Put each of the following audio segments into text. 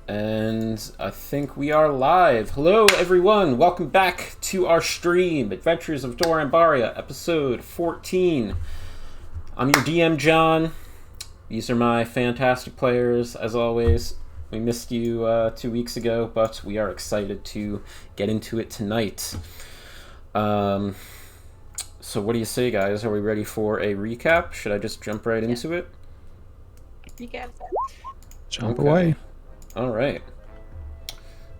And I think we are live. Hello, everyone. Welcome back to our stream, Adventures of Dór Ambaria, episode 14. I'm your DM, John. These are my fantastic players, as always. We missed you 2 weeks ago, but we are excited to get into it tonight. So what do you say, guys? Are we ready for a recap? Should I just jump right into it? Recap. Jump away. All right.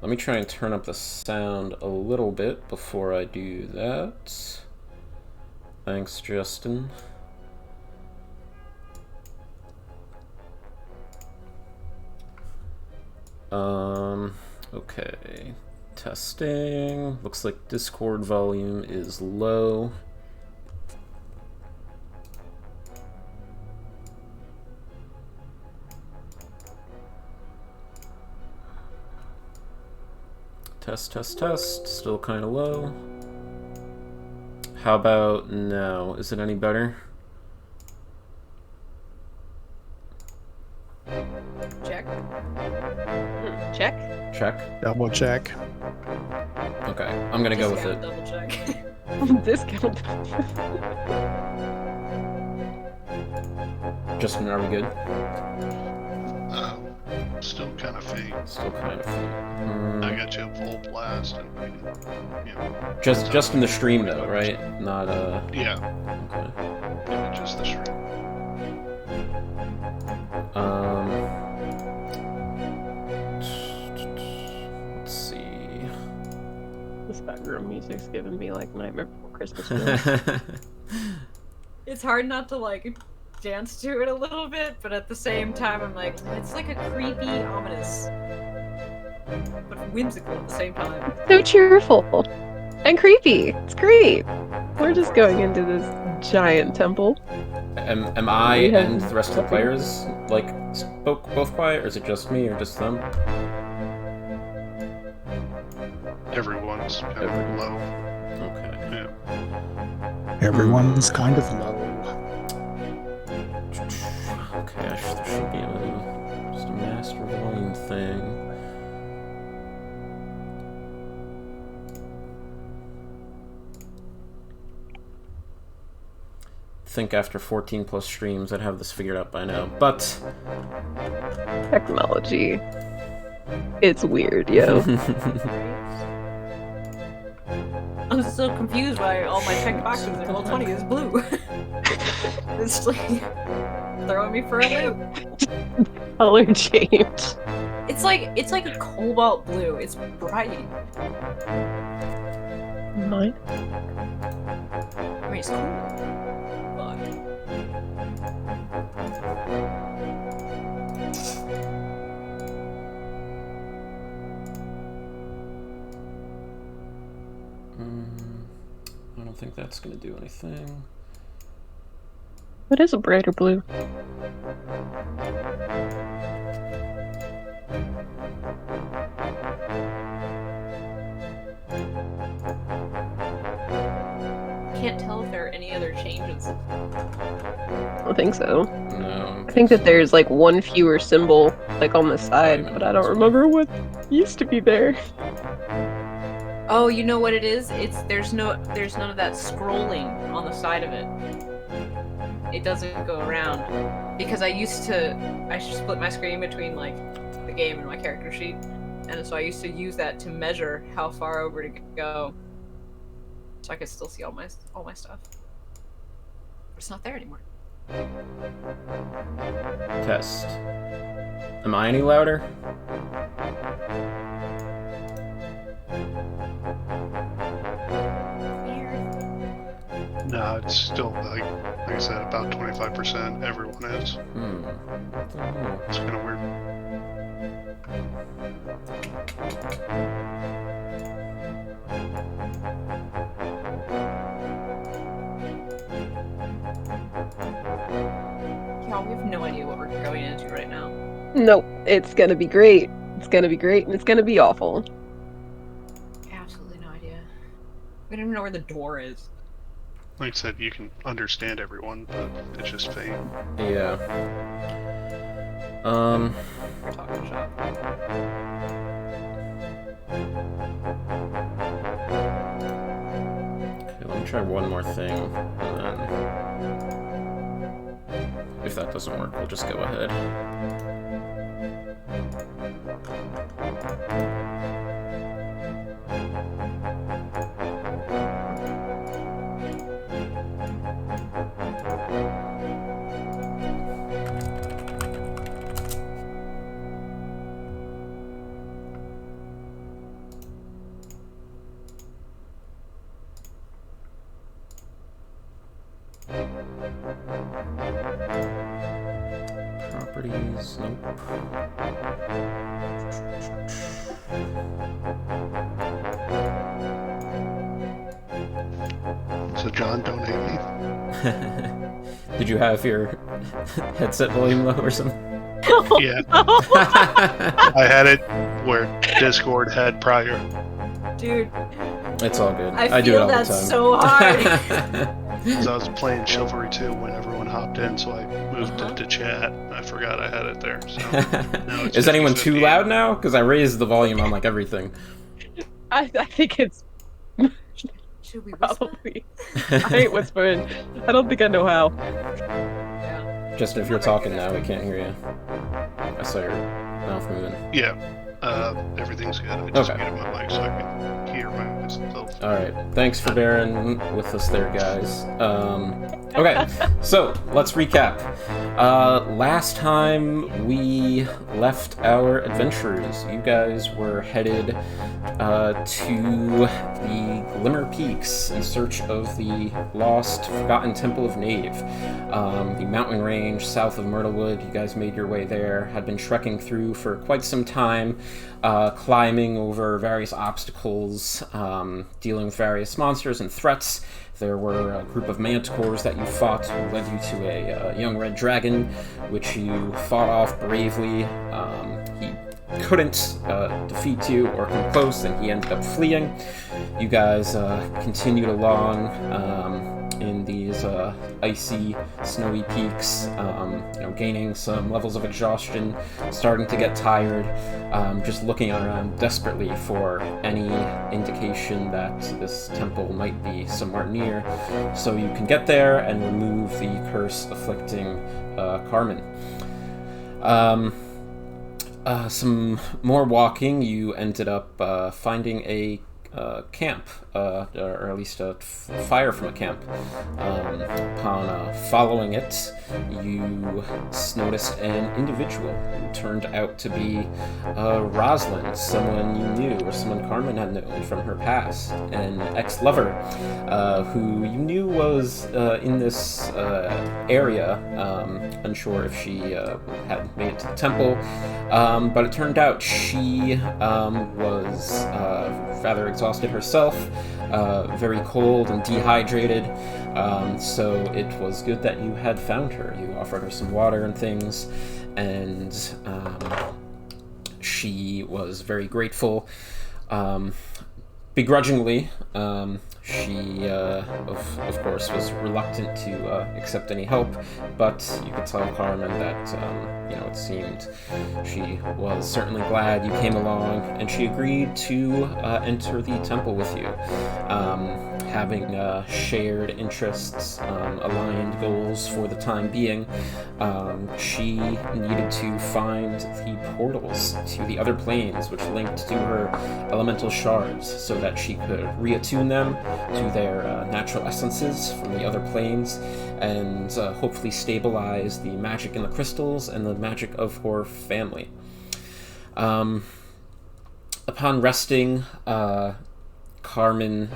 Let me try and turn up the sound a little bit before I do that. Thanks, Justin. Okay. Testing. Looks like Discord volume is low. Test, test, test. Still kind of low. How about now? Is it any better? Check. Check. Check. Double check. Okay, I'm gonna go with it. Double check. Discount. Justin, are we good? Still kind of faint. Still kind of faint. I got you full blast and Just in the stream though, right? Not yeah. Okay. Yeah, just the stream. Let's see. This background music's giving me like Nightmare Before Christmas feels. It's hard not to like dance to it a little bit, but at the same time I'm like, it's like a creepy, ominous, but whimsical at the same time. So cheerful and creepy. It's great. We're just going into this giant temple. Am I and the rest of the players like spoke both quiet, or is it just me, or just them? Everyone's kind of low. Okay. Yeah. Everyone's kind of low. Okay, there should be just a master volume thing. I think after 14 plus streams I'd have this figured out by now, but Technology. It's weird, yo. I'm so confused by all my checked boxes and roll 20 is blue. It's like throwing me for a loop. Color change. It's like a cobalt blue. It's bright. Mine. I mean, it's cool. But I don't think that's gonna do anything. What is a brighter blue? can't tell if there are any other changes. I don't think so. No. I think that there's like one fewer symbol like on the side, but I don't remember what used to be there. Oh, you know what it is? There's none of that scrolling on the side of it. It doesn't go around because I split my screen between like the game and my character sheet, and so I used to use that to measure how far over to go, so I could still see all my stuff. But it's not there anymore. Test. Am I any louder? No, it's still like I said, about 25%. Everyone is. It's kind of weird. Yeah, we have no idea what we're going into right now. Nope. It's gonna be great. It's gonna be great, and it's gonna be awful. Absolutely no idea. We don't even know where the door is. Like I said, you can understand everyone, but it's just faint. Yeah. Talking shop. try one more thing, and then if that doesn't work, we'll just go ahead. Properties, nope. So John, don't hate me. Did you have your headset volume low or something? Yeah. I had it where Discord had prior. Dude, It's all good. I do it feel all that the time. so hard. Because I was playing Chivalry 2 when everyone hopped in, so I moved it to chat. I forgot I had it there. So now it's Is anyone too 50-50. loud now? Because I raised the volume on like everything. I think it's Should we whisper? probably. I ain't whispering. I don't think I know how. Yeah. Just if you're talking now, we can't hear you. I saw your mouth moving. Yeah. Everything's good. I just Okay. muted my mic so I can hear myself. Alright, thanks for bearing with us there, guys. Okay, so let's recap. Last time we left our adventurers, you guys were headed to the Glimmer Peaks in search of the lost, forgotten Temple of Nave. The mountain range south of Myrtlewood. You guys made your way there, had been trekking through for quite some time, climbing over various obstacles, dealing with various monsters and threats. There were a group of manticores that you fought who led you to a young red dragon, which you fought off bravely. He couldn't defeat you or come close, and he ended up fleeing. You guys continued along in these icy, snowy peaks, gaining some levels of exhaustion, starting to get tired, just looking around desperately for any indication that this temple might be somewhere near, so you can get there and remove the curse afflicting Carmen. Some more walking, you ended up finding a camp, or at least a fire from a camp. Upon following it, you noticed an individual who turned out to be Rosalind, someone you knew, or someone Carmen had known from her past, an ex-lover who you knew was in this area, unsure if she had made it to the temple, but it turned out she was rather exhausted herself, very cold and dehydrated, so it was good that you had found her. You offered her some water and things, and she was very grateful. Begrudgingly, she, of course, was reluctant to accept any help, but you could tell Carmen that, it seemed she was certainly glad you came along, and she agreed to enter the temple with you. Having shared interests, aligned goals for the time being, she needed to find the portals to the other planes which linked to her elemental shards so that she could reattune them to their natural essences from the other planes and hopefully stabilize the magic in the crystals and the magic of her family. Upon resting, Carmen,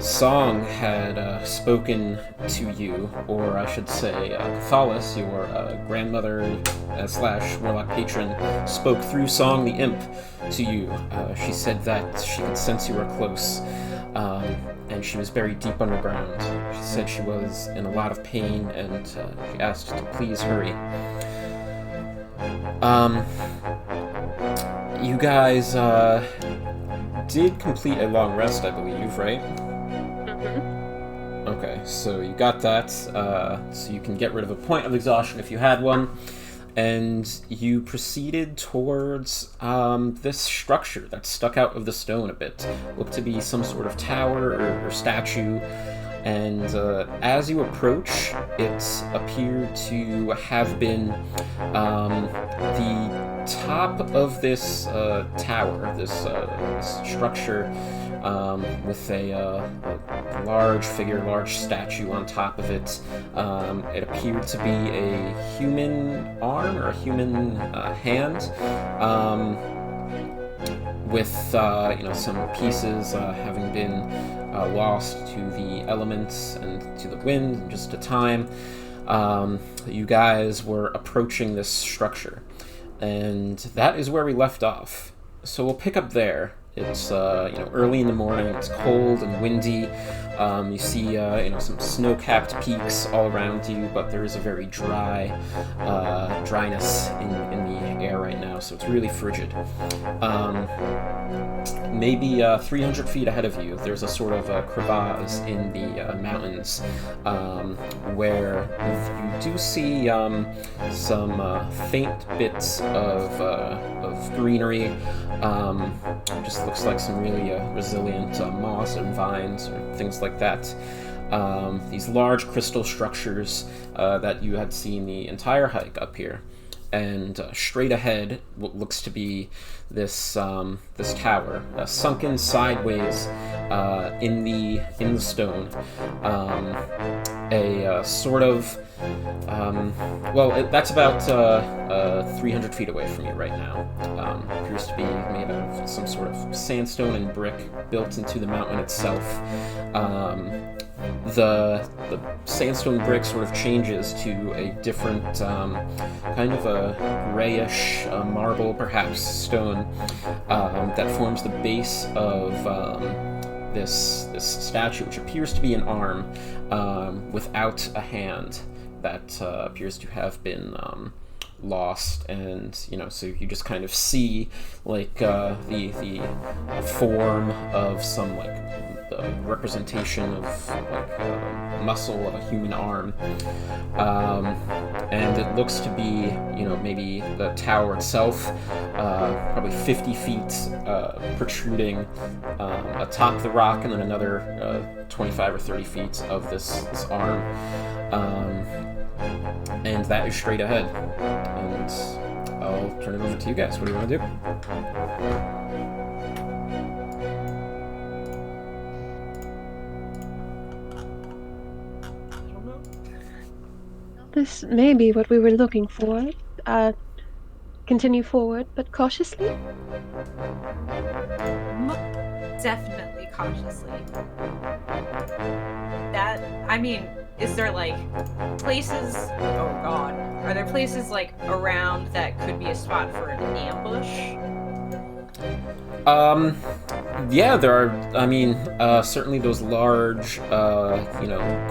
Song had spoken to you, or I should say, Cathalis, your grandmother / warlock patron, spoke through Song the Imp to you. She said that she could sense you were close, and she was buried deep underground. She said she was in a lot of pain, and she asked to please hurry. You guys, did complete a long rest, I believe, right? Okay, so you got that, so you can get rid of a point of exhaustion if you had one. and you proceeded towards this structure that stuck out of the stone a bit. Looked to be some sort of tower or statue. And as you approach, it appeared to have been the top of this tower, this structure, with a large figure, large statue on top of it. It appeared to be a human arm or a human hand, with some pieces having been lost to the elements and to the wind in just a time. You guys were approaching this structure, and that is where we left off. So we'll pick up there. It's early in the morning. It's cold and windy. You see some snow-capped peaks all around you, but there is a very dryness in the air right now, so it's really frigid. Maybe 300 feet ahead of you, there's a sort of crevasse in the mountains, where you do see some faint bits of greenery. Just looks like some really resilient moss and vines or things like that. These large crystal structures that you had seen the entire hike up here. And straight ahead, what looks to be this tower, sunken sideways in the stone. Sort of that's about 300 feet away from you right now. Appears to be made of some sort of sandstone and brick built into the mountain itself. The sandstone brick sort of changes to a different kind of a grayish marble, perhaps stone, that forms the base of this statue, which appears to be an arm without a hand that appears to have been lost. And so you just kind of see like the form of some like the representation of like muscle of a human arm, and it looks to be maybe the tower itself, probably 50 feet protruding atop the rock, and then another 25 or 30 feet of this arm, and that is straight ahead. And I'll turn it over to you guys. What do you want to do? This may be what we were looking for. Continue forward, but cautiously. Definitely cautiously. Is there like places? Oh God, are there places like around that could be a spot for an ambush? Yeah, there are. Certainly those large,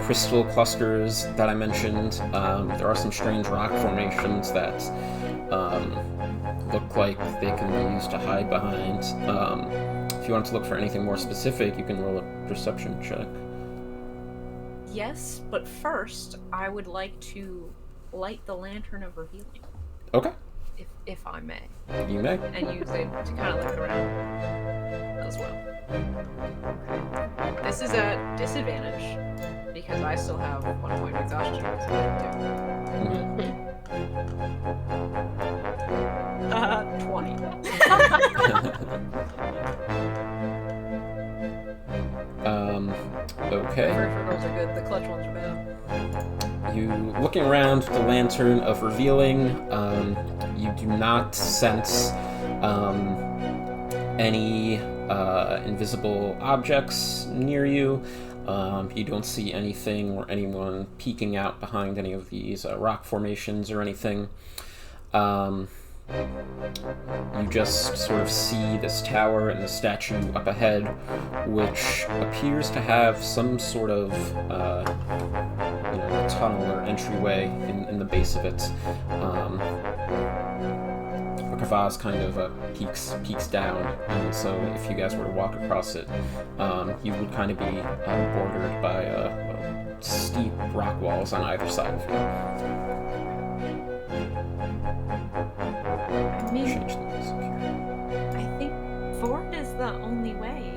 crystal clusters that I mentioned. There are some strange rock formations that look like they can be used to hide behind. If you want to look for anything more specific, you can roll a perception check. Yes, but first, I would like to light the Lantern of Revealing. Okay. If I may. You may. And use it to kind of look around as well. This is a disadvantage because I still have 1 point of exhaustion. So 20. Okay. First rolls are good, the clutch ones are bad. You looking around the Lantern of Revealing, you do not sense any invisible objects near you. You don't see anything or anyone peeking out behind any of these rock formations or anything. You just sort of see this tower and the statue up ahead, which appears to have some sort of tunnel or entryway in the base of it. The crevasse kind of peaks down, and so if you guys were to walk across it, you would kind of be bordered by steep rock walls on either side of you. mean, change the music here. I think forward is the only way.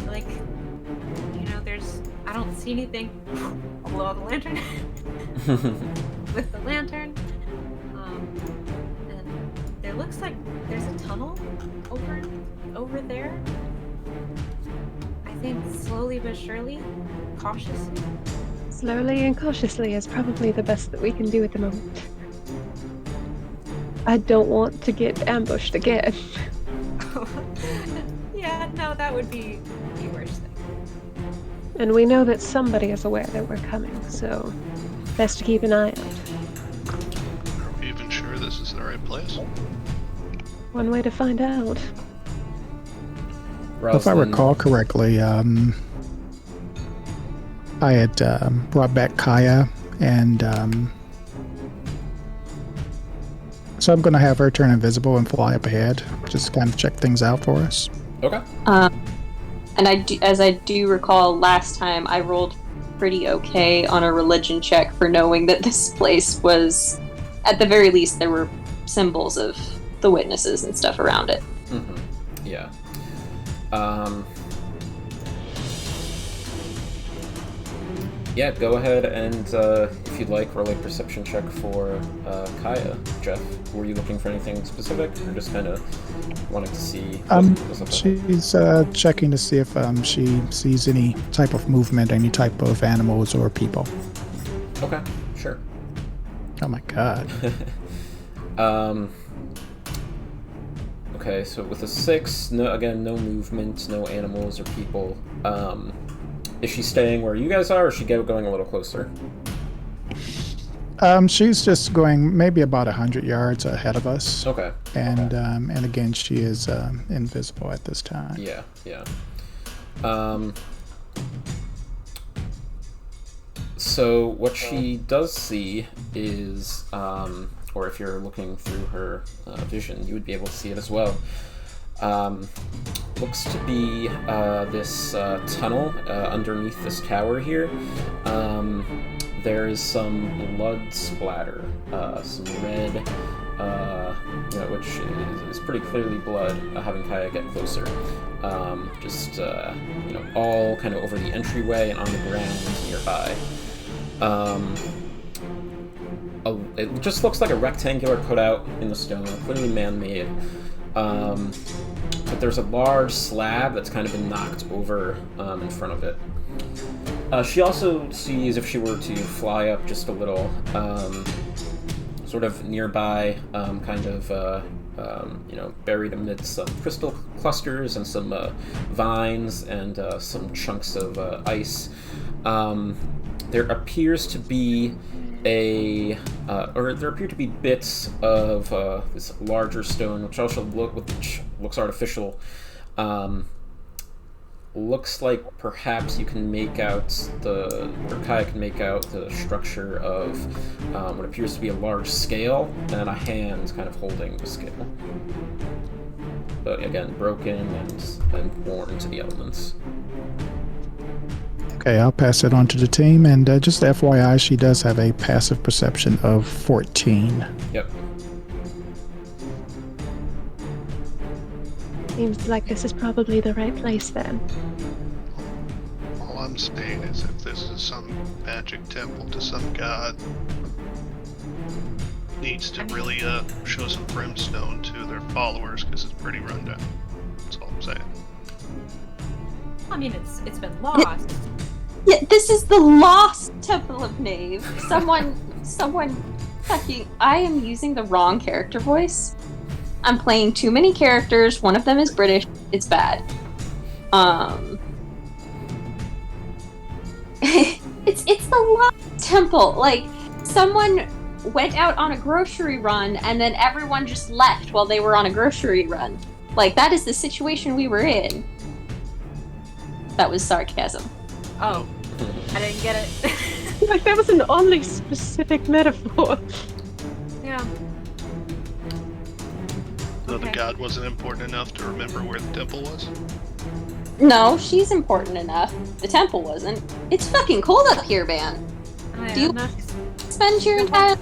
Like, I don't see anything. I'll blow out the lantern. With the lantern. And there looks like there's a tunnel over there. I think slowly but surely, cautiously. Slowly and cautiously is probably the best that we can do at the moment. I don't want to get ambushed again. Yeah, no, that would be the worst thing. And we know that somebody is aware that we're coming, so best to keep an eye out. Are we even sure this is the right place? One way to find out. If I recall correctly, I had brought back Kaya, and so I'm going to have her turn invisible and fly up ahead, just kind of check things out for us. Okay. And as I do recall, last time I rolled pretty okay on a religion check for knowing that this place was, at the very least, there were symbols of the witnesses and stuff around it. Mm-hmm. Yeah. Yeah, go ahead and, if you'd like, roll a perception check for Kaya. Jeff, were you looking for anything specific, or just kind of wanting to see what's up? She's checking to see if she sees any type of movement, any type of animals or people. Okay, sure. Oh my god. Okay, so with a 6, no movement, no animals or people. Is she staying where you guys are, or is she going a little closer? She's just going maybe about 100 yards ahead of us. Okay. And again, she is invisible at this time. Yeah. So what she does see is, or if you're looking through her vision, you would be able to see it as well. Looks to be this tunnel underneath this tower here. There is some blood splatter, some red, which is pretty clearly blood, having Kaya get closer. All kind of over the entryway and on the ground nearby. It just looks like a rectangular cutout in the stone, clearly man-made. But there's a large slab that's kind of been knocked over in front of it. She also sees, if she were to fly up just a little, sort of nearby, buried amidst some crystal clusters and some vines and some chunks of ice, there appears to be bits of this larger stone, which looks artificial. Looks like perhaps you can make out Kaya can make out the structure of what appears to be a large scale and a hand kind of holding the scale. But again, broken and worn to the elements. Okay, I'll pass it on to the team, and just FYI, she does have a passive perception of 14. Yep. Seems like this is probably the right place then. All I'm saying is if this is some magic temple to some god, needs to really show some brimstone to their followers, because it's pretty rundown. That's all I'm saying. I mean, it's been lost. Yeah, this is the lost Temple of Knave. Someone fucking... I am using the wrong character voice. I'm playing too many characters. One of them is British. It's bad. It's the lost temple. Like, someone went out on a grocery run and then everyone just left while they were on a grocery run. Like, that is the situation we were in. That was sarcasm. Oh, I didn't get it. Like, that was an oddly specific metaphor. Yeah. So the god wasn't important enough to remember where the temple was? No, she's important enough. The temple wasn't. It's fucking cold up here, man. I Do you don't know. spend your entire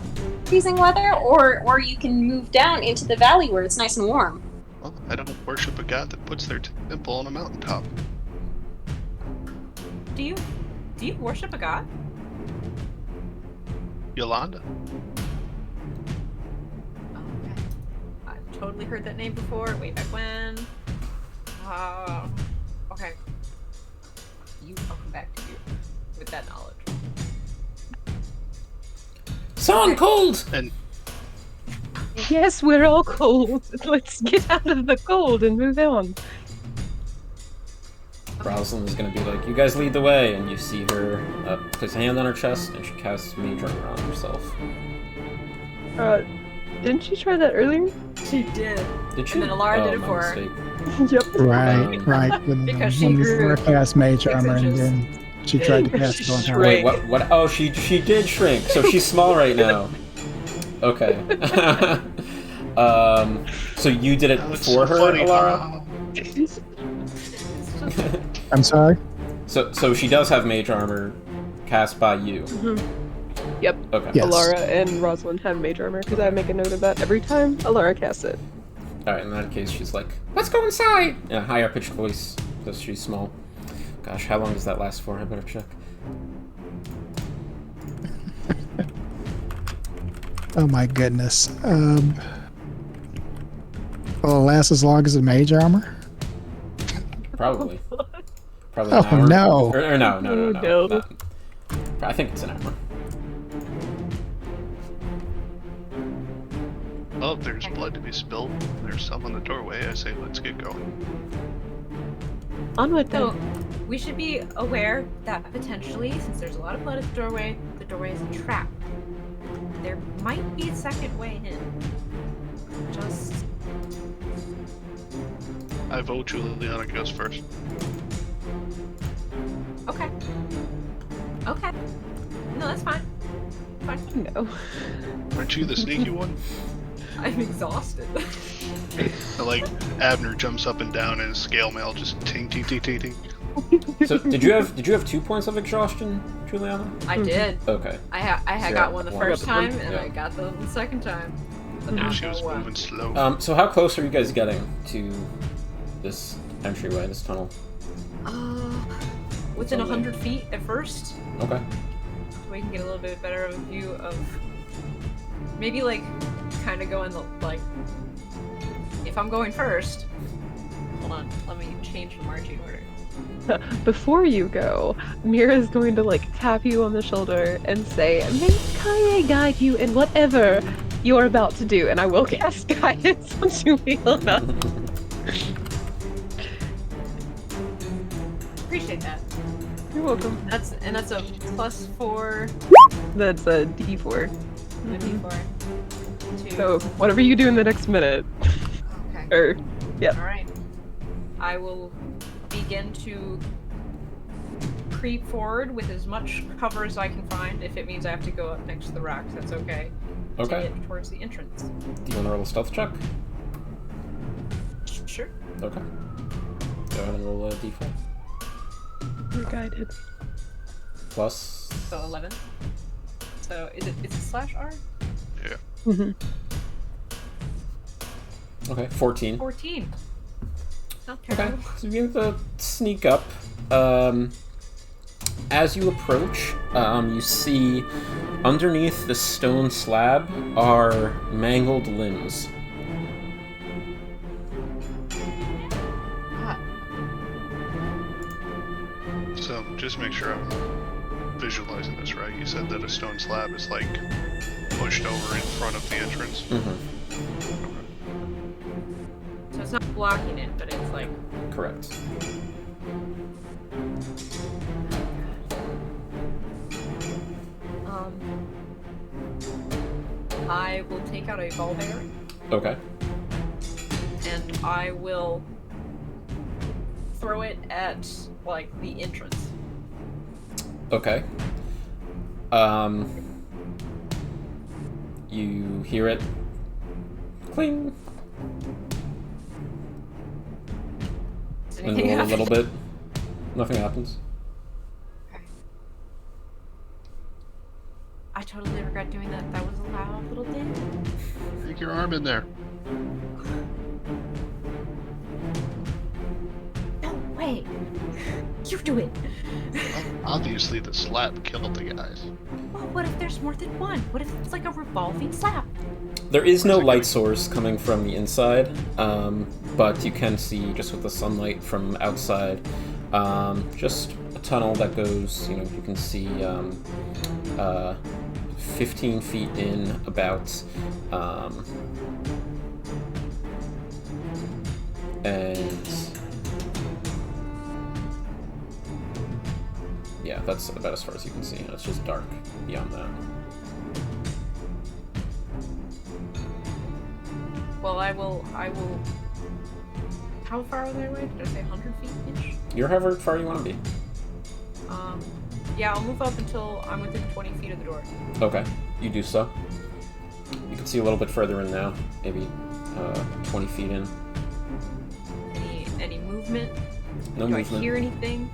freezing weather, or you can move down into the valley where it's nice and warm. Well, I don't worship a god that puts their temple on a mountaintop. Do you worship a god? Yolanda? Oh, okay. I've totally heard that name before, way back when. Okay. I'll come back to you with that knowledge. Son, cold! And Yes, we're all cold. Let's get out of the cold and move on. Rosalind is gonna be like, you guys lead the way, and you see her place a hand on her chest, and she casts Mage Armor on herself. Didn't she try that earlier? She did. Did she? And then Alara Oh, did it my for her. mistake. Yep. Right. When, Because she when grew before cast Mage 6 Armor, and inches. then she tried to cast it on her. Wait, what? Oh, she did shrink, so she's small right now. Okay. So you did it oh, it's for so her, funny. Alara? I'm sorry? So she does have Mage Armor cast by you. Yep. Okay. Yes. Alara and Rosalind have mage armor because I make a note of that every time Alara casts it. Alright, in that case, she's like, let's go inside! In a higher pitched voice, because she's small. Gosh, how long does that last for? I better check. Oh my goodness. Will it last as long as the Mage Armor? Probably. Probably Oh, an hour. no. Or no. No. Not. I think it's an hour. Well, if there's blood to be spilled, there's some on the doorway. I say let's get going. Onward So, then. we should be aware that potentially, since there's a lot of blood at the doorway is a trap. There might be a second way in. Just... I vote Juliana goes first. Okay. Okay. No, that's fine. Fine. No. Aren't you the sneaky one? I'm exhausted. Like Abner jumps up and down and his scale mail just ting ting ting ting ting. So, did you have 2 points of exhaustion, Juliana? I did. Okay. I Yeah, got one the one. first time, and Yeah. I got the second time. But Yeah, not she was the one. moving slow. So how close are you guys getting to this entryway, this tunnel? Within Something. 100 feet at first. Okay. So we can get a little bit better of a view of maybe like kind of going like if I'm going first. Hold on, let me change the marching order. Before you go, Mira's going to like tap you on the shoulder and say, "May Kaye guide you in whatever you're about to do," and I will cast guidance on Juliana. Appreciate that. You're welcome. That's a +4 That's a D4. and a D4. 2. So whatever you do in the next minute, Okay. or yep. Alright. I will begin to creep forward with as much cover as I can find. If it means I have to go up next to the rocks, that's okay. Okay. To get towards the entrance. Do you want to roll a stealth check? Sure. Okay. Go ahead and roll a d4. You're guided. Plus... So 11. So is it /R? Yeah. Mm-hmm. Okay, 14. 14. Not Okay, terrible. so you have to sneak up. As you approach, you see underneath the stone slab are mangled limbs. Ah, So just make sure I'm visualizing this right. You said that a stone slab is like pushed over in front of the entrance. Mm-hmm. so it's not blocking it, but it's like Correct. I will take out a ball bearing Okay. and I will throw it at like the entrance. Okay. You hear it cling, Does and anything roll a happen? little bit. Nothing happens. Okay. I totally regret doing that. That was a loud little ding. Stick your arm in there. No way. You do it. Well, obviously, the slap killed the guys. Well, what if there's more than one? What if it's like a revolving slap? There is no light source coming from the inside, but you can see, just with the sunlight from outside, just a tunnel that goes, you can see 15 feet in about, and yeah, that's about as far as you can see. It's just dark beyond that. Well, I will. How far was I away? Did I say 100 feet-ish? You're however far you want to be. Yeah, I'll move up until I'm within 20 feet of the door. Okay, you do so. You can see a little bit further in now, maybe 20 feet in. Any movement? No Do movement. I hear anything?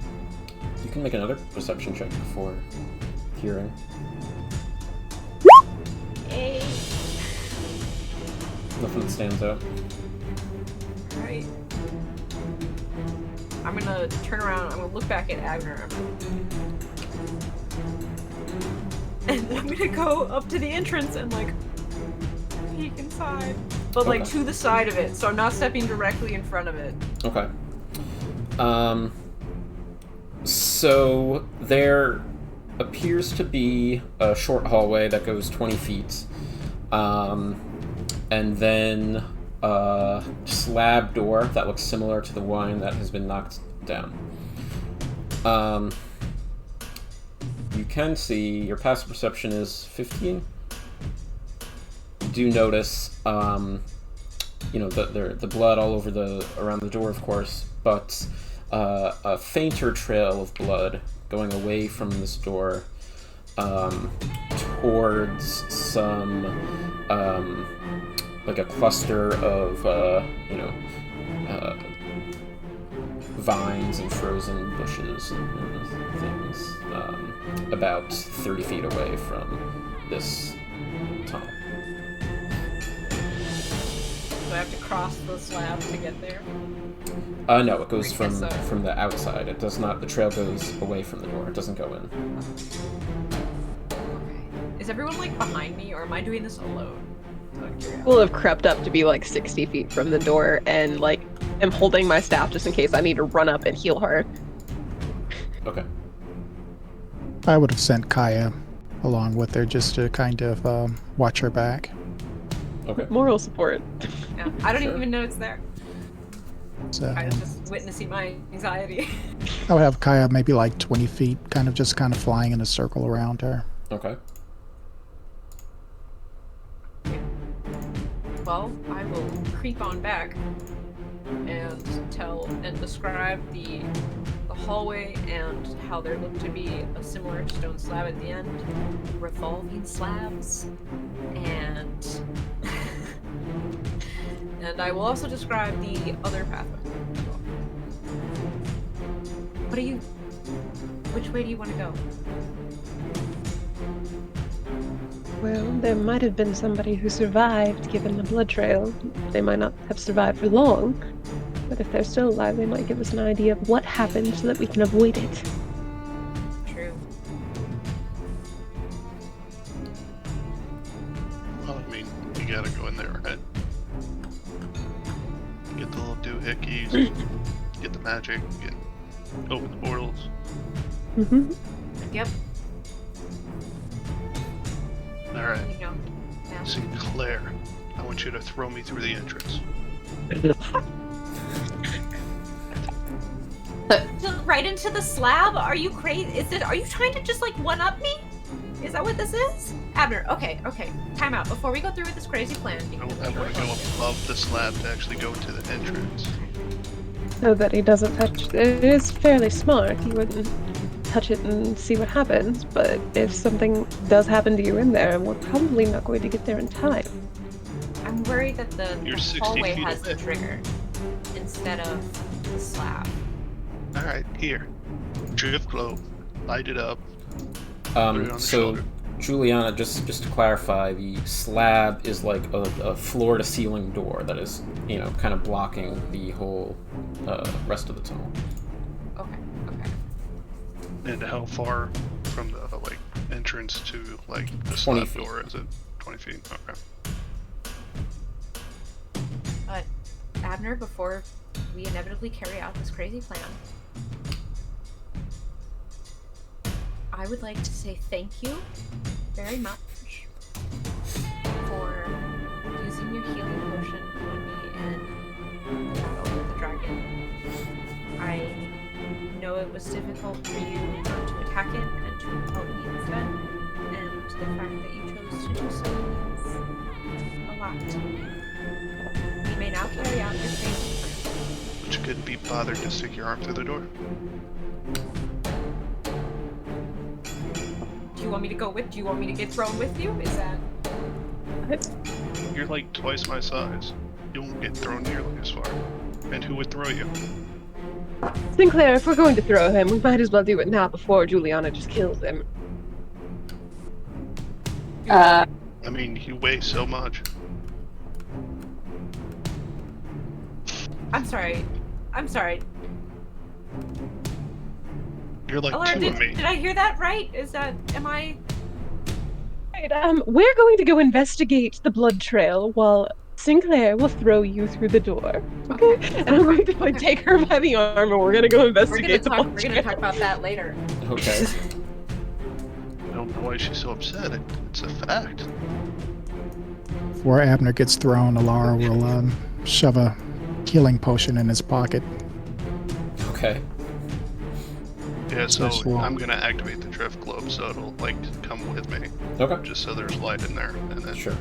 You can make another perception check before hearing. Hey. Nothing that stands out. Alright. I'm gonna turn around, I'm gonna look back at Abner. And I'm gonna go up to the entrance and like peek inside. But like Okay. to the side of it, so I'm not stepping directly in front of it. Okay. So there appears to be a short hallway that goes 20 feet. And then a slab door that looks similar to the one that has been knocked down. You can see, your passive perception is 15. You do notice, the blood all over around the door, of course, but a fainter trail of blood going away from this door towards some like a cluster of vines and frozen bushes and things about 30 feet away from this tunnel. Do I have to cross the slab to get there? No, it goes I from guess so. from the outside. It does not. The trail goes away from the door. It doesn't go in. Is everyone like behind me, or am I doing this alone? We'll have crept up to be like 60 feet from the door and like am holding my staff just in case I need to run up and heal her. Okay. I would have sent Kaya along with her just to kind of watch her back. Okay. Moral support. Yeah, I don't Sure. even know it's there. So I was just witnessing my anxiety. I would have Kaya maybe like 20 feet, kind of flying in a circle around her. Okay. Well, I will creep on back and describe the hallway and how there looked to be a similar stone slab at the end, revolving slabs, and and I will also describe the other pathway. Which way do you want to go? Well, there might have been somebody who survived given the blood trail. They might not have survived for long, but if they're still alive, they might give us an idea of what happened so that we can avoid it. True. Well, I mean, you gotta go in there, right? Get the little doohickeys, get the magic, open the portals. Mm-hmm. Yep. Alright, You know. Yeah. Sinclair, I want you to throw me through the entrance. Right into the slab? Are you crazy? Are you trying to just like one up me? Is that what this is? Abner, okay. Time out. Before we go through with this crazy plan. I want to go above the slab to actually go to the entrance. So that he doesn't touch. It is fairly smart. He wouldn't touch it and see what happens, but if something does happen to you in there, we're probably not going to get there in time. I'm worried that the You're 60 hallway feet has the away. trigger instead of the slab. Alright, here. Drift globe. Light it up. Put it on the So shoulder. Juliana, just to clarify, the slab is like a floor-to-ceiling door that is, kind of blocking the whole rest of the tunnel. Okay. And how far from the entrance to the 20 slab feet. door is it? 20 feet. Okay. Abner, before we inevitably carry out this crazy plan, I would like to say thank you very much for using your healing potion on me and the battle with the dragon. I know it was difficult for you not to attack it and to help me instead, and the fact that you chose to do so means a lot to me. We may now carry out your crazy plan. But you couldn't be bothered to stick your arm through the door? Do you want me to go with? Do you want me to get thrown with you? Is that? You're like twice my size. You won't get thrown nearly as far. And who would throw you? Sinclair, if we're going to throw him, we might as well do it now before Juliana just kills him. I mean, you weigh so much. I'm sorry. You're like Alara, two of me. did I hear that right? Am I? Right, we're going to go investigate the blood trail while Sinclair will throw you through the door. Okay? And I'm going to take her by the arm and we're going to go investigate the blood We're gonna talk about that later. Okay. I don't know why she's so upset. It's a fact. Before Abner gets thrown, Alara will shove a healing potion in his pocket. Okay. Yeah, so That's cool. I'm gonna activate the drift globe so it'll come with me. Okay. Just so there's light in there, and then Sure.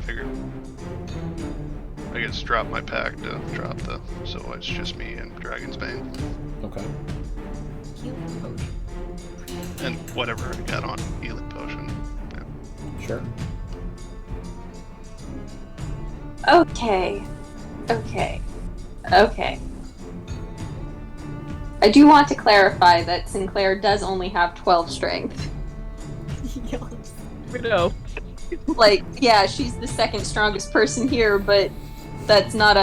I guess drop my pack to drop so it's just me and Dragon's Bane. Okay. Healing potion. And whatever I got on healing potion. Yeah. Sure. Okay. I do want to clarify that Sinclair does only have 12 strength. No. Yeah, she's the second strongest person here, but that's not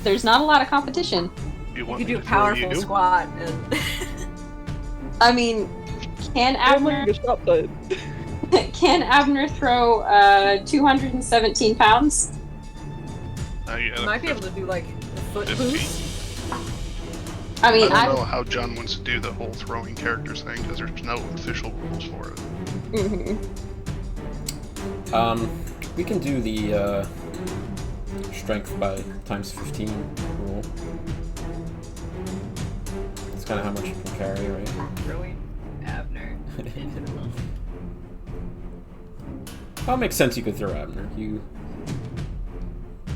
there's not a lot of competition. You You want could me do a to throw powerful you? squat and. I mean, can Abner throw 217 pounds? You might be able to do a foot 15. boost. I mean, I don't know how John wants to do the whole throwing characters thing because there's no official rules for it. We can do the strength by times 15 rule. That's kind of how much you can carry, right? Throwing Abner into the room. Well, it makes sense you could throw Abner. You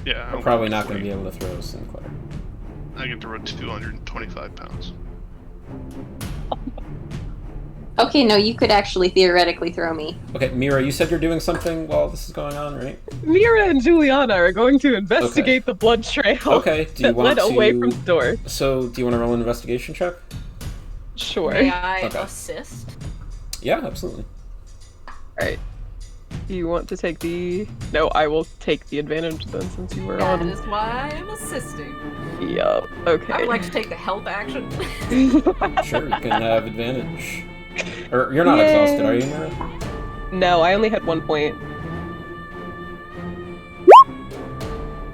Yeah, are probably not going to be able to throw Sinclair. I can throw 225 pounds. Okay, no, you could actually theoretically throw me. Okay, Mira, you said you're doing something while this is going on, right? Mira and Juliana are going to investigate the blood trail Okay, do you that want led to... away from the door. So, do you want to roll an investigation check? Sure. May I Okay. assist? Yeah, absolutely. Alright. Do you want to take the... No, I will take the advantage then since you were That on. is why I'm assisting. Yup. Okay. I would like to take the help action. Sure, you can have advantage. Or, you're not Yay. exhausted, are you, Mira? No, I only had 1 point.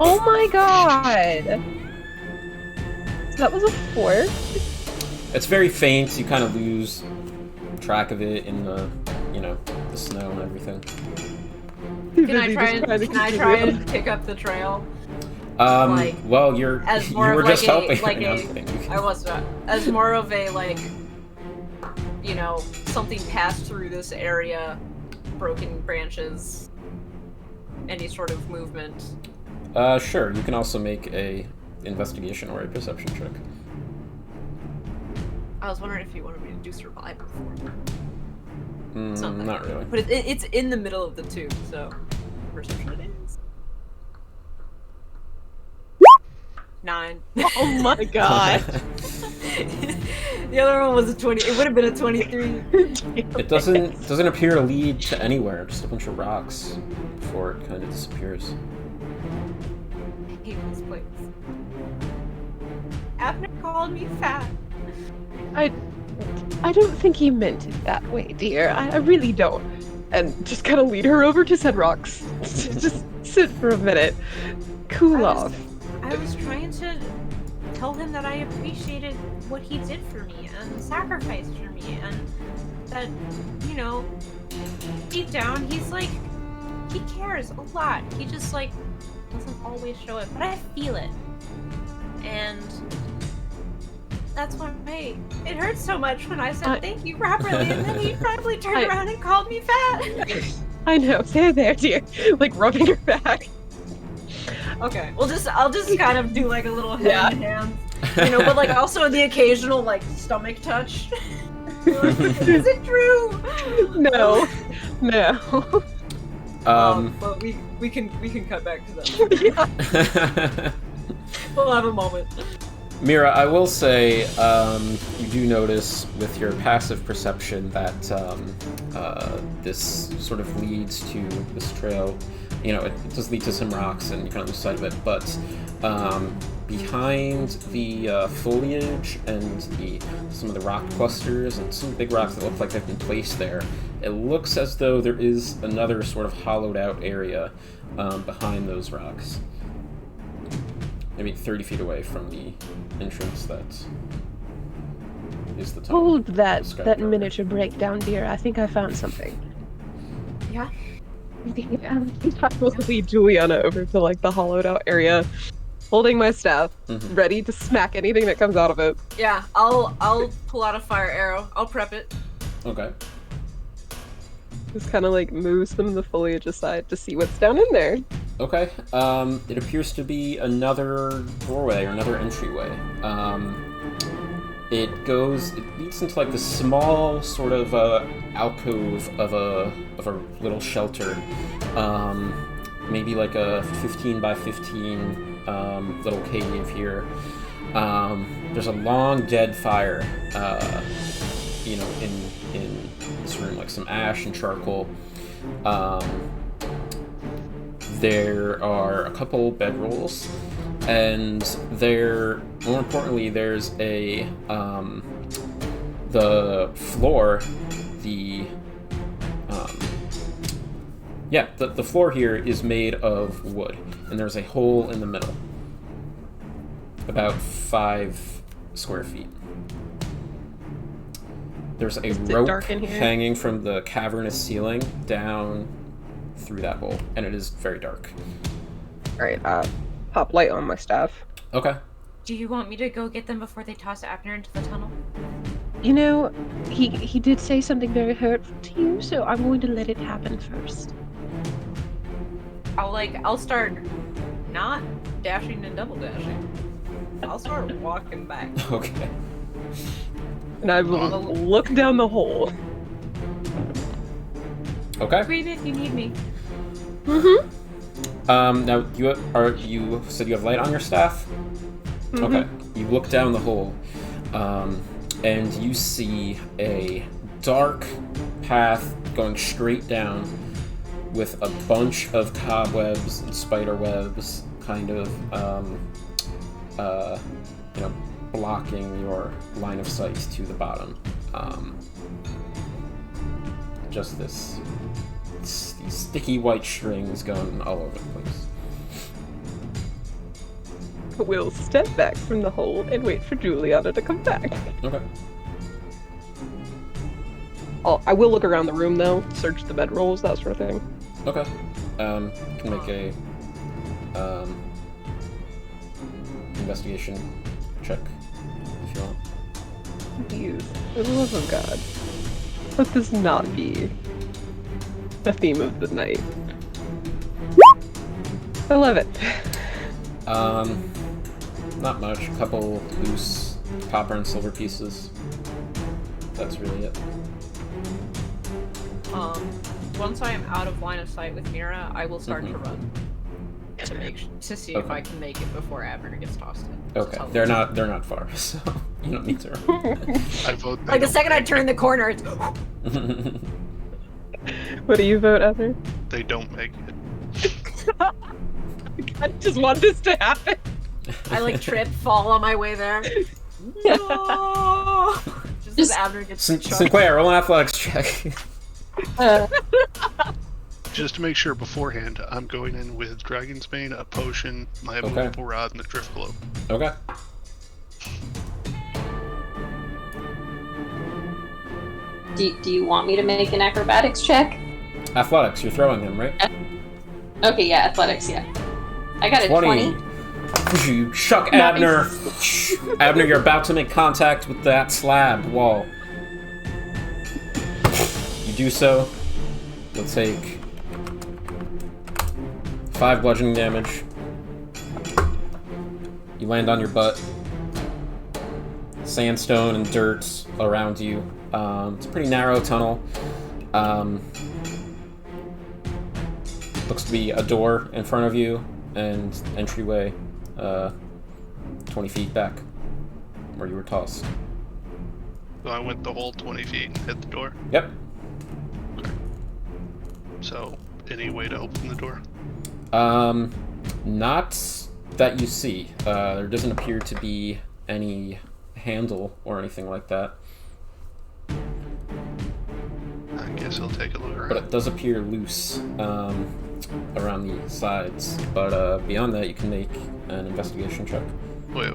Oh my god! That was a 4? It's very faint, you kind of lose track of it in the, the snow and everything. Can I try and pick up the trail? Well, you As more were of just like helping. a, No, I'm kidding. I was not. As more of a something passed through this area, broken branches, any sort of movement. Sure, you can also make a investigation or a perception check. I was wondering if you wanted me to do survival for me. Not really. But it's in the middle of the two, so perception it is. 9. Oh my god. The other one was a 20. It would have been a 23. It doesn't appear to lead to anywhere. Just a bunch of rocks before it kind of disappears. I hate this place. Abner called me fat. I don't think he meant it that way, dear. I really don't. And just kind of lead her over to said rocks. Just sit for a minute. Cool off. I was trying to tell him that I appreciated what he did for me and sacrificed for me, and that, you know, deep down he's like, he cares a lot. He just like doesn't always show it, but I feel it. And that's why it hurts so much when I said thank you properly, and then he probably turned around and called me fat. I know. There, dear. Like rubbing her back. Okay, I'll just kind of do like a little hand, you know, but like also the occasional like stomach touch. Is it true? No. But we can cut back to that. We'll have a moment. Mira, I will say, you do notice with your passive perception that this sort of leads to this trail. You know, it does lead to some rocks and you kind of lose sight of it, but behind the foliage and some of the rock clusters and some big rocks that look like they've been placed there, it looks as though there is another sort of hollowed out area behind those rocks. Maybe 30 feet away from the entrance that is the tunnel. Hold that miniature breakdown, dear. I think I found something. Yeah? I will lead Juliana over to like the hollowed out area, holding my staff, ready to smack anything that comes out of it. Yeah, I'll pull out a fire arrow. I'll prep it. Okay. Just kind of like move some of the foliage aside to see what's down in there. Okay. It appears to be another doorway or another entryway. It leads into like the small sort of alcove of a little shelter. Maybe like a 15 by 15 little cave here. There's a long dead fire, you know, in this room, like some ash and charcoal. There are a couple bedrolls, and more importantly, there's the floor, the floor here is made of wood, and there's a hole in the middle, about 5 square feet. There's a rope hanging from the cavernous ceiling down through that hole, and it is very dark. Alright, pop light on my staff. Okay. Do you want me to go get them before they toss Abner into the tunnel? You know, he did say something very hurtful to you, so I'm going to let it happen first. I'll start not dashing and double dashing. I'll start walking back. Okay. And I will look down the hole. Okay. Scream if you need me. Now you said you have light on your staff? Okay. You look down the hole, and you see a dark path going straight down with a bunch of cobwebs and spider webs kind of, you know, blocking your line of sight to the bottom. Just these sticky white strings going all over the place. We'll step back from the hole and wait for Juliana to come back. Okay. I will look around the room though, search the bedrolls, that sort of thing. Okay. You can make a investigation check if you want. Please, for the love of God, let this not be the theme of the night. 11. Not much. A couple loose copper and silver pieces. That's really it. Once I am out of line of sight with Mira, I will start to run. to see if I can make it before Abner gets tossed in. Okay, they're not far, so you don't need to. I vote. Like the second I turn the corner, it's. What do you vote, Abner? They don't make it. I just want this to happen. I like trip, fall on my way there. No! Just as Abner gets Sinclair, roll an athletics check. Just to make sure beforehand, I'm going in with Dragon's Bane, a potion, my immovable rod, and the Drift Globe. Okay. Do you want me to make an acrobatics check? Athletics, you're throwing him, right? Okay, yeah, athletics, yeah. I got a 20. You chuck Abner. Abner, you're about to make contact with that slab wall. You do so. You'll take 5 bludgeoning damage. You land on your butt. Sandstone and dirt around you. It's a pretty narrow tunnel. Looks to be a door in front of you and entryway 20 feet back where you were tossed. So I went the whole 20 feet and hit the door? Yep. Okay. So, any way to open the door? Not that you see. There doesn't appear to be any handle or anything like that. I guess I'll take a look around. But it does appear loose around the sides. But beyond that, you can make an investigation check. Wait,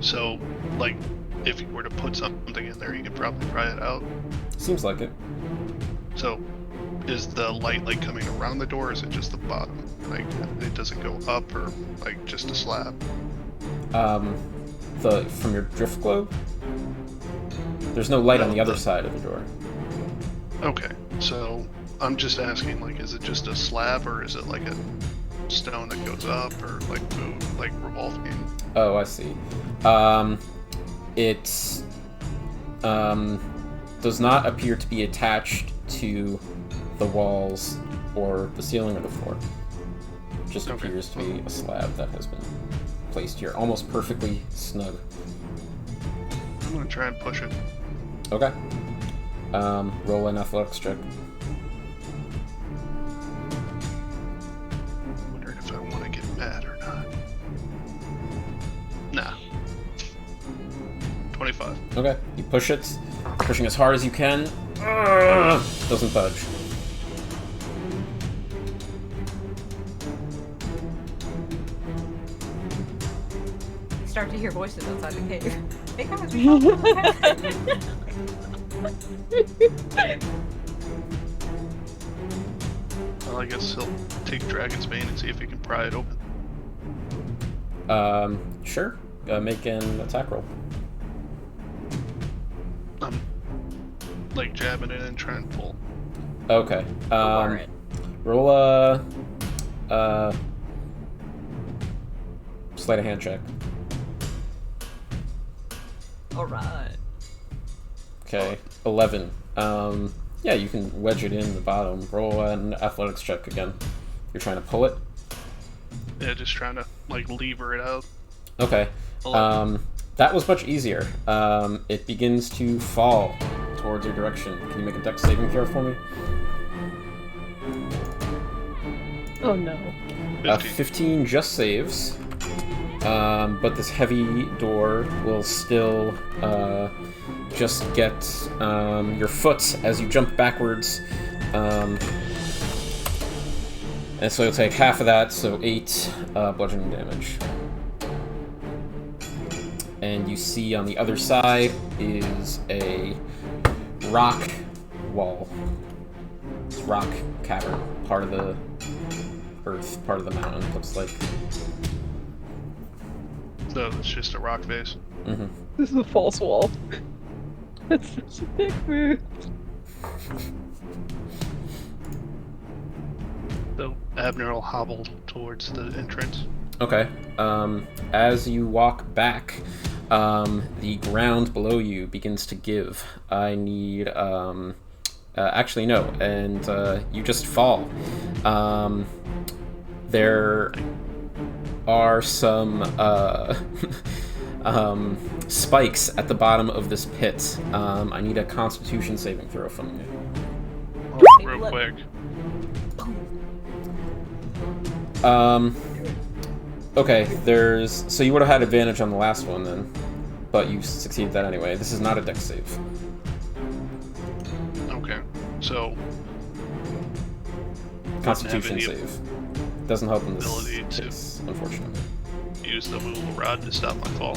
so, like, if you were to put something in there, you could probably pry it out? Seems like it. So, is the light, like, coming around the door, or is it just the bottom? Like, it doesn't go up, or, like, just a slab? From your drift globe? There's no light on the other side of the door. Okay, so I'm just asking, like, is it just a slab, or is it like a stone that goes up, or like revolving? Oh, I see. It does not appear to be attached to the walls or the ceiling or the floor. It just appears to be a slab that has been placed here, almost perfectly snug. I'm gonna try and push it. Okay. Roll an athletics check. Wondering if I want to get mad or not. Nah. 25. Okay. You push it, pushing as hard as you can. Doesn't budge. You start to hear voices outside the cave. Hey guys, we Well, I guess he'll take Dragon's Bane and see if he can pry it open. Sure. Make an attack roll. I'm like jabbing it and trying to pull. Okay. Alright. Roll a sleight of hand check. Alright. Okay. 11. Yeah, you can wedge it in the bottom. Roll an athletics check again. You're trying to pull it? Yeah, just trying to like lever it out. Okay. That was much easier. It begins to fall towards your direction. Can you make a dex saving throw for me? Oh no. 15 just saves. But this heavy door will still just get your foot as you jump backwards. And so you'll take half of that, so 8 bludgeoning damage. And you see on the other side is a rock wall. It's rock cavern, part of the earth, part of the mountain, looks like. So it's just a rock face. Mm-hmm. This is a false wall. That's such a big move. So Abner will hobble towards the entrance. Okay. As you walk back, the ground below you begins to give. I need, actually no, and you just fall. There are some spikes at the bottom of this pit. I need a Constitution saving throw from you. Real quick. Okay, so you would have had advantage on the last one then, but you succeeded that anyway. This is not a dex save. Okay, so Constitution save. Doesn't help in this ability to case, unfortunately. use the movable rod to stop my fall.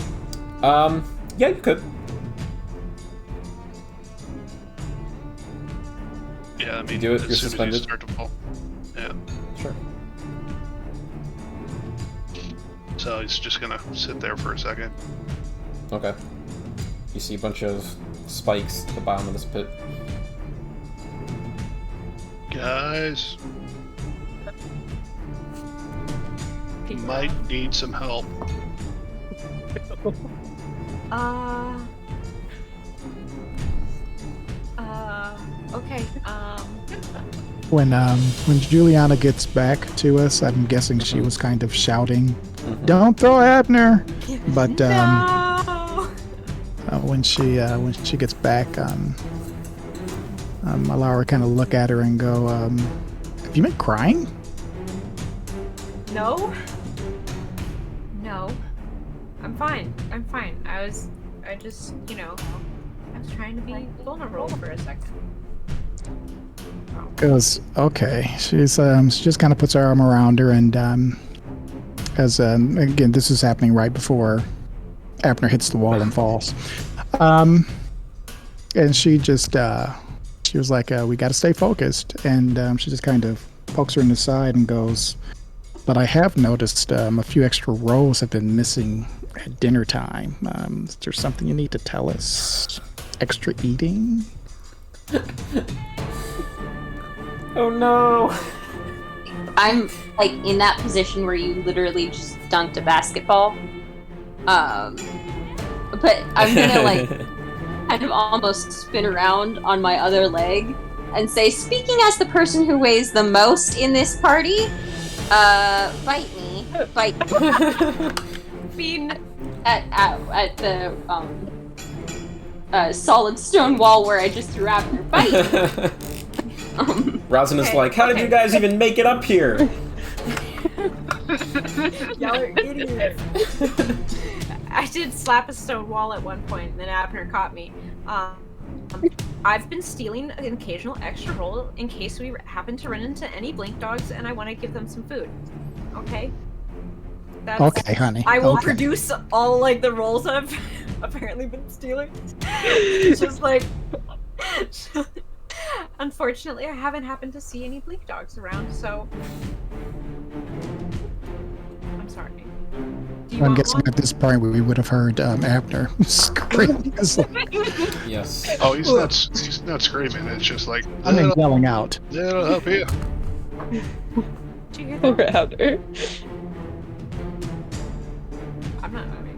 Yeah, you could. Yeah, I mean, do it, as you're soon suspended. as you start to fall. Yeah. Sure. So he's just gonna sit there for a second. Okay. You see a bunch of spikes at the bottom of this pit. Guys, might need some help. Okay, When Juliana gets back to us, I'm guessing she was kind of shouting, "Don't throw Abner!" But no! when she gets back, allow her kind of look at her and go, "Have you been crying?" No. I'm fine. I just, I was trying to be vulnerable for a second. Goes, okay. She just kind of puts her arm around her, and as again, this is happening right before Abner hits the wall and falls. And she just she was like, "We got to stay focused," and she just kind of pokes her in the side and goes, "But I have noticed a few extra rolls have been missing at dinner time. Is there something you need to tell us? Extra eating?" Oh no! I'm like in that position where you literally just dunked a basketball. But I'm gonna like kind of almost spin around on my other leg and say, speaking as the person who weighs the most in this party, bite me. Fiend. At the solid stone wall where I just threw Abner. Bite. Rosin is like, how did you guys even make it up here? Y'all are idiots. I did slap a stone wall at one point, and then Abner caught me. I've been stealing an occasional extra roll in case we happen to run into any blink dogs, and I want to give them some food. Okay? That's, Okay, honey. I will Okay. produce all like the rolls I've apparently been stealing. It's just like, unfortunately, I haven't happened to see any blink dogs around, so I'm sorry. Do you I'm want guessing one? at this point we would have heard Abner scream. It's like, Yes. Oh, he's not screaming. It's just like, I mean, yelling out. up here. Did you hear that? Rather. I'm not. I mean,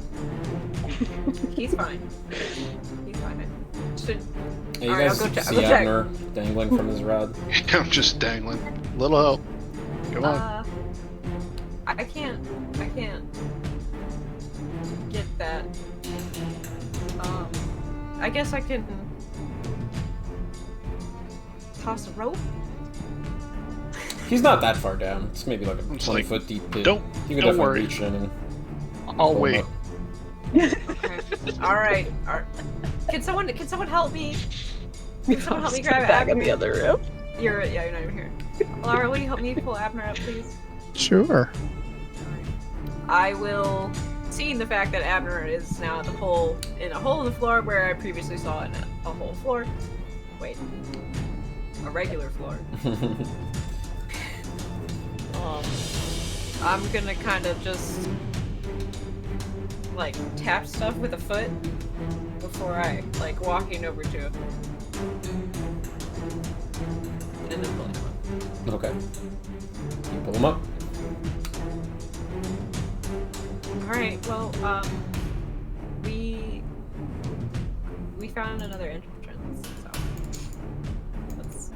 he's fine. He's fine. Should. Hey, you Alright, guys I'll go check- see I'll go check. Abner dangling from his rod. I'm just dangling. Little help. Come on. I can't get that. I guess I can toss a rope. He's not that far down. It's maybe like a It's 20-foot deep pit. don't You can don't definitely worry. reach in and I'll pull him wait. up. Okay. All right. Can someone help me? Can someone help me grab back in Abner? the other room. You're not even here. Laura, will you help me pull Abner up, please? Sure. I will, seeing the fact that Abner is now at the hole in the floor where I previously saw a whole floor. Wait, a regular floor. I'm gonna kind of just like tap stuff with a foot before I like walking over to him, and then pulling him up. Okay. You pull him up. All right. Well, we found another entrance, so let's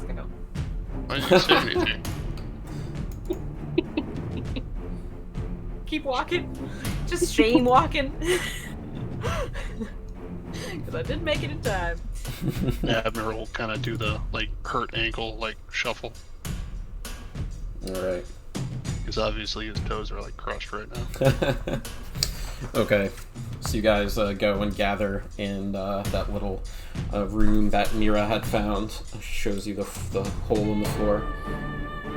go. I didn't say anything. keep walking. Just Shane walking. Because I didn't make it in time. Abner will kind of do the like hurt ankle like shuffle. All right. Because obviously his toes are like crushed right now. Okay, so you guys go and gather in that little room that Mira had found. Shows you the hole in the floor.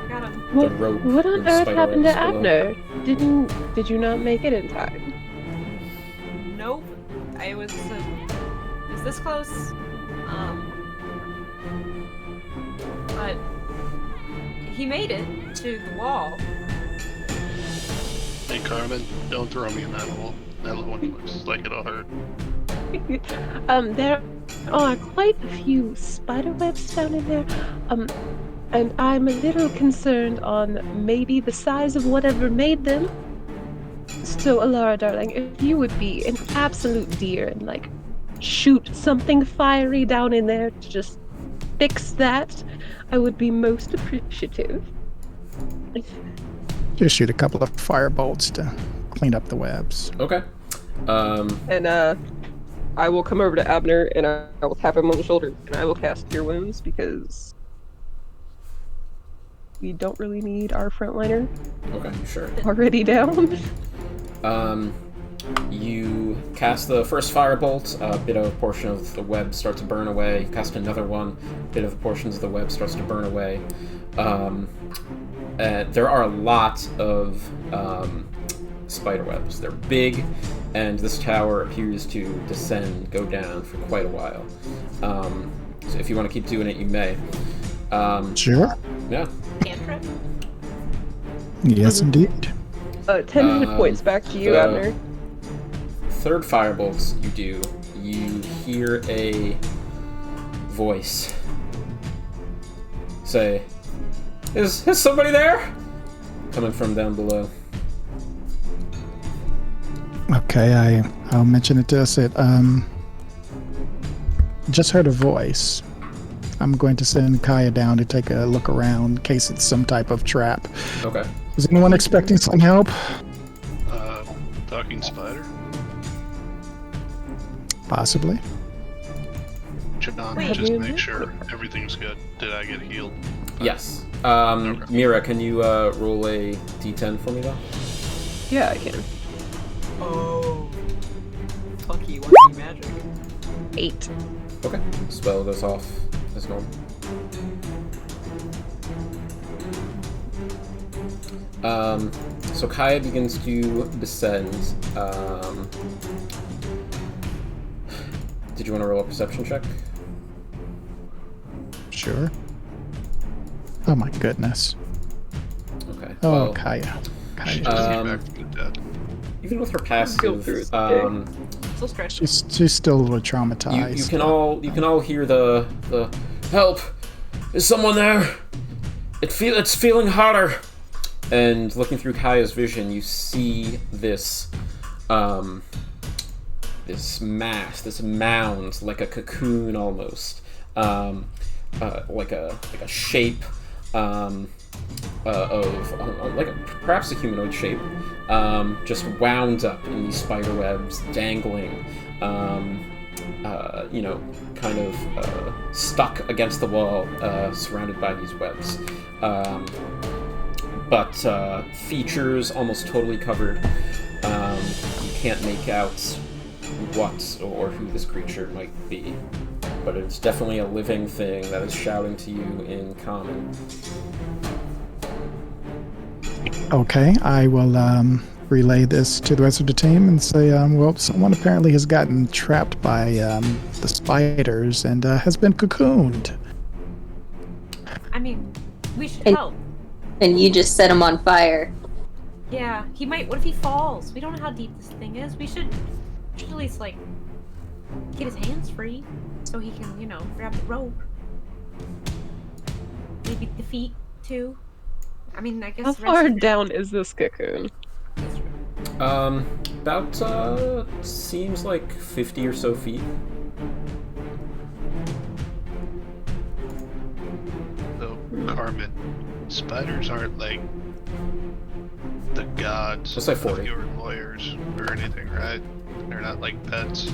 Got him. The rope. What on with the earth spider happened to webs below. Abner? Did you not make it in time? Nope. I was this close. But he made it to the wall. Hey Carmen, don't throw me in that hole. That one looks like it'll hurt. There are quite a few spider webs down in there. And I'm a little concerned on maybe the size of whatever made them. So, Alara, darling, if you would be an absolute dear and, like, shoot something fiery down in there to just fix that, I would be most appreciative. Just shoot a couple of fire bolts to clean up the webs. Okay. And, I will come over to Abner and I will tap him on the shoulder and I will cast Cure Wounds because we don't really need our frontliner Okay, sure. already down. You cast the first firebolt, a bit of a portion of the web starts to burn away. You cast another one, a bit of portions of the web starts to burn away. There are a lot of spider webs. They're big, and this tower appears to go down for quite a while. So if you want to keep doing it, you may. Sure. Yeah. Cantrip. Yes, indeed. 10 hit points back to you, Abner. Third firebolt you hear a voice say, Is somebody there? Coming from down below. Okay, I'll mention it to us. Just heard a voice. I'm going to send Kaya down to take a look around in case it's some type of trap. Okay. Is anyone expecting some help? Talking spider? Possibly. John, Wait. just make sure everything's good. Did I get healed? Yes. Okay. Mira, can you roll a d10 for me, though? Yeah, I can. Oh. Funky, wacky magic. 8. Okay. Spell goes off as normal. So Kaya begins to descend. Did you want to roll a perception check? Sure. Oh my goodness. Okay. Oh, well, Kaya. She Kaya. just came back from the dead. even with her Go passive, through it. Still stretched. She's still a little traumatized. you can all hear the help. Is someone there? It's feeling hotter. And looking through Kaya's vision, you see this this mass, this mound, like a cocoon almost, like a shape of perhaps a humanoid shape, just wound up in these spider webs, dangling, kind of stuck against the wall, surrounded by these webs. But features almost totally covered. You can't make out what or who this creature might be, but it's definitely a living thing that is shouting to you in common. Okay, I will relay this to the rest of the team and say, well, someone apparently has gotten trapped by the spiders and has been cocooned. I mean, we should And- help. And you just set him on fire. Yeah, he might. What if he falls? We don't know how deep this thing is. We should at least, like, get his hands free so he can, grab the rope. Maybe the feet, too. I mean, I guess. How the rest far of it- down is this cocoon? About seems like 50 or so feet. So, Carmen, spiders aren't like the gods Let's say 40. of your lawyers or anything, right? They're not like pets.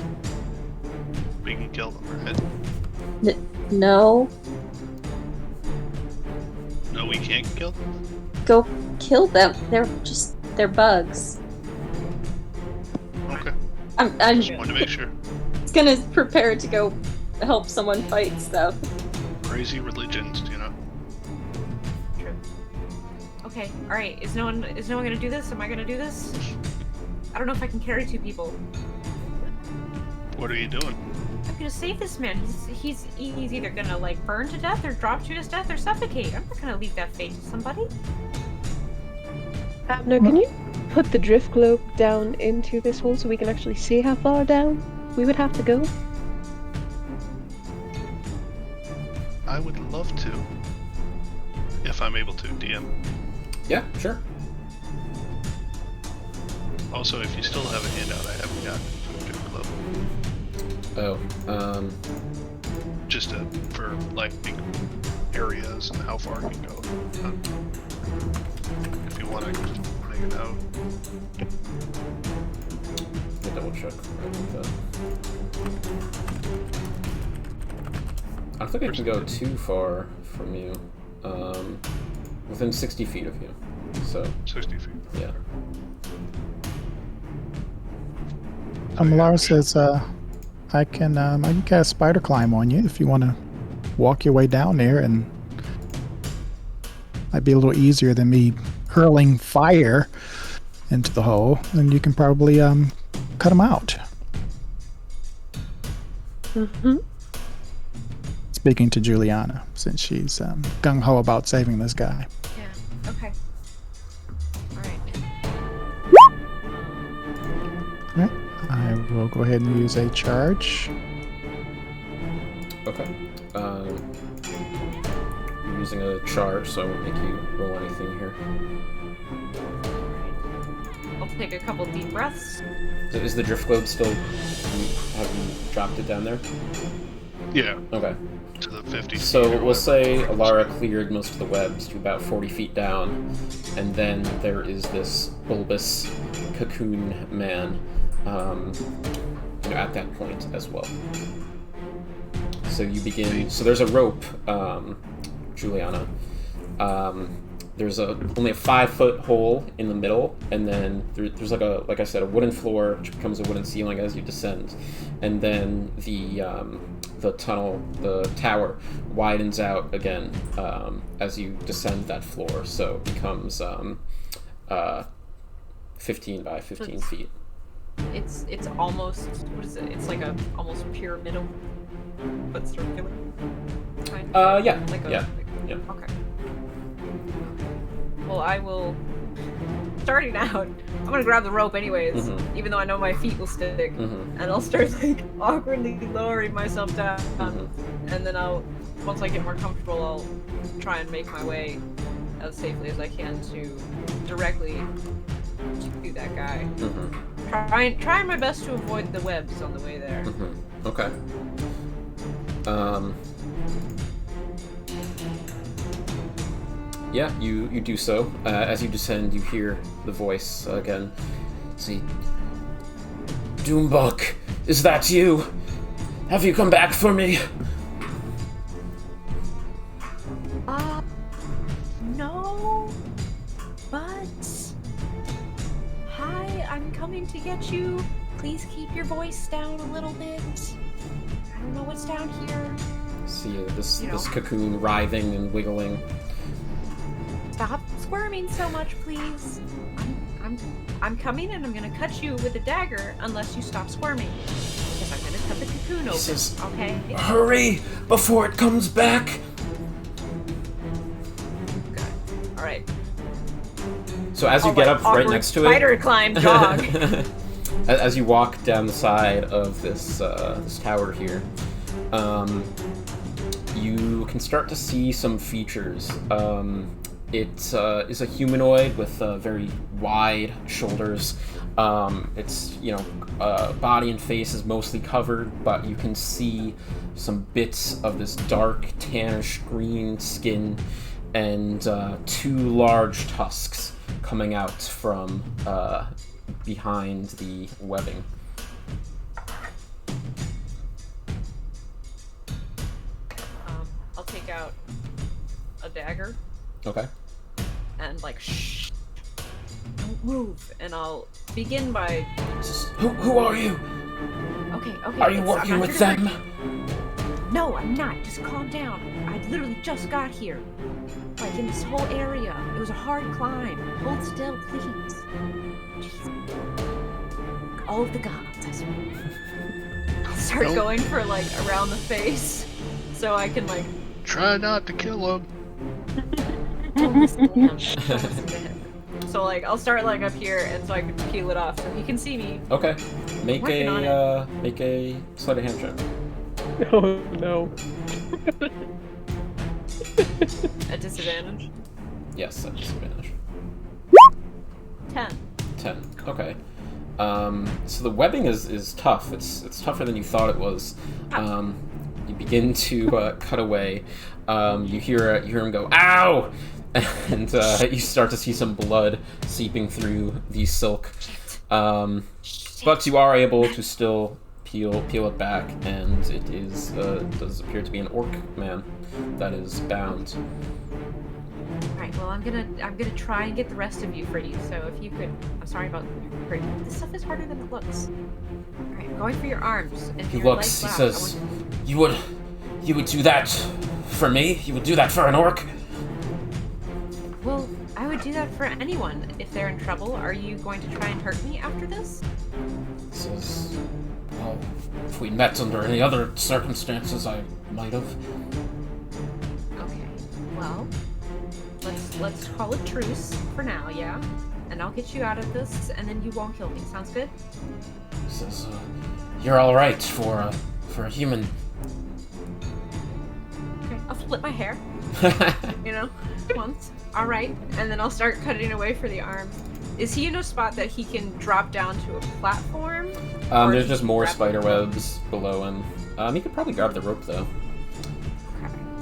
We can kill them, right? No. No, we can't kill them? Go kill them. They're bugs. Okay. I'm Just wanted to make sure. gonna prepare to go help someone fight stuff. Crazy religions, you know? True. Okay, alright. Is no one gonna do this? Am I gonna do this? I don't know if I can carry 2 people. What are you doing? I'm gonna save this man. He's either gonna like burn to death or drop to his death or suffocate. I'm not gonna leave that fate to somebody. Abner, can you put the drift globe down into this hole so we can actually see how far down we would have to go? I would love to. If I'm able to, DM. Yeah, sure. Also, if you still have a handout, I haven't gotten for the Drift Club. Oh, Just for, like, areas and how far it can go. If you want to just make a note. let me double check. I don't think I can go too far from you. Within 60 feet of you. So, 60 feet. yeah. Lara says, I can cast spider climb on you if you want to walk your way down there, and might be a little easier than me hurling fire into the hole, and you can probably cut them out. Mm-hmm. Speaking to Juliana, since she's gung-ho about saving this guy. Yeah. Okay. Alright. Alright, I will go ahead and use a charge. Okay. You're using a charge, so I won't make you roll anything here. I'll take a couple deep breaths. So is the drift globe still... Have you dropped it down there? Yeah, Okay. to the 50 So feet or we'll whatever. say Alara cleared most of the webs to about 40 feet down, and then there is this bulbous cocoon man at that point as well. So you begin. So there's a rope, Juliana. There's only a 5-foot hole in the middle, and then there's like I said, a wooden floor, which becomes a wooden ceiling as you descend, and then the tunnel, the tower, widens out again as you descend that floor, so it becomes 15 by 15 feet. It's almost, what is it? It's like a almost pyramidal, but circular. Kind of. Yeah. Like a, Yeah. like- Yeah. Okay. Well, I will. Starting out, I'm gonna grab the rope anyways, Mhm. even though I know my feet will stick, Mm-hmm. and I'll start like awkwardly lowering myself down, Mm-hmm. and then once I get more comfortable, I'll try and make my way as safely as I can to directly to that guy. Mm-hmm. Trying my best to avoid the webs on the way there. Mm-hmm. Okay. Yeah, you do so. As you descend, you hear the voice again. See, Doombok, is that you? Have you come back for me? No, but hi, I'm coming to get you. Please keep your voice down a little bit. I don't know what's down here. See this You know. this cocoon writhing and wiggling. Stop squirming so much, please. I'm coming and I'm gonna cut you with a dagger unless you stop squirming. Because I'm gonna cut the cocoon open. says- Okay? Hurry before it comes back. Alright. So as you get up right next to it, Spider climb jog. as you walk down the side of this this tower here, you can start to see some features. It is a humanoid with very wide shoulders. Its body and face is mostly covered, but you can see some bits of this dark tannish green skin and 2 large tusks coming out from behind the webbing. I'll take out a dagger. Okay. And like, shh, don't move. And I'll begin by. Who are you? Okay. Are you working with them? No, I'm not. Just calm down. I literally just got here. Like, in this whole area. It was a hard climb. Hold still, please. Jeez. All of the gods, I swear. I'll start going for, like, around the face. So I can, like... Try not to kill him. Don't listen to him. Don't listen to him. So, like, I'll start, like, up here, and so I can peel it off so he can see me. Okay. Make a sleight of hand check. Oh no. At disadvantage? Yes, at disadvantage. 10. 10. Okay. So the webbing is tough. It's tougher than you thought it was. You begin to cut away. You hear him go, "Ow!" And you start to see some blood seeping through the silk. But you are able to still peel it back, and it does appear to be an orc man that is bound. Alright, well I'm gonna try and get the rest of you free, so if you could... I'm sorry about... This stuff is harder than it looks. Alright, I'm going for your arms. And He your looks, legs he out. says, You would do that for me? You would do that for an orc? Well, I would do that for anyone if they're in trouble. Are you going to try and hurt me after this? He says, well, if we met under any other circumstances, I might have. Okay, well, let's call a truce for now, yeah? And I'll get you out of this, and then you won't kill me. Sounds good? He says, you're all right for a human. Okay, I'll flip my hair. You know, once. All right, and then I'll start cutting away for the arms. Is he in a spot that he can drop down to a platform? There's just more spider webs below him. He could probably grab the rope though.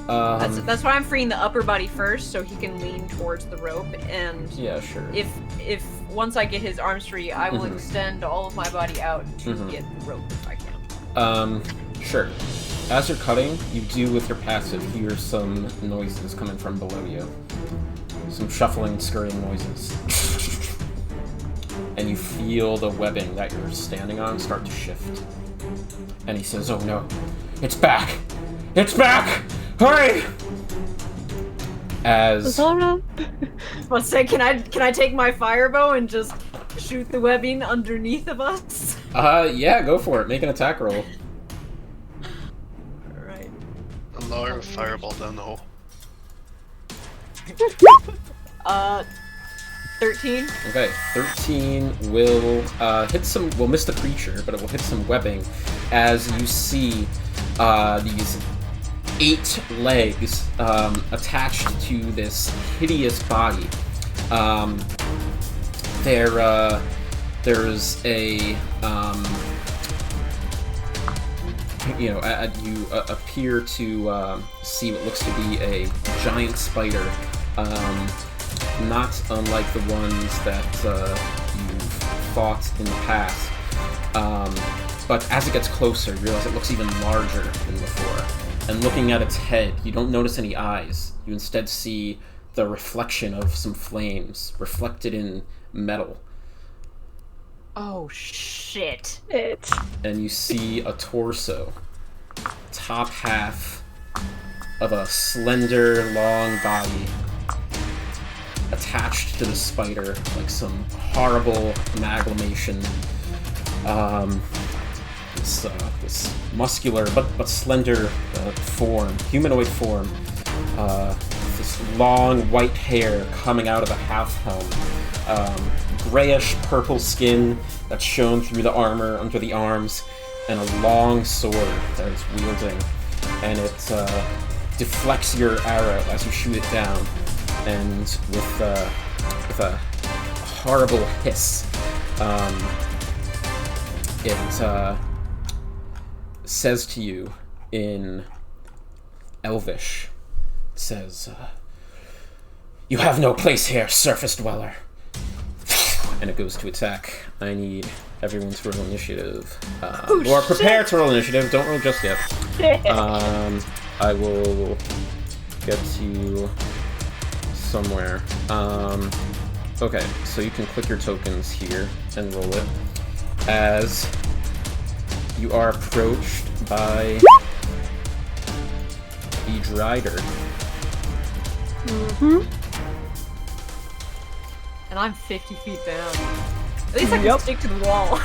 Okay. That's why I'm freeing the upper body first, so he can lean towards the rope. And yeah, sure. If once I get his arms free, I will extend all of my body out to get the rope if I can. Sure. As you're cutting, you do with your passive hear some noises coming from below you. Some shuffling, scurrying noises. And you feel the webbing that you're standing on start to shift. And he says, oh no, it's back! It's back! Hurry! As... Let's say, can I take my firebow and just shoot the webbing underneath of us? Yeah, go for it. Make an attack roll. Alright. A lower fireball down the hole. 13. Okay, 13 will will miss the creature, but it will hit some webbing as you see these 8 legs attached to this hideous body. There's a you appear to see what looks to be a giant spider. Not unlike the ones that you've fought in the past. But as it gets closer, you realize it looks even larger than before. And looking at its head, you don't notice any eyes. You instead see the reflection of some flames reflected in metal. Oh, shit. And you see a torso. Top half of a slender, long body attached to the spider, like some horrible amalgamation. This muscular but slender form, humanoid form. This long white hair coming out of a half helm. Grayish purple skin that's shown through the armor under the arms, and a long sword that it's wielding. And it deflects your arrow as you shoot it down. And with a horrible hiss, it says to you in Elvish, it says, you have no place here, surface dweller. and it goes to attack. I need everyone to roll initiative. Or prepare to roll initiative. Don't roll just yet. I will get you somewhere. Okay, so you can click your tokens here and roll it. As you are approached by the Drider. And I'm 50 feet down. At least I can stick to the wall.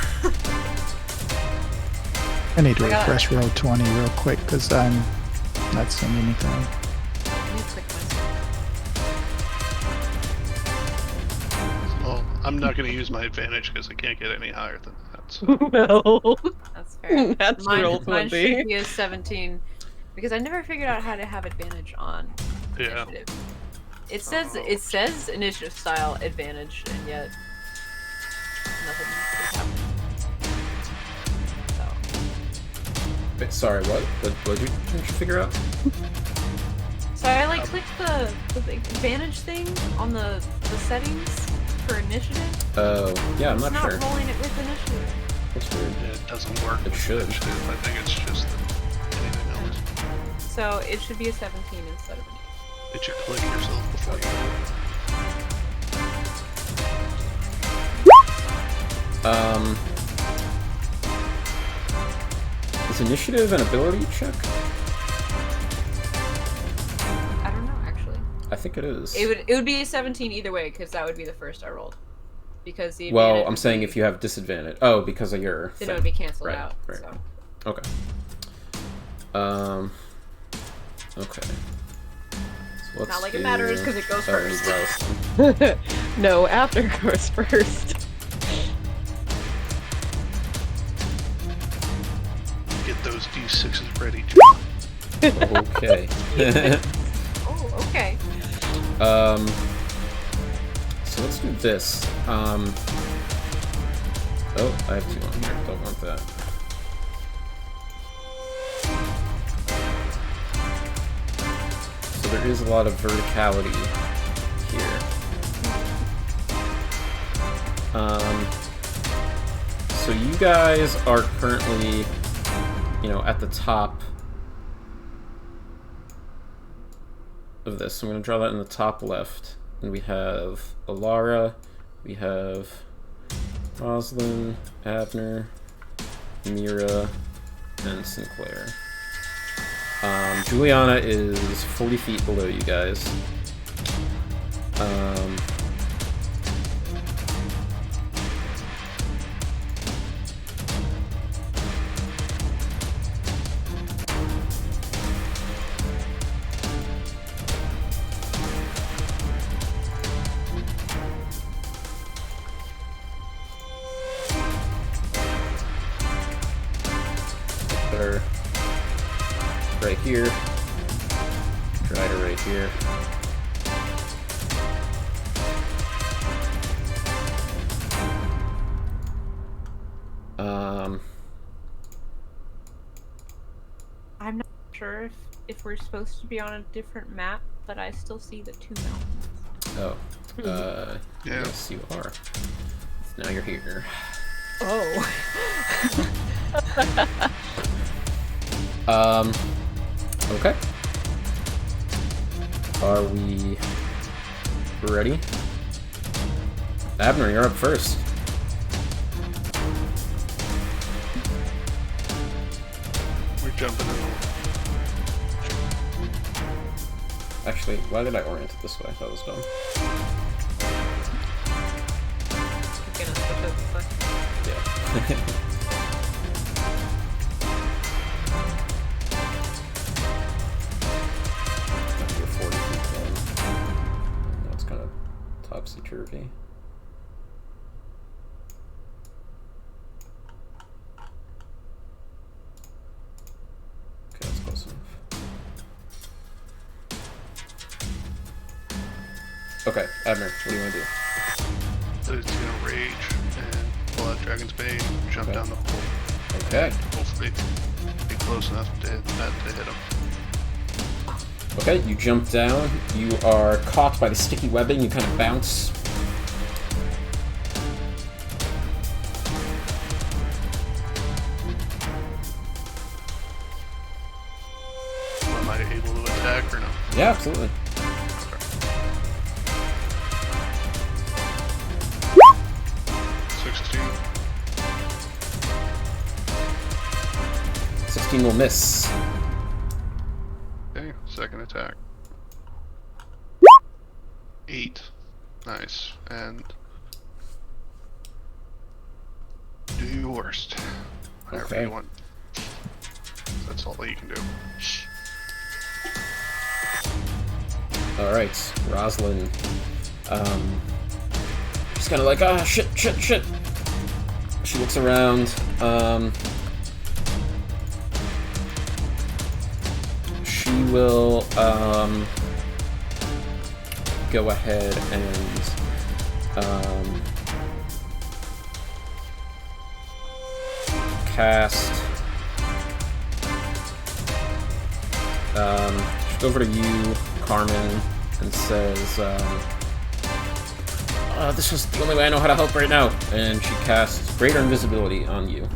I need to refresh row 20 real quick because I'm not seeing anything. Let me click myself. Well, I'm not going to use my advantage because I can't get any higher than that. So. No. That's fair. That's mine, real mine funny. should be a 17 because I never figured out how to have advantage on initiative. It says initiative style advantage, and yet nothing is happening. So. Wait, sorry, what? What did you figure out? So I like clicked the advantage thing on the settings for initiative. Oh, yeah, I'm not sure. It's not rolling it with initiative. That's weird. Yeah, it doesn't work. It should. I think it's just anything else. So it should be a 17 instead of an 8. Did you click yourself before you Is initiative an ability check? I don't know, actually. I think it is. It would be a 17 either way, because that would be the first I rolled. Because the Well, I'm saying if you have disadvantage. Oh, because of your then thing. it would be canceled Right, out. right. So. Okay. Okay. So Not like it matters, because it goes first. Gross. No, after goes first. get those D6s ready? Okay. Oh, okay. So let's do this. Oh, I have 2 on here. Don't want that. So there is a lot of verticality here. So you guys are currently, at the top of this. So I'm going to draw that in the top left. And we have Alara, we have Roslyn, Abner, Mira, and Sinclair. Juliana is 40 feet below you guys. Right here. Try to right here. I'm not sure if we're supposed to be on a different map, but I still see the 2 mountains. Oh. Yeah. Yes, you are. Now you're here. Oh. Okay. Are we ready? Abner, you're up first. We're jumping in. Actually, why did I orient it this way? That was dumb. You're gonna switch up the Yeah. We're 40 feet down. That's kind of topsy-turvy. Okay, that's close enough. Okay, Abner, what do you want to do? So it's gonna rage and pull out Dragon's Bane, jump Okay. down the hole. Okay. And hopefully be close enough to hit him. Okay, you jump down. You are caught by the sticky webbing. You kind of bounce. able to attack or no? Yeah, absolutely. Okay. 16. 16 will miss. Okay, second attack. 8. Nice. And do your worst. Whatever Okay. you want. That's all that you can do. Alright, Rosalind. She's kind of like, ah, shit. She looks around. She will go ahead and cast. She'll go over to you, Carmen, and says, this is the only way I know how to help right now. And she casts Greater Invisibility on you,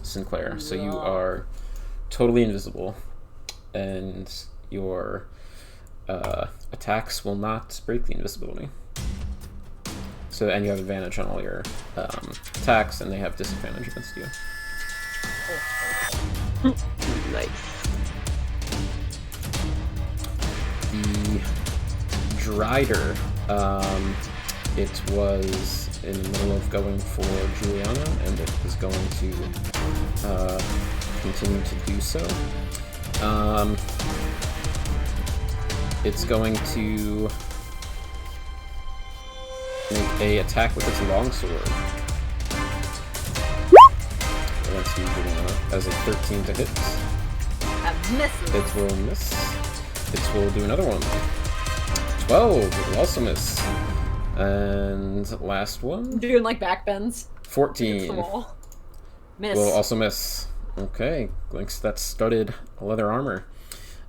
Sinclair. So you are totally invisible, and your attacks will not break the invisibility. So, and you have advantage on all your attacks, and they have disadvantage against you. Nice. The Drider, it was in the middle of going for Juliana, and it is going to continue to do so. It's going to make a attack with its longsword against you, Juliana, as a 13 to hit. That misses. It will miss. It will do another one. 12, it will also miss. And last one. I'm doing like backbends. 14. Against the wall. Miss. Will also miss. Okay, links that studded leather armor.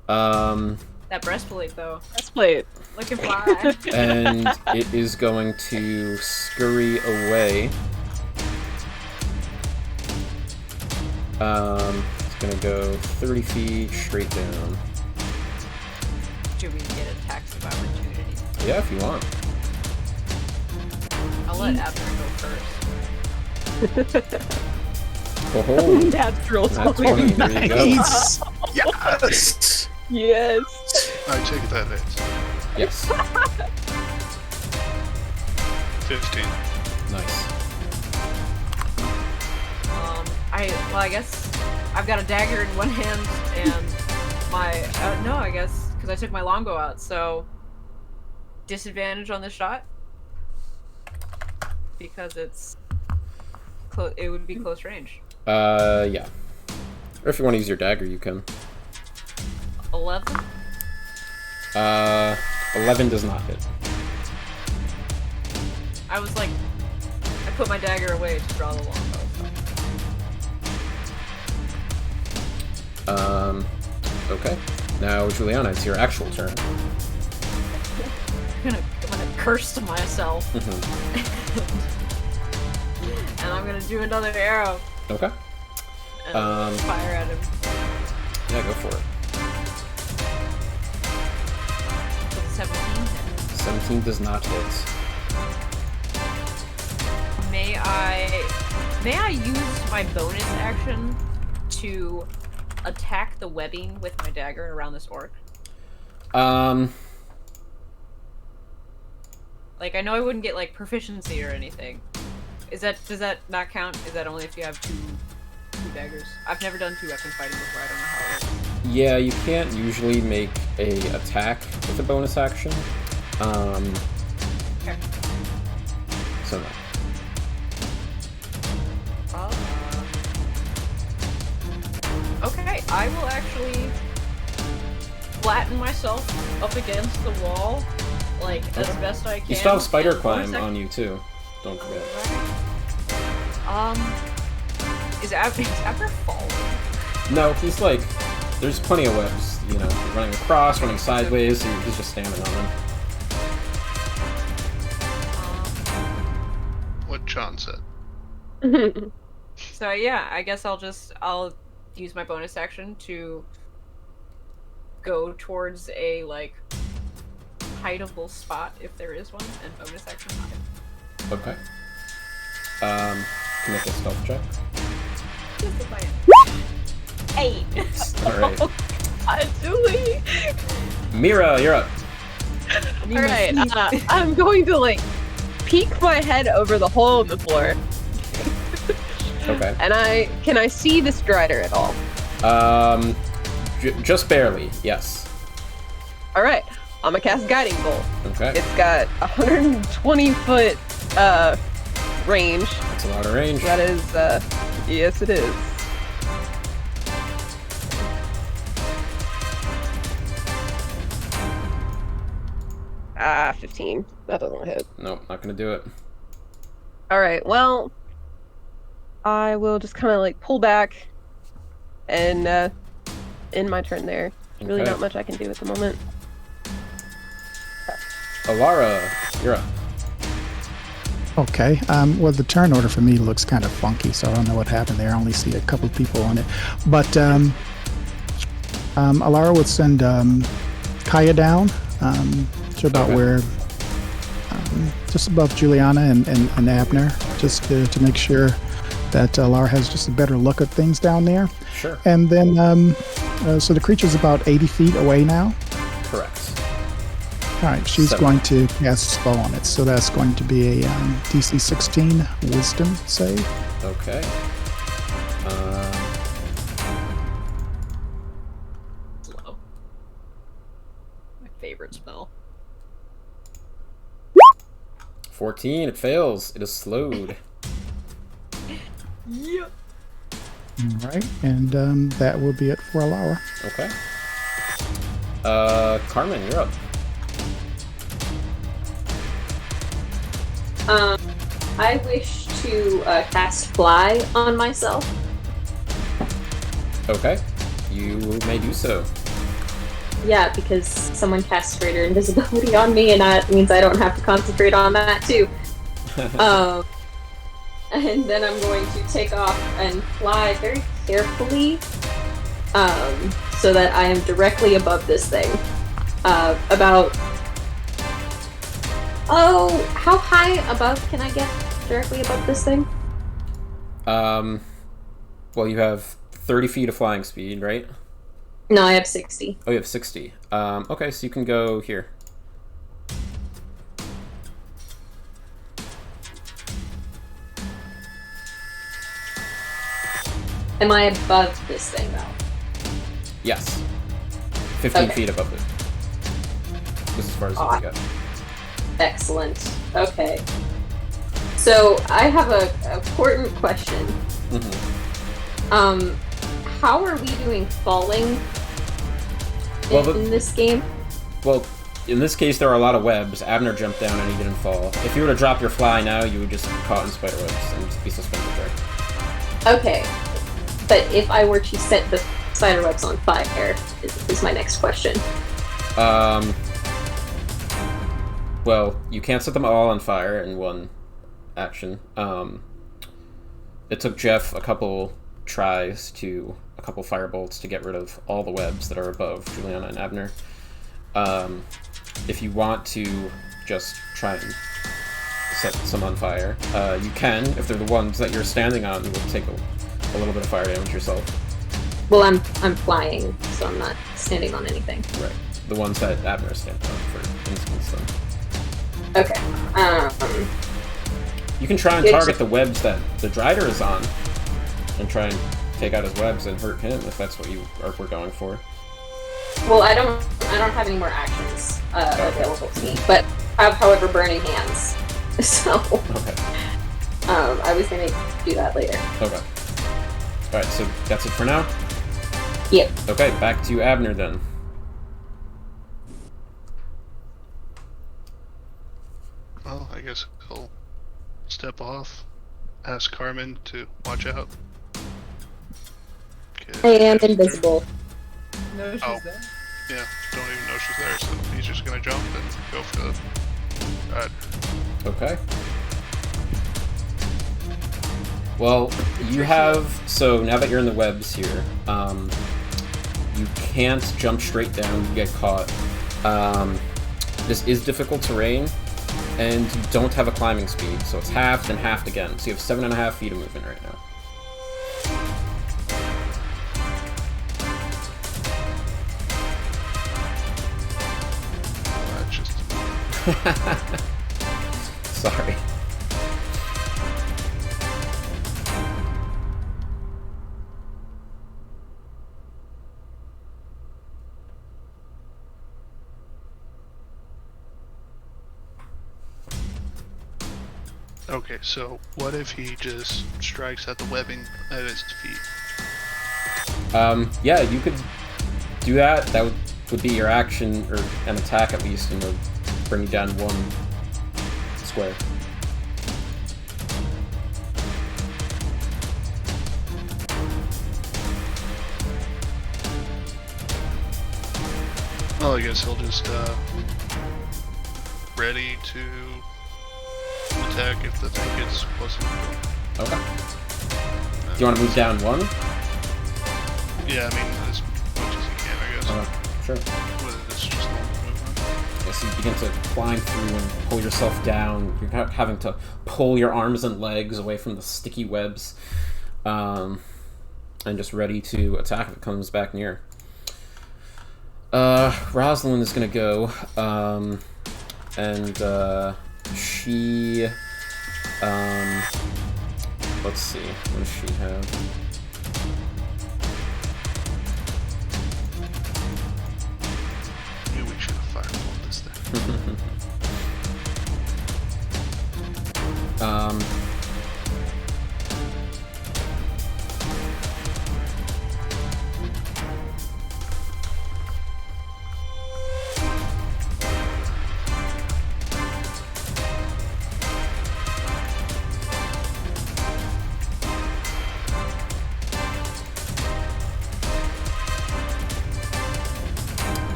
That breastplate though. Breastplate. Looking fly. And it is going to scurry away. It's gonna go 30 feet straight down. Do we get attacks of opportunity? Yeah, if you want. I'll let Abner go first. Oh, Natural that's 20. 20. There you go. Nice. Yes. Yes. I take that hits. Yes. 15. Nice. I guess I've got a dagger in one hand and my no, I guess because I took my longbow out, so disadvantage on this shot because it's it would be close range. Yeah. Or if you want to use your dagger, you can. 11. 11 does not hit. I was like, I put my dagger away to draw the longbow. Okay. Now, Juliana, it's your actual turn. I'm gonna curse to myself, and I'm gonna do another arrow. Okay. And fire at him. Yeah, go for it. 17 hit. 17 does not hit. May I use my bonus action to attack the webbing with my dagger around this orc? Like, I know I wouldn't get like proficiency or anything. Does that not count? Is that only if you have two daggers? I've never done two weapon fighting before. I don't know how it works. Yeah, you can't usually make a attack with a bonus action. Okay. So no. Okay, I will actually flatten myself up against the wall, like, as best I can. You still have spider and climb on you too. Don't forget. Is Abner falling? No, he's like, there's plenty of webs, you know, running across, running sideways, he's just standing on them. What John said. So yeah, I guess I'll use my bonus action to go towards a like hideable spot if there is one, and bonus action hide. Okay. Can make a stealth check. Just if I am. 8. All right. Julie. Mira, you're up. All right. I'm going to like peek my head over the hole in the floor, Okay. and can I see the strider at all? Just barely. Yes. All right. I'm gonna cast Guiding Bolt. Okay. It's got 120 foot range. That's a lot of range. That is, yes, it is. Ah, 15. That doesn't hit. Nope, not gonna do it. All right. Well, I will just kind of like pull back, and end my turn there. Really, Okay. not much I can do at the moment. Alara, you're up. Okay. Well, the turn order for me looks kind of funky, so I don't know what happened there. I only see a couple people on it. But Alara would send Kaya down to about Okay. where, just above Juliana and Abner, just to make sure that Alara has just a better look at things down there. Sure. And then, so the creature's about 80 feet away now. Correct. All right, she's 7. going to cast a spell on it, so that's going to be a DC 16 Wisdom save. Okay. Slow. My favorite spell. 14. It fails. It is slowed. Yeah. All right, and that will be it for Alara. Okay. Carmen, you're up. I wish to cast Fly on myself. Okay. You may do so. Yeah, because someone cast Greater Invisibility on me, and that means I don't have to concentrate on that too. And then I'm going to take off and fly very carefully, so that I am directly above this thing. About... Oh, how high above can I get directly above this thing? Well, you have 30 feet of flying speed, right? No, I have 60. Oh, you have 60. Okay, so you can go here. Am I above this thing, though? Yes. 15 Okay. feet above it. This is as far as you can get. Excellent. Okay. So, I have an important question. Mm-hmm. How are we doing falling in this game? Well, in this case, there are a lot of webs. Abner jumped down and he didn't fall. If you were to drop your fly now, you would just be caught in spider webs and be suspended there. Okay. But if I were to set the spider webs on fire, is my next question. Well, you can't set them all on fire in one action. It took Jeff a couple tries to a couple firebolts to get rid of all the webs that are above Juliana and Abner. If you want to just try and set some on fire, you can. If they're the ones that you're standing on, you will take a little bit of fire damage yourself. Well, I'm flying, so I'm not standing on anything. Right. The ones that Abner is standing on, for instance, then. Okay. You can try and target the webs that the Drider is on, and try and take out his webs and hurt him if that's what you were going for. Well, I don't have any more actions available to me, but I have, however, burning hands. So, Okay. I was gonna do that later. Okay. Alright, so that's it for now? Yep. Okay, back to Abner then. Well, I guess he'll step off, ask Carmen to watch out. I am invisible. No, she's Oh. there. Yeah, don't even know she's there, so he's just gonna jump and go for the... Okay. Well, you have... So, now that you're in the webs here, You can't jump straight down, you get caught. This is difficult terrain, and you don't have a climbing speed, so it's halved and halved again. So you have 7.5 feet of movement right now. Sorry. Okay, so what if he just strikes at the webbing at his feet? Yeah, you could do that. That would be your action, or an attack at least, and it would bring you down 1 square. Well, I guess he'll just, ready to attack if the thing gets close enough to him. Okay. Do you want to move down 1? Yeah, I mean, as much as he can, I guess. Sure. With it's just normal movement. Yes, you begin to climb through and pull yourself down. You're having to pull your arms and legs away from the sticky webs. And just ready to attack if it comes back near. Rosalind is gonna go, and she, let's see, what does she have? Maybe we should have fireballed this thing.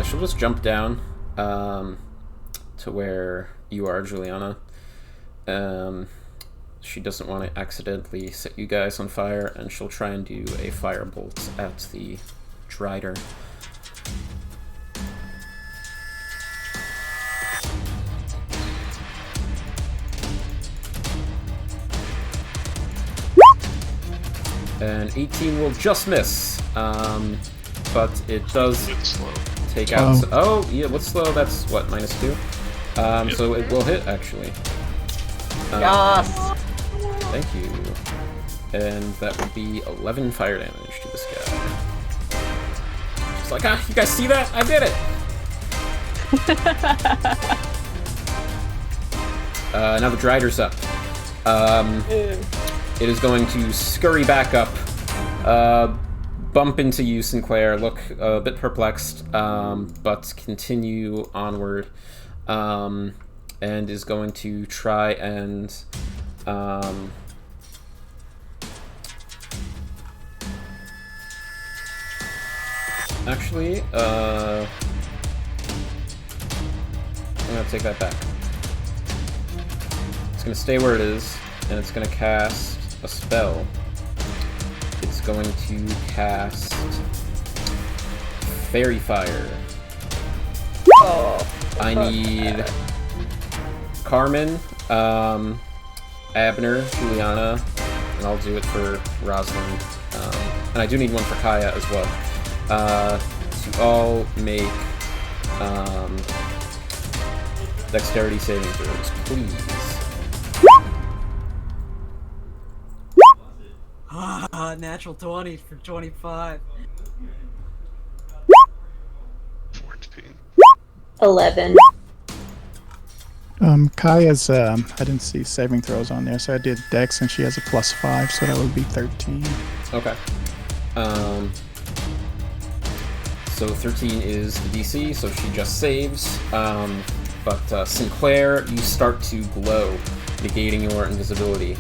She'll just jump down to where you are, Juliana. She doesn't want to accidentally set you guys on fire, and she'll try and do a firebolt at the Drider. And 18 will just miss, but it does It's slow. take out. Oh, yeah, what's slow? That's what, -2? So it will hit, actually. Yes! Thank you. And that would be 11 fire damage to this guy. Just like, you guys see that? I did it! Now the Drider's up. It is going to scurry back up, bump into you, Sinclair, look a bit perplexed, but continue onward, and is going to try and actually, I'm gonna take that back. It's gonna stay where it is, and it's gonna cast a spell. It's going to cast Fairy Fire. Oh, I need Carmen, Abner, Juliana, and I'll do it for Rosalind. And I do need one for Kaya as well. To all make dexterity saving throws, please. Natural 20 for 25. 14. 11. Kaya's, I didn't see saving throws on there, so I did Dex, and she has a +5, so that would be 13. Okay. So 13 is the DC, so she just saves. But Sinclair, you start to glow, negating your invisibility.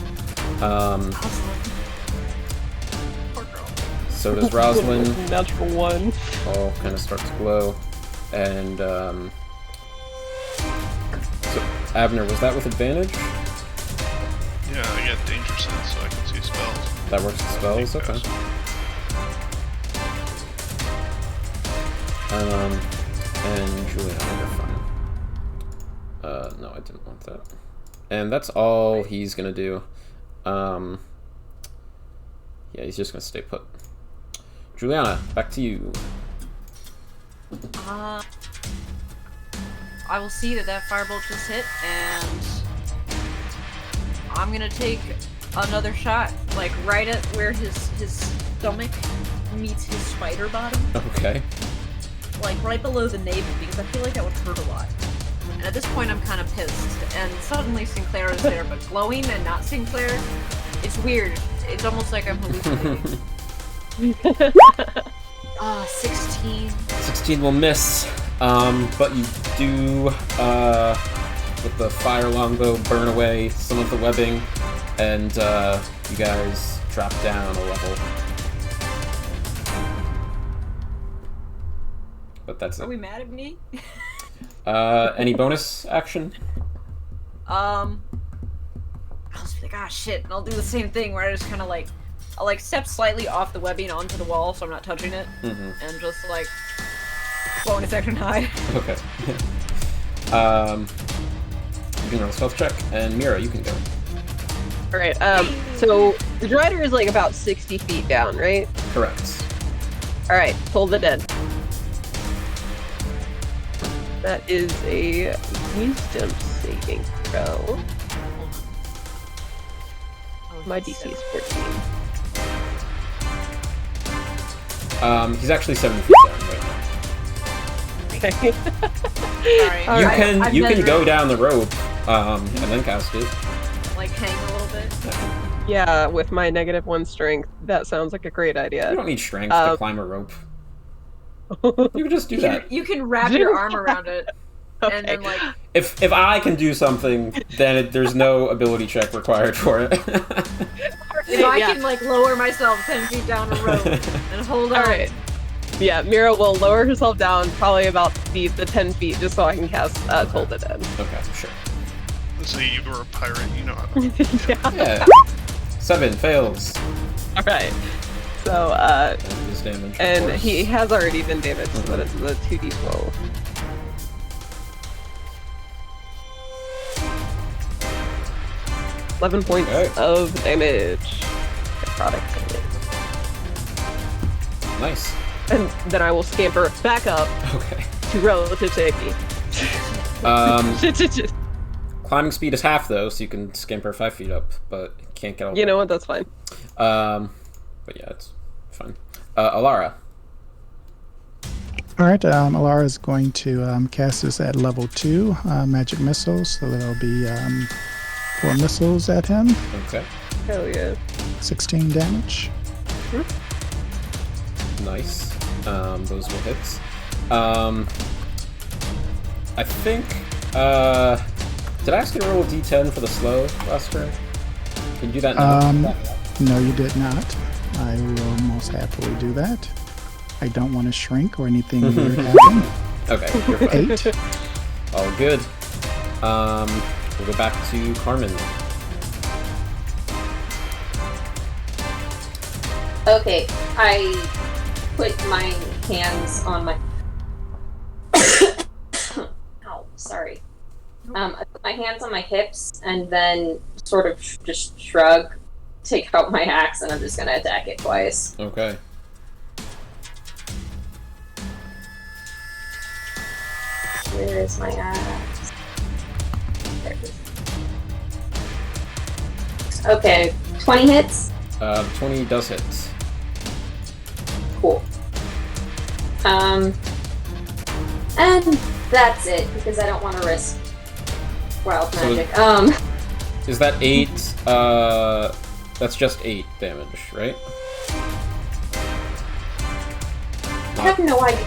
So does Rosalind. Natural 1. All kind of start to glow. And, so, Abner, was that with advantage? Yeah, I get danger sense, so I can see spells. That works with spells? Okay. And Juliana, you're fine. No, I didn't want that. And that's all he's gonna do. Yeah, he's just gonna stay put. Juliana, back to you. I will see that firebolt just hit, and I'm gonna take another shot, like right at where his stomach meets his spider bottom. Okay. Like right below the navel, because I feel like that would hurt a lot. And at this point, I'm kind of pissed. And suddenly Sinclair is there, but glowing and not Sinclair. It's weird. It's almost like I'm hallucinating. 16. 16 will miss. But you do, with the fire longbow, burn away some of the webbing, and you guys drop down a level. But that's Are it. we mad at me? Any bonus action? I'll just be like, ah, shit, and I'll do the same thing where I just kind of like, I'll like step slightly off the webbing onto the wall so I'm not touching it, and just like, bonus action hide. Okay. You can roll a stealth check, and Mira, you can go. Alright, so the Drider is like about 60 feet down, right? Correct. Alright, Toll the Dead. That is a wisdom saving throw. My DC is 14. He's actually 7 feet down right now. Okay. Sorry. You can go down the rope, and then cast it. Like hang a little bit. Yeah, with my -1 strength, that sounds like a great You idea. don't need strength to climb a rope. You can just do that. You can wrap your arm around it, and then like. If I can do something, then there's no ability check required for it. If I can like lower myself 10 feet down a rope and hold on. Alright. Yeah, Mira will lower herself down probably about the 10 feet just so I can cast Toll the Dead. Okay, sure. So you were a pirate, you know how to... Yeah. 7 fails. Alright. So, His damage. of and course. he has already been damaged, so that is the 2d12. $11 points of damage. Necrotic damage. Nice. And then I will scamper back up Okay. to relative safety. Climbing speed is half though, so you can scamper 5 feet up, but can't get all. You know what? That's fine. But yeah, it's fine. Alara. Alright, Alara is going to cast this at level 2, magic missiles, so that'll be 4 missiles at him, Okay. Hell yeah. 16 damage. Nice. Those will hit. I think. Did I ask you to roll a d10 for the slow last turn? Can you do that now? No, you did not. I will most happily do that. I don't want to shrink or anything weird happen. Okay, you're fine. 8. All good. We'll go back to Carmen. Okay, I put my hands on my. Ow, sorry. I put my hands on my hips and then sort of just shrug, take out my axe, and I'm just gonna attack it twice. Okay. Where is my axe? There it is. Okay, 20 hits. 20 does hit. Cool. And that's it because I don't want to risk wild So- magic. Is that 8? That's just 8 damage, right? I have no idea.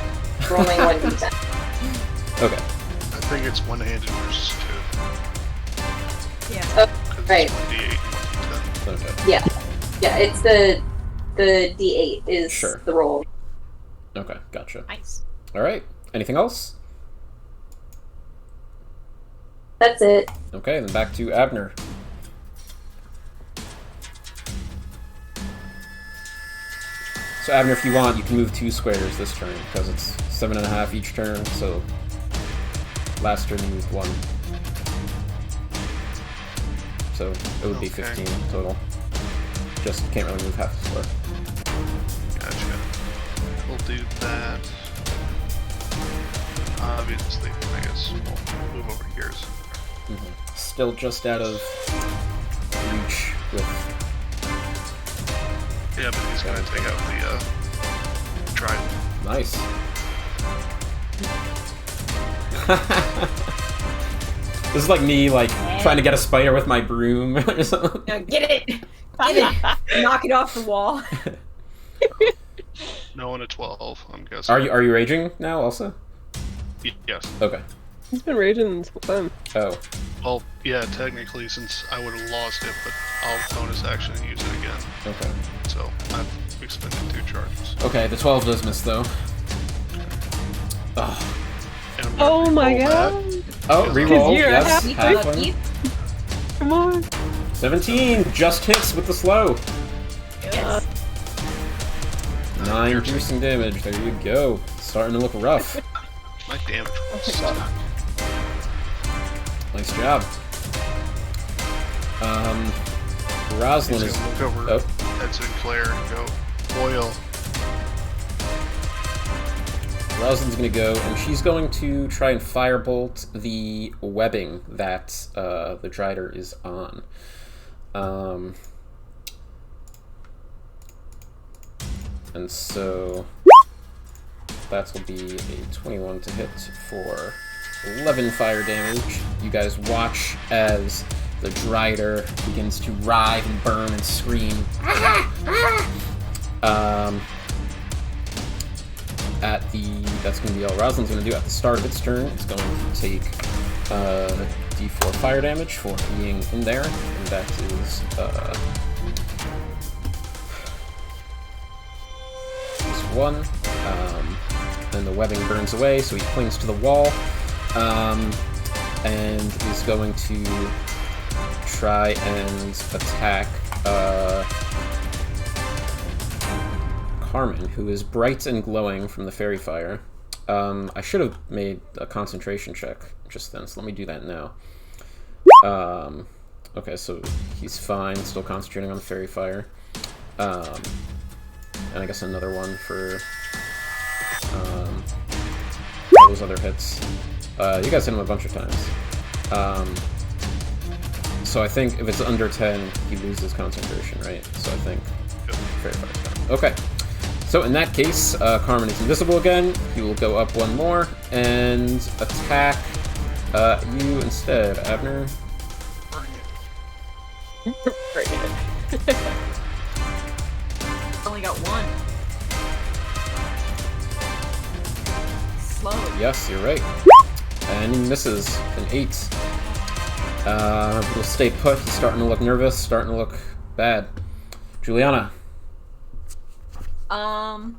Rolling 1d10. Okay. I think it's one-handed versus 2. Yeah. Oh, Because right. it's 1d8 and 1d10. Okay. Yeah, it's the d8 is Sure. the roll. Okay, gotcha. Nice. Alright. Anything else? That's it. Okay, then back to Abner. So Abner, if you want, you can move 2 squares this turn, because it's 7.5 each turn, so last turn you moved 1. So it would be 15 total. Just can't really move half the square. Gotcha. We'll do that. Obviously, I guess we'll move over here. Still just out of reach with... Yeah, but he's gonna take out the trident. Nice. This is like me, like, trying to get a spider with my broom or something. Yeah, get it! Get it! Knock it off the wall. No one at 12, I'm guessing. Are you raging now also? Yes. Okay. He's been raging this whole time. Oh. Well, yeah, technically, since I would have lost it, but I'll bonus action and use it again. Okay. So I've expended 2 charges. Okay, the 12 does miss though. Ugh. And I'm gonna Oh my re-roll god! that. Oh, reroll. you're a Yes, happy half one. Keith? Come on! 17 just hits with the slow. Yes. 9 piercing damage. There you go. Starting to look rough. My damage Oh was my god. Nice job. Rosalind He's is. gonna look over Oh, at Sinclair and go, oil. Rosalind's gonna go, and she's going to try and firebolt the webbing that the Drider is on. And so that will be a 21 to hit for 11 fire damage. You guys watch as the Drider begins to writhe and burn and scream. That's going to be all Rosalind's going to do at the start of its turn. It's going to take d4 fire damage for being in there, and that is just 1. And the webbing burns away, so he clings to the wall, and is going to try and attack Carmen, who is bright and glowing from the fairy fire. I should have made a concentration check just then, so let me do that now. Okay, so he's fine, still concentrating on the fairy fire. And I guess another one for all those other hits. You guys hit him a bunch of times. So I think if it's under 10, he loses concentration, right? So I think fairy fire's gone. Okay. So in that case, Carmen is invisible again. He will go up 1 more and attack you instead, Abner. Bring it. Only got 1. Slow. Yes, you're right. And he misses an 8. He'll stay put. He's starting to look nervous, starting to look bad. Juliana. I'm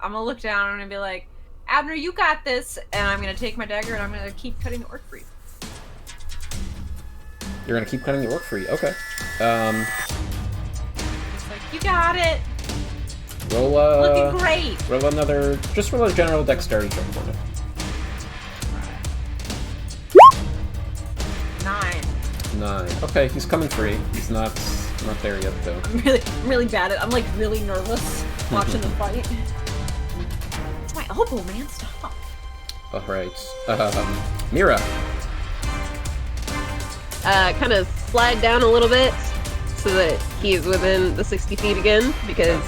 gonna look down and I'm gonna be like, Abner, you got this, and I'm gonna take my dagger and I'm gonna keep cutting the orc free. You're gonna keep cutting the orc free. Okay. It's like, you got it. Roll Looking great. roll another. Just roll a general dexterity check for me. 9. 9. Okay, he's coming free. He's not there yet though. I'm really bad at. I'm like really nervous watching the fight. It's my elbow, man. Stop. All right. Mira. Kind of slide down a little bit so that he's within the 60 feet again, because,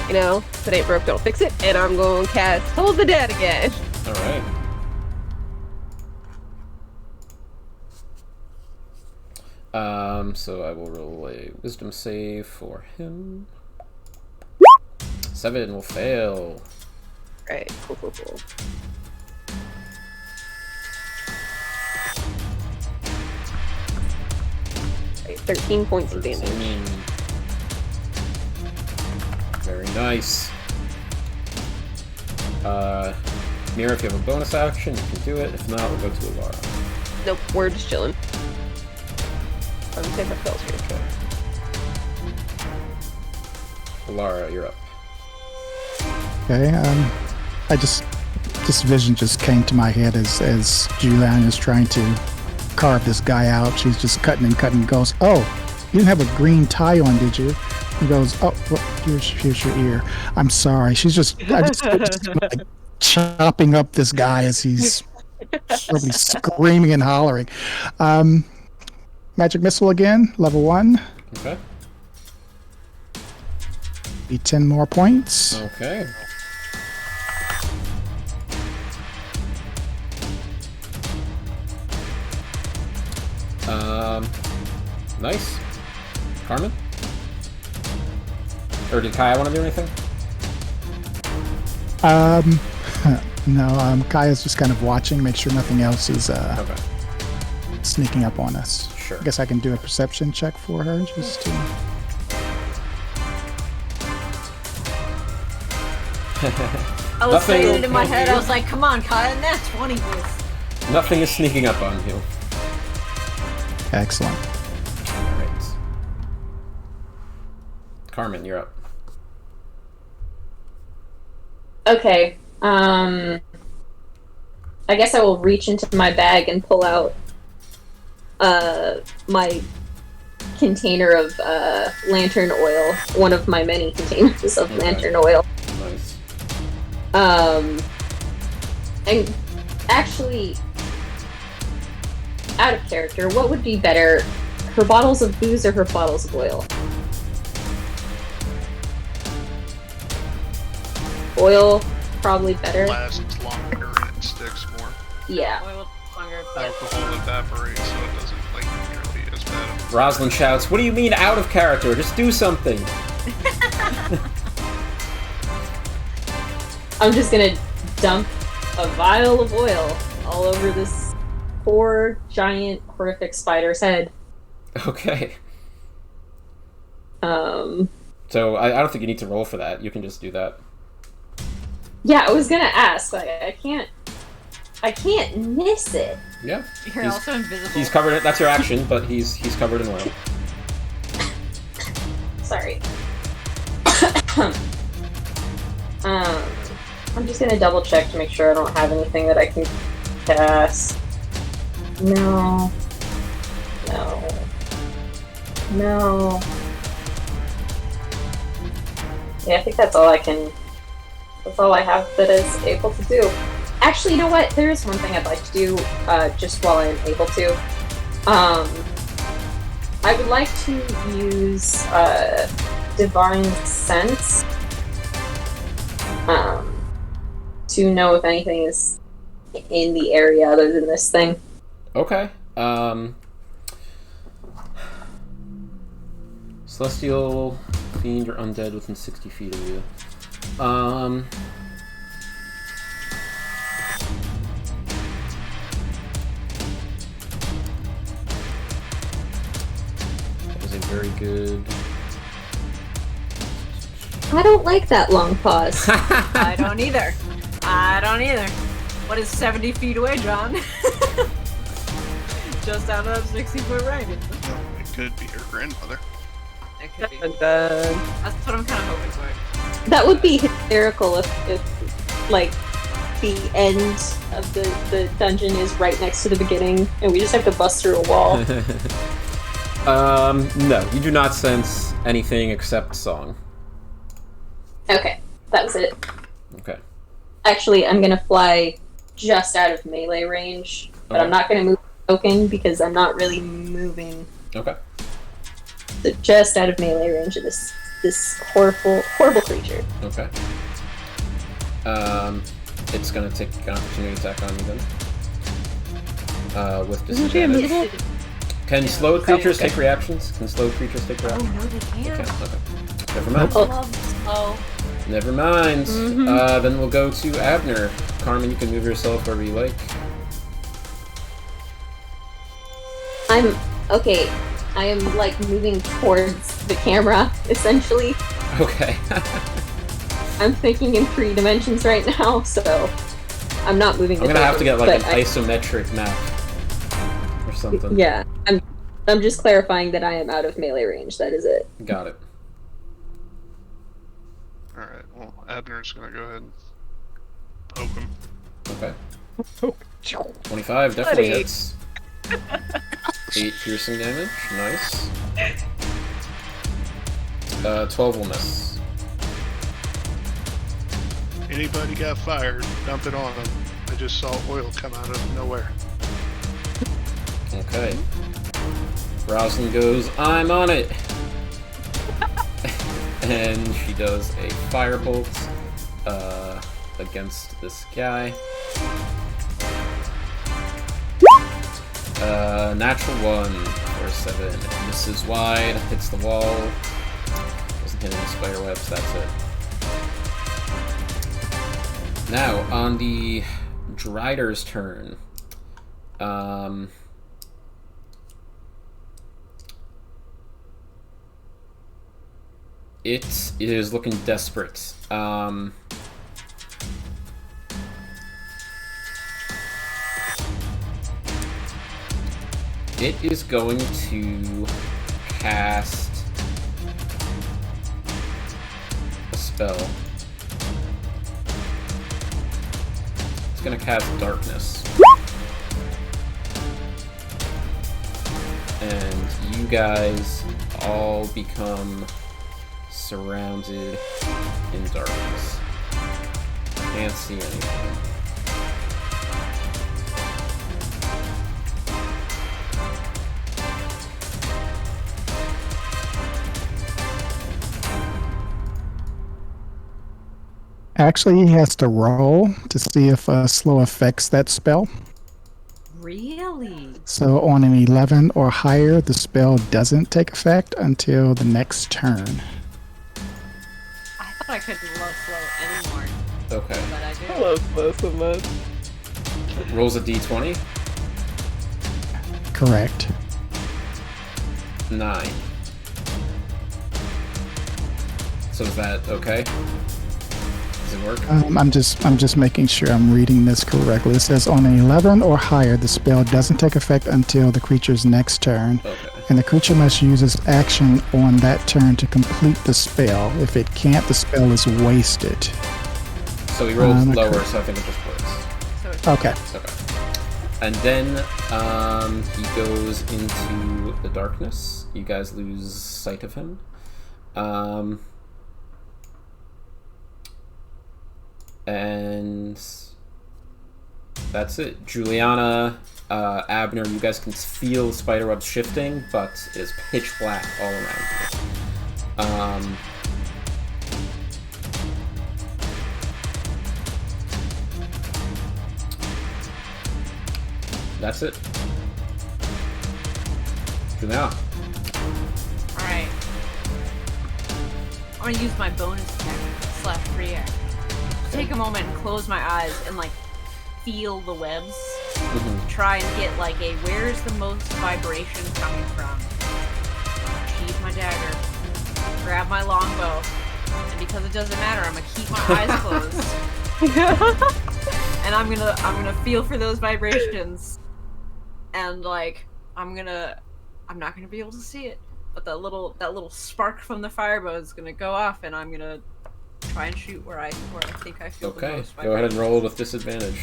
you know, if it ain't broke, don't fix it. And I'm going to cast Hold the Dead again. All right. So I will roll a wisdom save for him. 7 will fail. Right, cool. Right, 13 points of damage. 13. Very nice. Mira, if you have a bonus action, you can do it. If not, we'll go to Alara. Nope, we're just chilling. I'm gonna take my spells here. Okay. Lara, you're up. Okay. This vision just came to my head as Julianne is trying to carve this guy out. She's just cutting and cutting. Goes, oh, you didn't have a green tie on, did you? He goes, oh, well, here's your ear. I'm sorry. I just like chopping up this guy as he's probably screaming and hollering. Magic missile again, level 1. Okay. Be 10 more points. Okay. Nice. Carmen? Or did Kaya want to do anything? No, Kaya's just kind of watching, make sure nothing else is Okay. sneaking up on us. Sure. I guess I can do a perception check for her just to... I was Nothing saying it in my will head. you. I was like, "Come on, Kyle, nat 20 this." Nothing is sneaking up on you. Excellent. Alright. Carmen, you're up. Okay. I guess I will reach into my bag and pull out my container of lantern oil, one of my many containers of lantern oil. Nice. And actually, out of character, what would be better, her bottles of booze or her bottles of oil? Oil, probably better. Lasts longer and it sticks more. Yeah. Oil longer, but Alcohol evaporates, so it doesn't like nearly as bad. Rosalind shouts, "What do you mean out of character? Just do something!" I'm just gonna dump a vial of oil all over this poor, giant, horrific spider's head. Okay. So I don't think you need to roll for that. You can just do that. yeah, I was gonna ask, like, I can't miss it. Yeah. you're also invisible. He's covered it. That's your action, but he's covered in oil. Sorry. I'm just gonna double check to make sure I don't have anything that I can cast. No. Yeah, I think that's all I have that is able to do. Actually, you know what? There is one thing I'd like to do, just while I'm able to. I would like to use, Divine Sense, to know if anything is in the area other than this thing. Okay. Celestial fiend or undead within 60 feet of you. That was a very good. I don't like that long pause. I don't either. What is 70 feet away, John? Just out of 60-foot range. It could be her grandmother. It could be. That's what I'm kind of hoping for. That would be hysterical if like, the end of the dungeon is right next to the beginning, and we just have to bust through a wall. No, you do not sense anything except song. Okay, that was it. Okay. Actually, I'm gonna fly just out of melee range, but I'm not gonna move token because I'm not really moving. Okay. So just out of melee range of this horrible creature. Okay. It's gonna take an opportunity attack on you then. With Isn't she disadvantage. invisible? Can slowed creatures okay. take reactions? Can slowed creatures take Oh reactions? no, they can't. Okay. Never mind. I love slow. Never mind. Then we'll go to Abner. Carmen, you can move yourself wherever you like. I am like moving towards the camera, essentially. Okay. I'm thinking in 3 dimensions right now, so I'm not moving. I'm gonna have to get like an but isometric map or something. Yeah, I'm just clarifying that I am out of melee range. That is it. Got it. Alright, well, Abner's gonna go ahead and poke him. Okay. 25 definitely Buddy. hits. 8 piercing damage. Nice. 12 will miss. Anybody got fired, dump it on them. I just saw oil come out of nowhere. Okay. Rosalind goes, I'm on it! And she does a firebolt against this guy. Natural 1 for 7. Misses wide, hits the wall. Doesn't hit any spider webs, that's it. Now, on the Drider's turn. It is looking desperate. It is going to cast a spell. It's going to cast Darkness. And you guys all become surrounded in darkness. Can't see anything. Actually, he has to roll to see if slow affects that spell. Really? So on an 11 or higher, the spell doesn't take effect until the next turn. I thought I couldn't low slow anymore, Okay. but I do. I love slow so much. Rolls a d20. Correct. 9. So is that okay? Does it work? I'm just making sure I'm reading this correctly. It says on an 11 or higher, the spell doesn't take effect until the creature's next turn, Okay. and the creature must use its action on that turn to complete the spell. If it can't, the spell is wasted. So he rolls okay. lower, so I think it just works. So it's Okay. Okay. And then he goes into the darkness. You guys lose sight of him. And that's it. Juliana, Abner, you guys can feel spiderwebs shifting, but it is pitch black all around you. That's it. Juliana. Alright. I'm gonna use my bonus attack / free act. Take a moment and close my eyes and like feel the webs. Try and get like a where's the most vibration coming from. Sheathe my dagger. Grab my longbow. And because it doesn't matter, I'm gonna keep my eyes closed. And I'm gonna feel for those vibrations. And like I'm not gonna be able to see it. But that little spark from the firebow is gonna go off, and I'm gonna try and shoot where I think I feel the Okay, most go ahead and roll with disadvantage.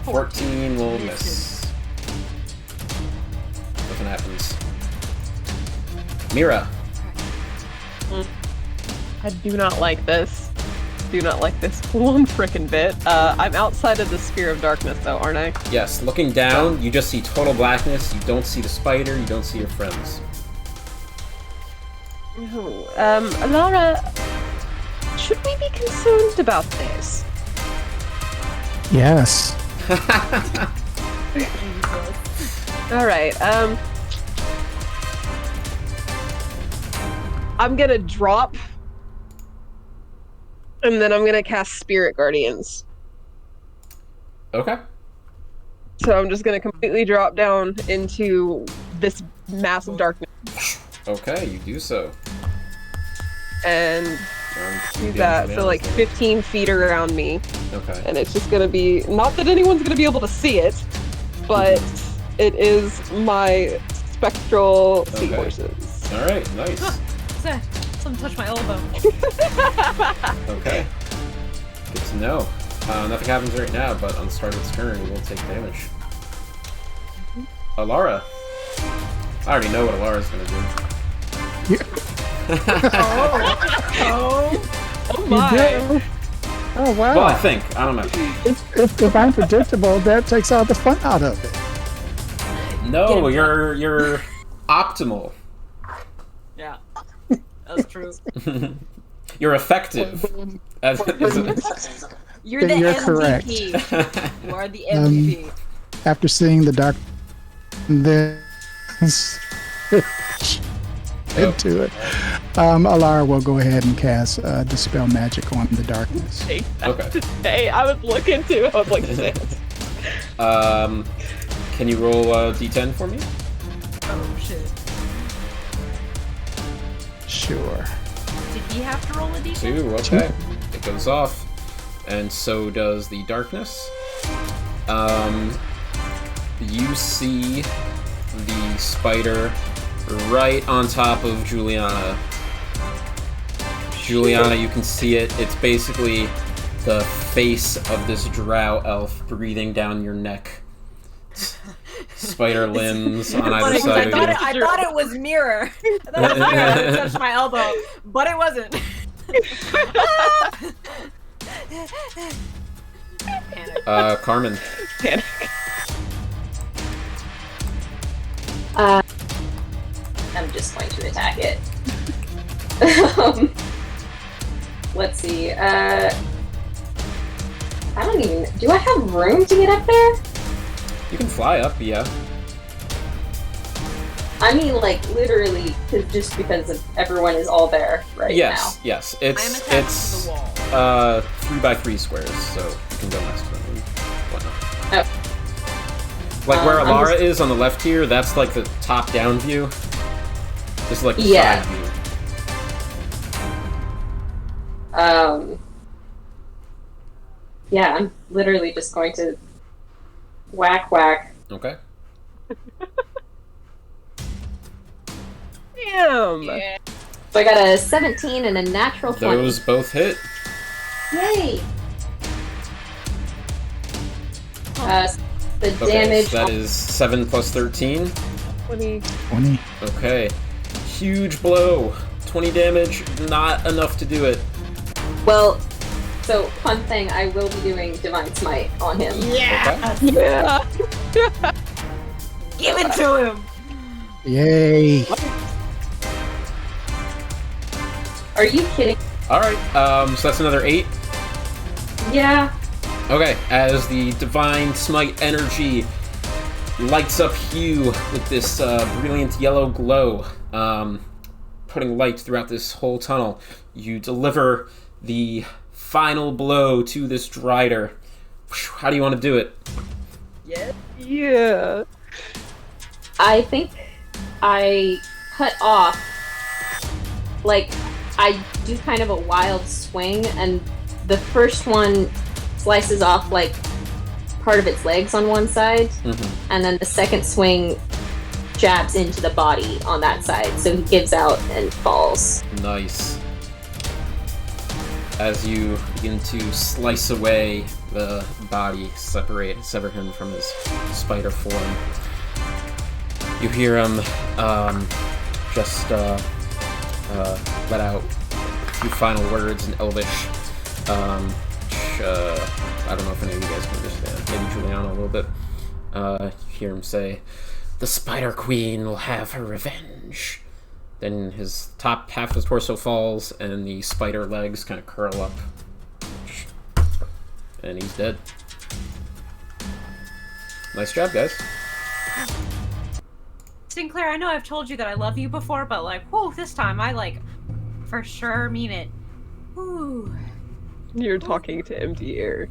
14 will miss. Nothing happens. Mira. I do not like this. Do not like this one frickin' bit. I'm outside of the sphere of darkness, though, aren't I? Yes, looking down, you just see total blackness. You don't see the spider. You don't see your friends. Ooh, Alara, should we be concerned about this? Yes. All right. I'm gonna drop, and then I'm gonna cast Spirit Guardians. Okay. So I'm just gonna completely drop down into this massive darkness Okay, you do so. and do Do that. So like 15 feet around me, Okay. and it's just gonna be not that anyone's gonna be able to see it, but it is my spectral Okay. seahorses. All right, nice. What's that? Something touched my elbow. Okay. Good to know. Nothing happens right now, but on the start of its turn, it will take damage. Alara. I already know what Alara's gonna do. Oh my! Oh wow! Well, I think. I don't know. If I'm predictable, that takes all the fun out of it. No, you're optimal. Yeah. That's true. You're effective. You're the You're MVP. correct. You are the MVP. After seeing the dark, this into it, Alara will go ahead and cast Dispel Magic on the darkness. Okay. Hey, I was looking too. I was like, shit. Can you roll a d10 for me? Oh shit. Sure. Did he have to roll a d10? 2, okay. It goes off. And so does the darkness. You see the spider right on top of Juliana. Juliana, you can see it. It's basically the face of this drow elf breathing down your neck. Spider limbs on either side of you. I thought it was mirror. I thought it was mirror that touched my elbow, but it wasn't. Panic. Carmen. Panic. I'm just going to attack it. Let's see. I don't even. Do I have room to get up there? You can fly up, yeah. I mean, like literally, just because of everyone is all there right Yes, now. yes. I am It's attached to the wall. 3x3 squares, so you can go next to them and whatnot. Oh. Like where I'm Alara just- is on the left here, that's like the top-down view. This is like the Yeah. side view. Yeah, I'm literally just going to whack. Okay. Damn. Yeah. So I got a 17 and a natural 20. Those both hit. Yay! The Okay, damage. so that is 7 plus 13. 20. 20. Okay. Huge blow. 20 damage, not enough to do it. Well, so fun thing, I will be doing Divine Smite on him. Yeah. Okay. Yeah. Give it to him. Yay! Are you kidding? Alright, so that's another 8. Yeah. Okay, as the Divine Smite energy lights up Hugh with this brilliant yellow glow, putting light throughout this whole tunnel, you deliver the final blow to this Drider. How do you want to do it? Yeah. Yeah. I think I cut off, like, I do kind of a wild swing, and the first one slices off, like, part of its legs on one side, and then the second swing jabs into the body on that side, so he gives out and falls. Nice. As you begin to slice away the body, sever him from his spider form, you hear him just let out a few final words in Elvish. I don't know if any of you guys can understand. Maybe Juliana a little bit. You hear him say, "The Spider Queen will have her revenge." Then his top half of his torso falls, and the spider legs kind of curl up. And he's dead. Nice job, guys. Sinclair, I know I've told you that I love you before, but like, whoa, this time I like for sure mean it. Ooh. You're talking to empty air.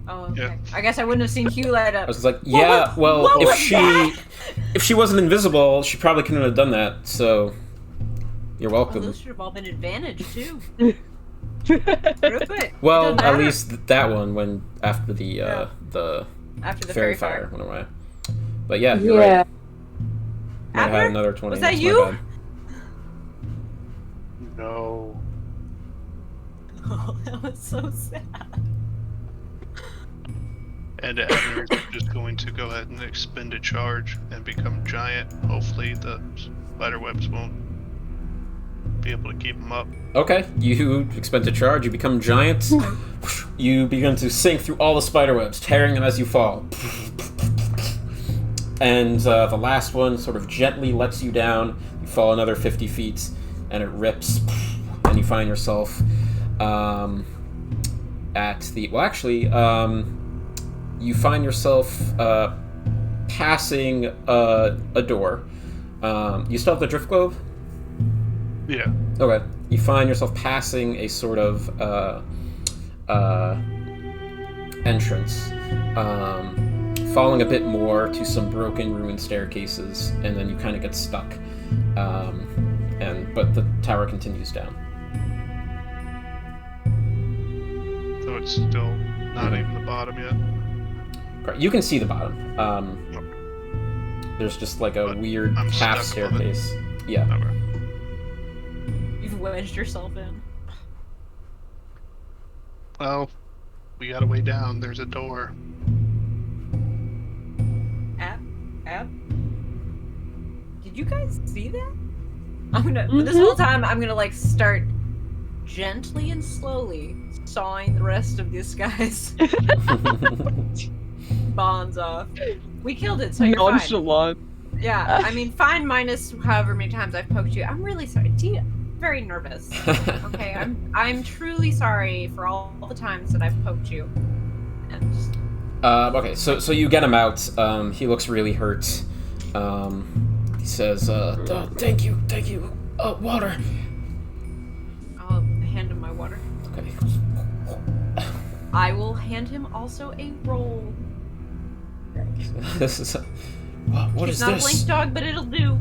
Oh, okay. Yeah. I guess I wouldn't have seen Hugh light I up. was like, yeah, well, what if was that? if she wasn't invisible, she probably couldn't have done that. So, you're Well, welcome. those should have all been advantage too. Real quick. Well, It doesn't at matter. least that one when after the After the fairy fairy fire fire. went away. But yeah, you're right. Might have Abner? had another 20. Was that that's my you? bad. No. Oh, that was so sad. And Abner's just going to go ahead and expend a charge and become giant. Hopefully the spider webs won't be able to keep him up. Okay, you expend a charge, you become giant. You begin to sink through all the spider webs, tearing them as you fall. And the last one sort of gently lets you down. You fall another 50 feet, and it rips. And you find yourself at the... Well, actually, you find yourself passing a door. You still have the drift globe? Yeah. Okay. You find yourself passing a sort of entrance, falling a bit more to some broken, ruined staircases, and then you kind of get stuck. But the tower continues down. So it's still not even the bottom yet. Correct. You can see the bottom. There's just like a But weird I'm half stuck on it. staircase. Yeah. Okay. You've wedged yourself in. Well, we got a way down. There's a door. Ab? Did you guys see that? I'm gonna, this whole time, I'm gonna like start gently and slowly sawing the rest of this guy's bonds off. We killed it, so you're fine. Nonchalant. Yeah, I mean, fine minus however many times I've poked you. I'm really sorry. Very nervous. Okay, I'm truly sorry for all the times that I've poked you. And just... Okay, so you get him out. He looks really hurt. He says, thank you. Water. I'll hand him my water. Okay. I will hand him also a roll. This is... What It's is not this? a blink dog, but it'll do.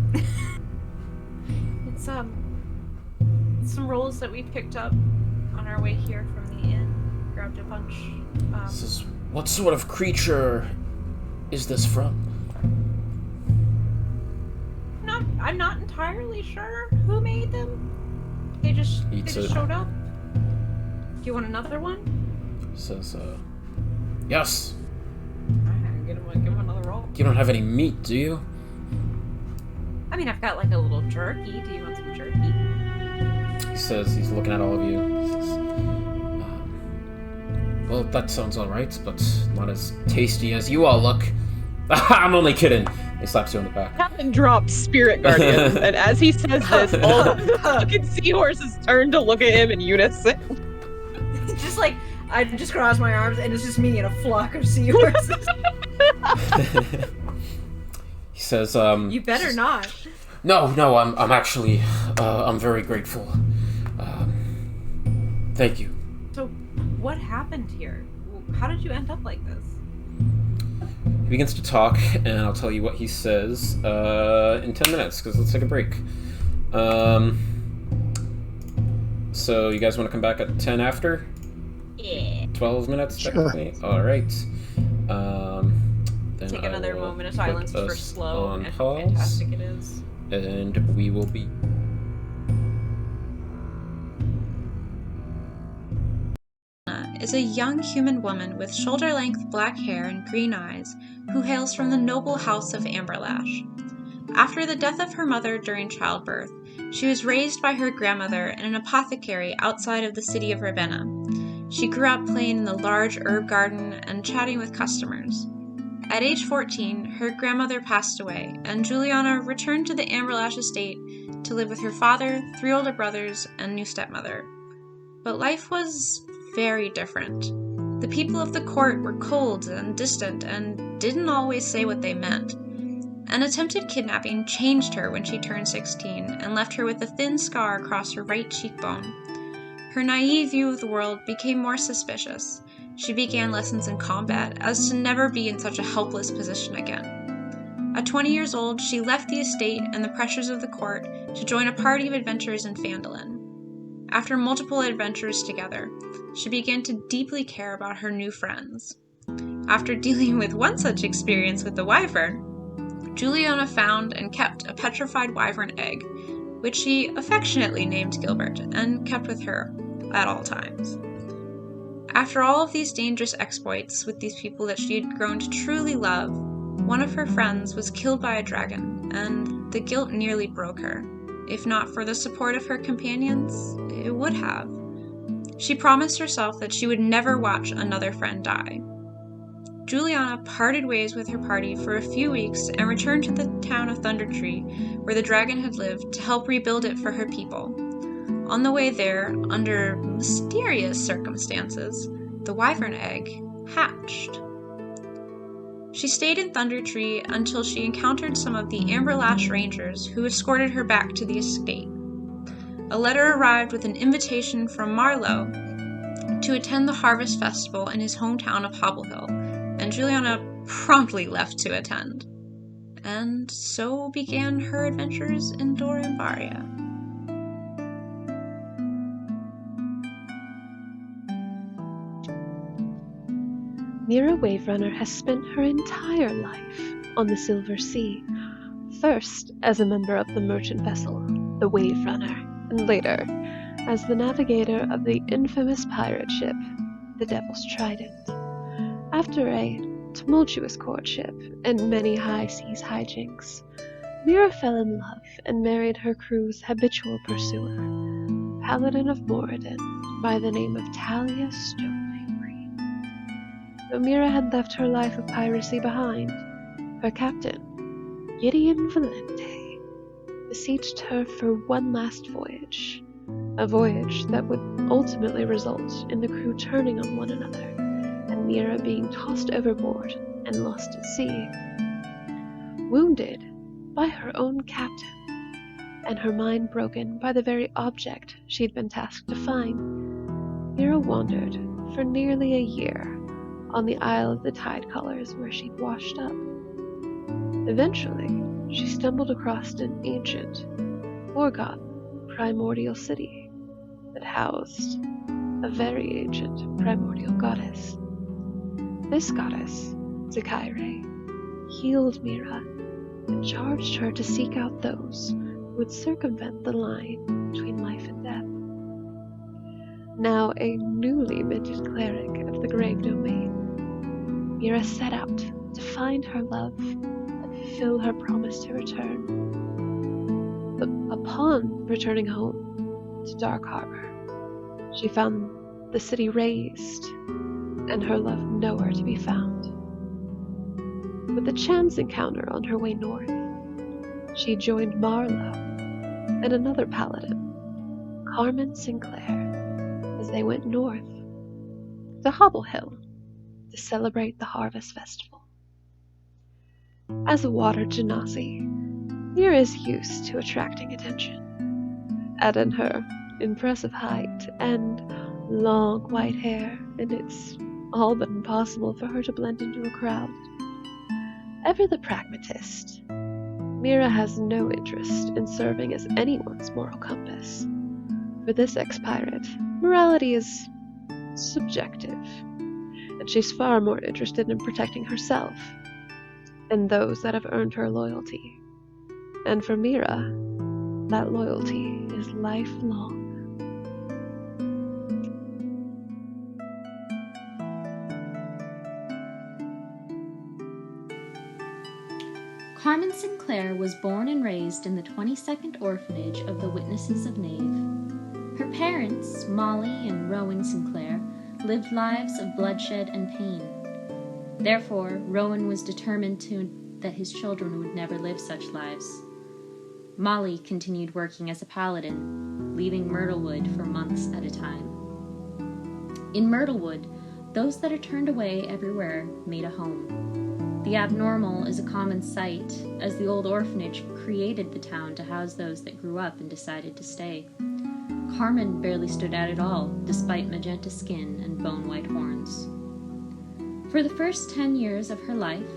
It's some rolls that we picked up on our way here from the inn. Grabbed a bunch. This is... What sort of creature is this from? I'm not entirely sure who made them. They just showed up. Do you want another one? He says, yes. Alright, give him another roll. You don't have any meat, do you? I mean, I've got like a little jerky. Do you want some jerky? He says, he's looking at all of you. He says, well, that sounds alright, but not as tasty as you all look. I'm only kidding. He slaps you on the back. Captain dropped Spirit Guardian, and as he says this, all of the fucking seahorses turn to look at him in unison. Just like, I just cross my arms and it's just me in a flock of seahorses. He says, You better not. No, I'm actually, I'm very grateful. Thank you. So, what happened here? How did you end up like this? He begins to talk, and I'll tell you what he says in 10 minutes, because let's take a break. So, you guys want to come back at 10 after? Yeah. 12 minutes, Sure. technically? Alright. Then Take I another will moment of silence put for us slow on and pause, fantastic it is. and we will be... Is a young human woman with shoulder-length black hair and green eyes who hails from the noble house of Amberlash. After the death of her mother during childbirth, she was raised by her grandmother in an apothecary outside of the city of Ravenna. She grew up playing in the large herb garden and chatting with customers. At age 14, her grandmother passed away, and Juliana returned to the Amberlash estate to live with her father, 3 older brothers, and new stepmother. But life was very different. The people of the court were cold and distant and didn't always say what they meant. An attempted kidnapping changed her when she turned 16 and left her with a thin scar across her right cheekbone. Her naive view of the world became more suspicious. She began lessons in combat as to never be in such a helpless position again. At 20 years old, she left the estate and the pressures of the court to join a party of adventurers in Phandalin. After multiple adventures together, she began to deeply care about her new friends. After dealing with one such experience with the wyvern, Juliana found and kept a petrified wyvern egg, which she affectionately named Gilbert and kept with her at all times. After all of these dangerous exploits with these people that she had grown to truly love, one of her friends was killed by a dragon, and the guilt nearly broke her. If not for the support of her companions, it would have. She promised herself that she would never watch another friend die. Juliana parted ways with her party for a few weeks and returned to the town of Thunder Tree, where the dragon had lived, to help rebuild it for her people. On the way there, under mysterious circumstances, the wyvern egg hatched. She stayed in Thunder Tree until she encountered some of the Amberlash Rangers, who escorted her back to the estate. A letter arrived with an invitation from Marlowe to attend the Harvest Festival in his hometown of Hobble Hill, and Juliana promptly left to attend. And so began her adventures in Dór Ambaria. Mira Waverunner has spent her entire life on the Silver Sea, first as a member of the merchant vessel, the Waverunner, and later as the navigator of the infamous pirate ship, the Devil's Trident. After a tumultuous courtship and many high seas hijinks, Mira fell in love and married her crew's habitual pursuer, Paladin of Moradin by the name of Talia Stone. Though Mira had left her life of piracy behind, her captain, Gideon Valente, beseeched her for one last voyage, a voyage that would ultimately result in the crew turning on one another, and Mira being tossed overboard and lost at sea. Wounded by her own captain, and her mind broken by the very object she'd been tasked to find, Mira wandered for nearly a year on the Isle of the Tide Colors where she'd washed up. Eventually, she stumbled across an ancient, forgotten, primordial city that housed a very ancient primordial goddess. This goddess, JayRay, healed Mira and charged her to seek out those who would circumvent the line between life and death. Now a newly minted cleric of the Grave Domain, Mira set out to find her love and fulfill her promise to return. But upon returning home to Dark Harbor, she found the city razed and her love nowhere to be found. With a chance encounter on her way north, she joined Marlowe and another paladin, Carmen Sinclair, as they went north to Hobble Hill to celebrate the Harvest Festival. As a water genasi, Mira is used to attracting attention. Add in her impressive height and long white hair, and it's all but impossible for her to blend into a crowd. Ever the pragmatist, Mira has no interest in serving as anyone's moral compass. For this ex-pirate, morality is subjective, and she's far more interested in protecting herself and those that have earned her loyalty. And for Mira, that loyalty is lifelong. Carmen Sinclair was born and raised in the 22nd orphanage of the Witnesses of Knave. Her parents, Molly and Rowan Sinclair, lived lives of bloodshed and pain. Therefore, Rowan was determined that his children would never live such lives. Molly continued working as a paladin, leaving Myrtlewood for months at a time. In Myrtlewood, those that are turned away everywhere made a home. The abnormal is a common sight, as the old orphanage created the town to house those that grew up and decided to stay. Carmen barely stood out at all, despite magenta skin and bone-white horns. For the first 10 years of her life,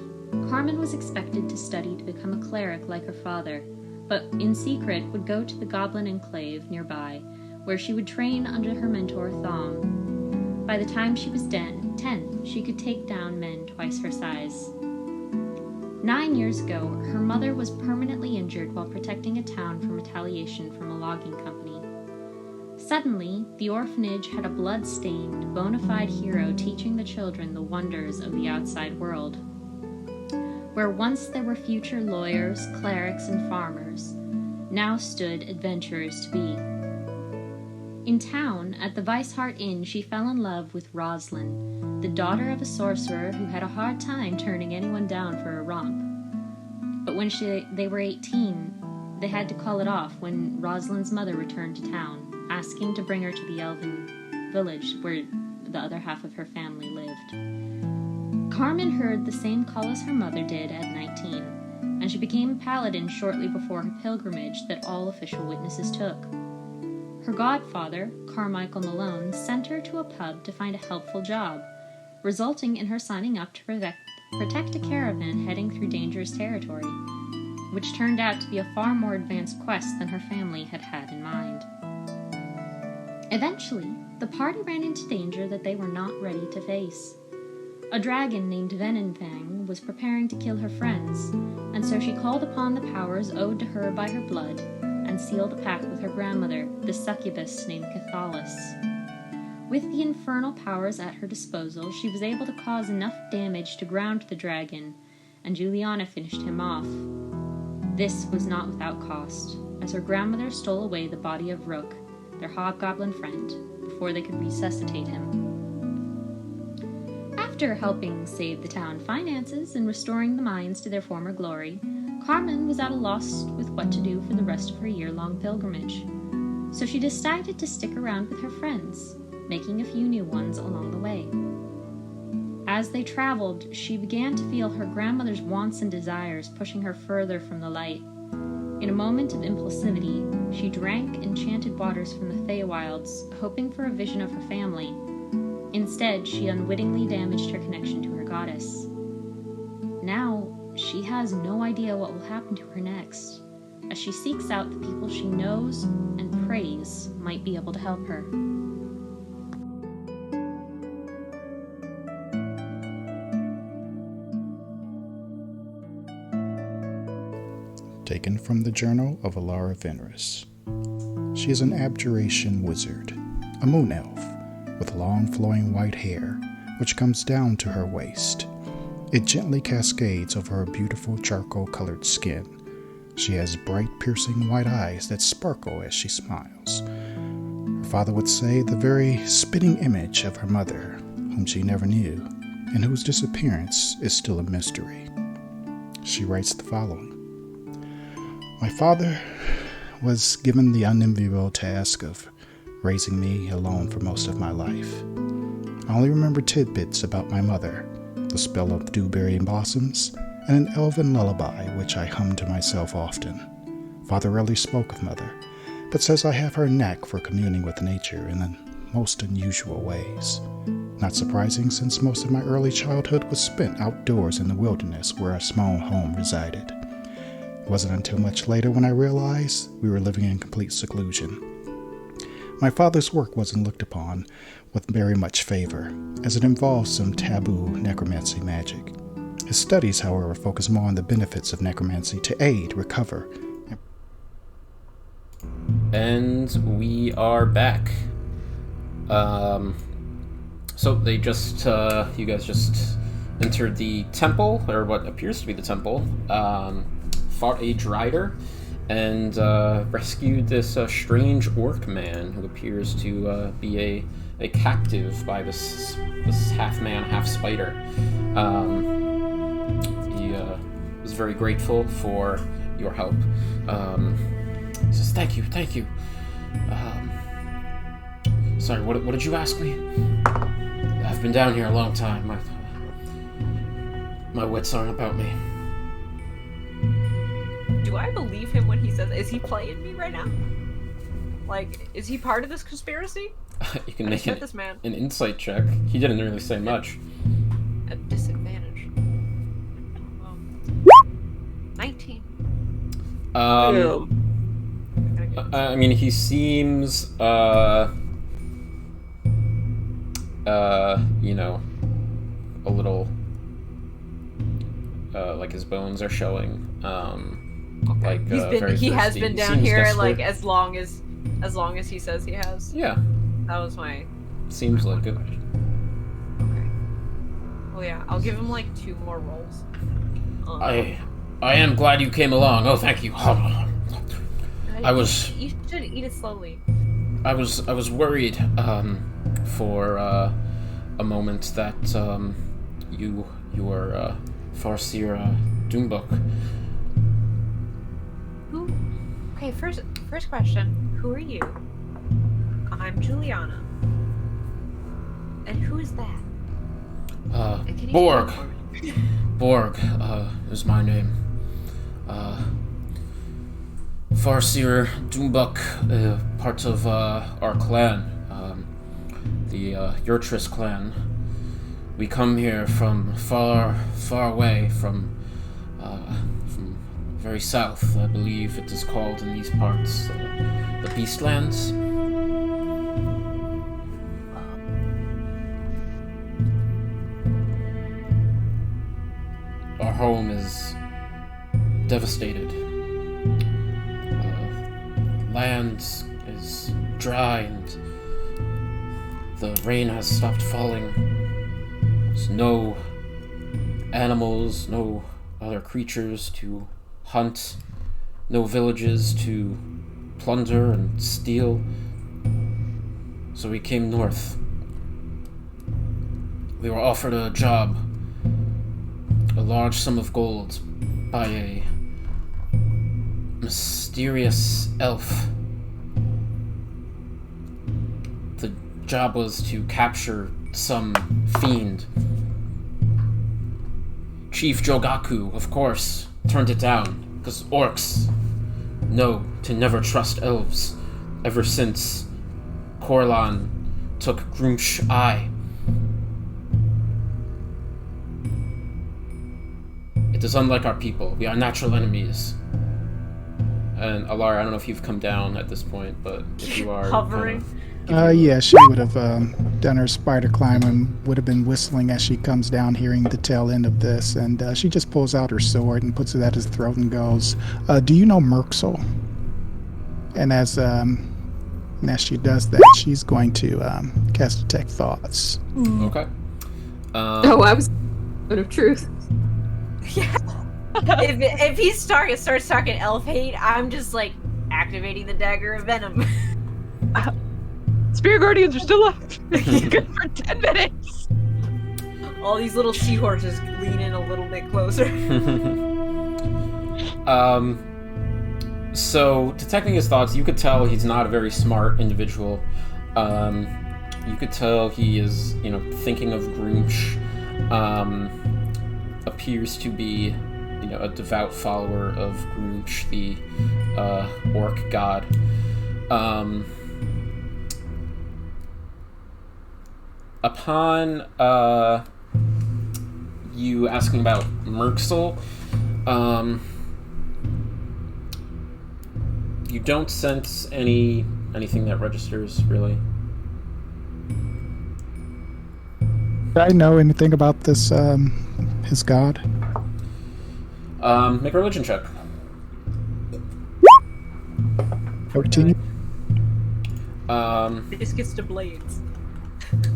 Carmen was expected to study to become a cleric like her father, but in secret would go to the Goblin Enclave nearby, where she would train under her mentor Thom. By the time she was 10, she could take down men twice her size. 9 years ago, her mother was permanently injured while protecting a town from retaliation from a logging company. Suddenly, the orphanage had a blood-stained, bona fide hero teaching the children the wonders of the outside world. Where once there were future lawyers, clerics, and farmers, now stood adventurers to be. In town, at the Weishart Inn, she fell in love with Rosalind, the daughter of a sorcerer who had a hard time turning anyone down for a romp. But when they were 18, they had to call it off when Rosalind's mother returned to town, asking to bring her to the elven village where the other half of her family lived. Carmen heard the same call as her mother did at 19, and she became a paladin shortly before her pilgrimage that all official witnesses took. Her godfather, Carmichael Malone, sent her to a pub to find a helpful job, resulting in her signing up to protect a caravan heading through dangerous territory, which turned out to be a far more advanced quest than her family had had in mind. Eventually, the party ran into danger that they were not ready to face. A dragon named Venenfang was preparing to kill her friends, and so she called upon the powers owed to her by her blood and sealed a pact with her grandmother, the succubus named Cathalis. With the infernal powers at her disposal, she was able to cause enough damage to ground the dragon, and Juliana finished him off. This was not without cost, as her grandmother stole away the body of Rook, their hobgoblin friend, before they could resuscitate him. After helping save the town finances and restoring the mines to their former glory, Carmen was at a loss with what to do for the rest of her year-long pilgrimage. So she decided to stick around with her friends, making a few new ones along the way. As they traveled, she began to feel her grandmother's wants and desires pushing her further from the light. In a moment of impulsivity, she drank enchanted waters from the Feywilds, hoping for a vision of her family. Instead, she unwittingly damaged her connection to her goddess. Now, she has no idea what will happen to her next, as she seeks out the people she knows and prays might be able to help her. Taken from the Journal of Alara Venris. She is an abjuration wizard, a moon elf, with long flowing white hair, which comes down to her waist. It gently cascades over her beautiful charcoal-colored skin. She has bright, piercing white eyes that sparkle as she smiles. Her father would say the very spitting image of her mother, whom she never knew, and whose disappearance is still a mystery. She writes the following. My father was given the unenviable task of raising me alone for most of my life. I only remember tidbits about my mother, the spell of dewberry blossoms, and an elven lullaby which I hummed to myself often. Father rarely spoke of mother, but says I have her knack for communing with nature in the most unusual ways. Not surprising, since most of my early childhood was spent outdoors in the wilderness where our small home resided. It wasn't until much later when I realized we were living in complete seclusion. My father's work wasn't looked upon with very much favor, as it involved some taboo necromancy magic. His studies, however, focus more on the benefits of necromancy to aid, recover. And we are back. So they just, you guys just entered the temple, or what appears to be the temple, fought a Drider, and rescued this strange orc man who appears to be a captive by this half-man, half-spider. He was very grateful for your help. He says, thank you. Sorry, what did you ask me? I've been down here a long time. My wits aren't about me. Do I believe him when he says, is he playing me right now? Like, is he part of this conspiracy? You can make this man an insight check. He didn't really say much. At disadvantage. 19. I mean, he seems, you know, a little, like his bones are showing. Okay. He has been down here desperate. like as long as he says he has. Yeah, That was my. seems like it. Okay. Well, yeah, I'll give him like 2 more rolls. I am glad you came along. Oh, thank you. I was. You should eat it slowly. I was worried for a moment that you were Farseer Doombuk. Who? Okay, first question. Who are you? I'm Juliana. And who is that? And can you Borg. spell it for me? Borg is my name. Farseer Doombuk, part of our clan, the Yurtris clan. We come here from far away, from very south, I believe it is called in these parts, the Beastlands. Our home is devastated. Land is dry and the rain has stopped falling. There's no animals, no other creatures to hunt, no villages to plunder and steal. So we came north. We were offered a job, a large sum of gold, by a mysterious elf. The job was to capture some fiend. Chief Jogaku, of course, turned it down, because orcs know to never trust elves, ever since Corlan took Groom's eye. It is unlike our people. We are natural enemies. And Alara, I don't know if you've come down at this point, but if you are... Hovering. Yeah, she would have done her spider climb and would have been whistling as she comes down, hearing the tail end of this. And she just pulls out her sword and puts it at his throat and goes, do you know Merxel? And as she does that, she's going to cast Detect Thoughts. Okay. Oh, I was out of truth. Yeah. if he starts talking elf hate, I'm just like activating the dagger of venom. Spear Guardians are still up. Good for 10 minutes. All these little seahorses lean in a little bit closer. So, detecting his thoughts, you could tell he's not a very smart individual. You could tell he is, thinking of Groomsh. Appears to be, a devout follower of Groomsh, the orc god. Upon you asking about Merxel, you don't sense anything that registers, really. Do I know anything about this, his god? Make a religion check. 14? This gets to blades.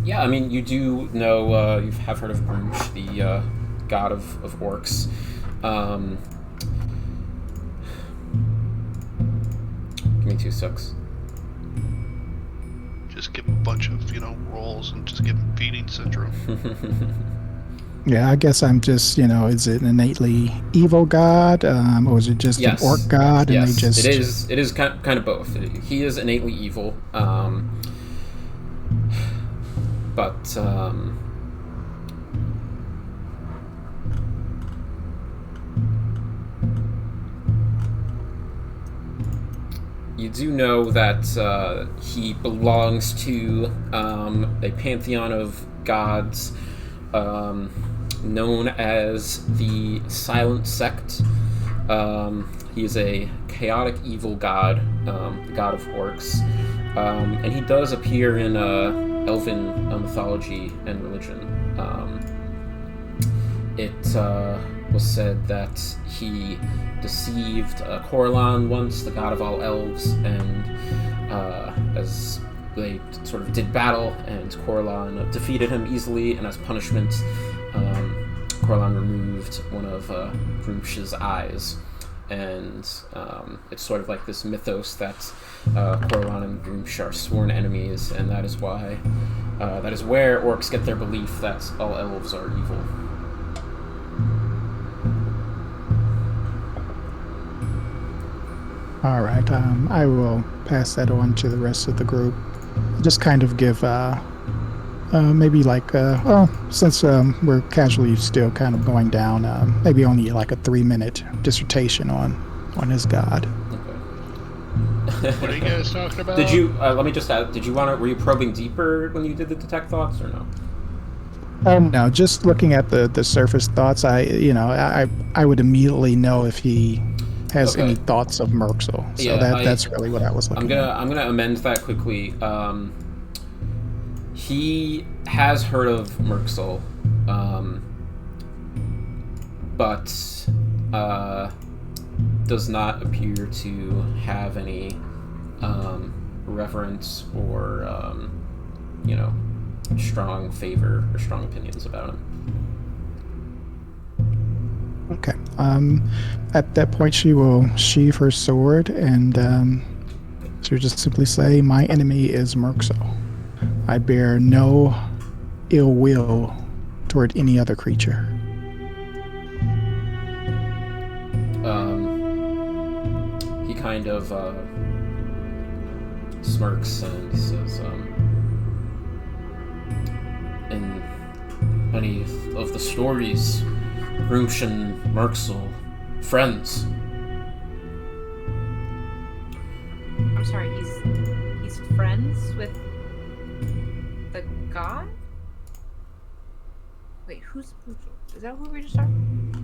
Yeah, I mean, you do know, you have heard of Groomsh, the god of orcs. Give me 2 secs. Just give him a bunch of, rolls and just give him feeding syndrome. Yeah, I guess I'm just, is it an innately evil god, or is it just an orc god? And yes, they just... it is kind of both. He is innately evil, but you do know that he belongs to a pantheon of gods known as the Silent Sect. He is a chaotic evil god, the god of orcs, and he does appear in Elven mythology and religion. It was said that he deceived Corlan once, the god of all elves, and as they sort of did battle, and Corlan defeated him easily, and as punishment, Corlan removed one of Groomsh's eyes. And it's sort of like this mythos that Corlan and Groomsh are sworn enemies, and that is why, that is where orcs get their belief that all elves are evil. All right, I will pass that on to the rest of the group. Just kind of give, maybe like, well, since we're casually still kind of going down, maybe only like a 3-minute dissertation on his god. Okay. What are you guys talking about? Did you, let me just add, were you probing deeper when you did the detect thoughts, or no? No, just looking at the surface thoughts, I would immediately know if he has any thoughts of Merxel. So yeah, that's really what I was looking at. I'm gonna amend that quickly. He has heard of Merxel, but does not appear to have any reverence or strong favor or strong opinions about him. Okay. At that point, she will sheathe her sword, and she'll just simply say, "My enemy is Merxel. I bear no ill will toward any other creature." He kind of smirks and says, in many of the stories, Groomsh and Merxel, friends. I'm sorry, he's friends with the god? Wait, who's Merxel? Is that who we were just talking about?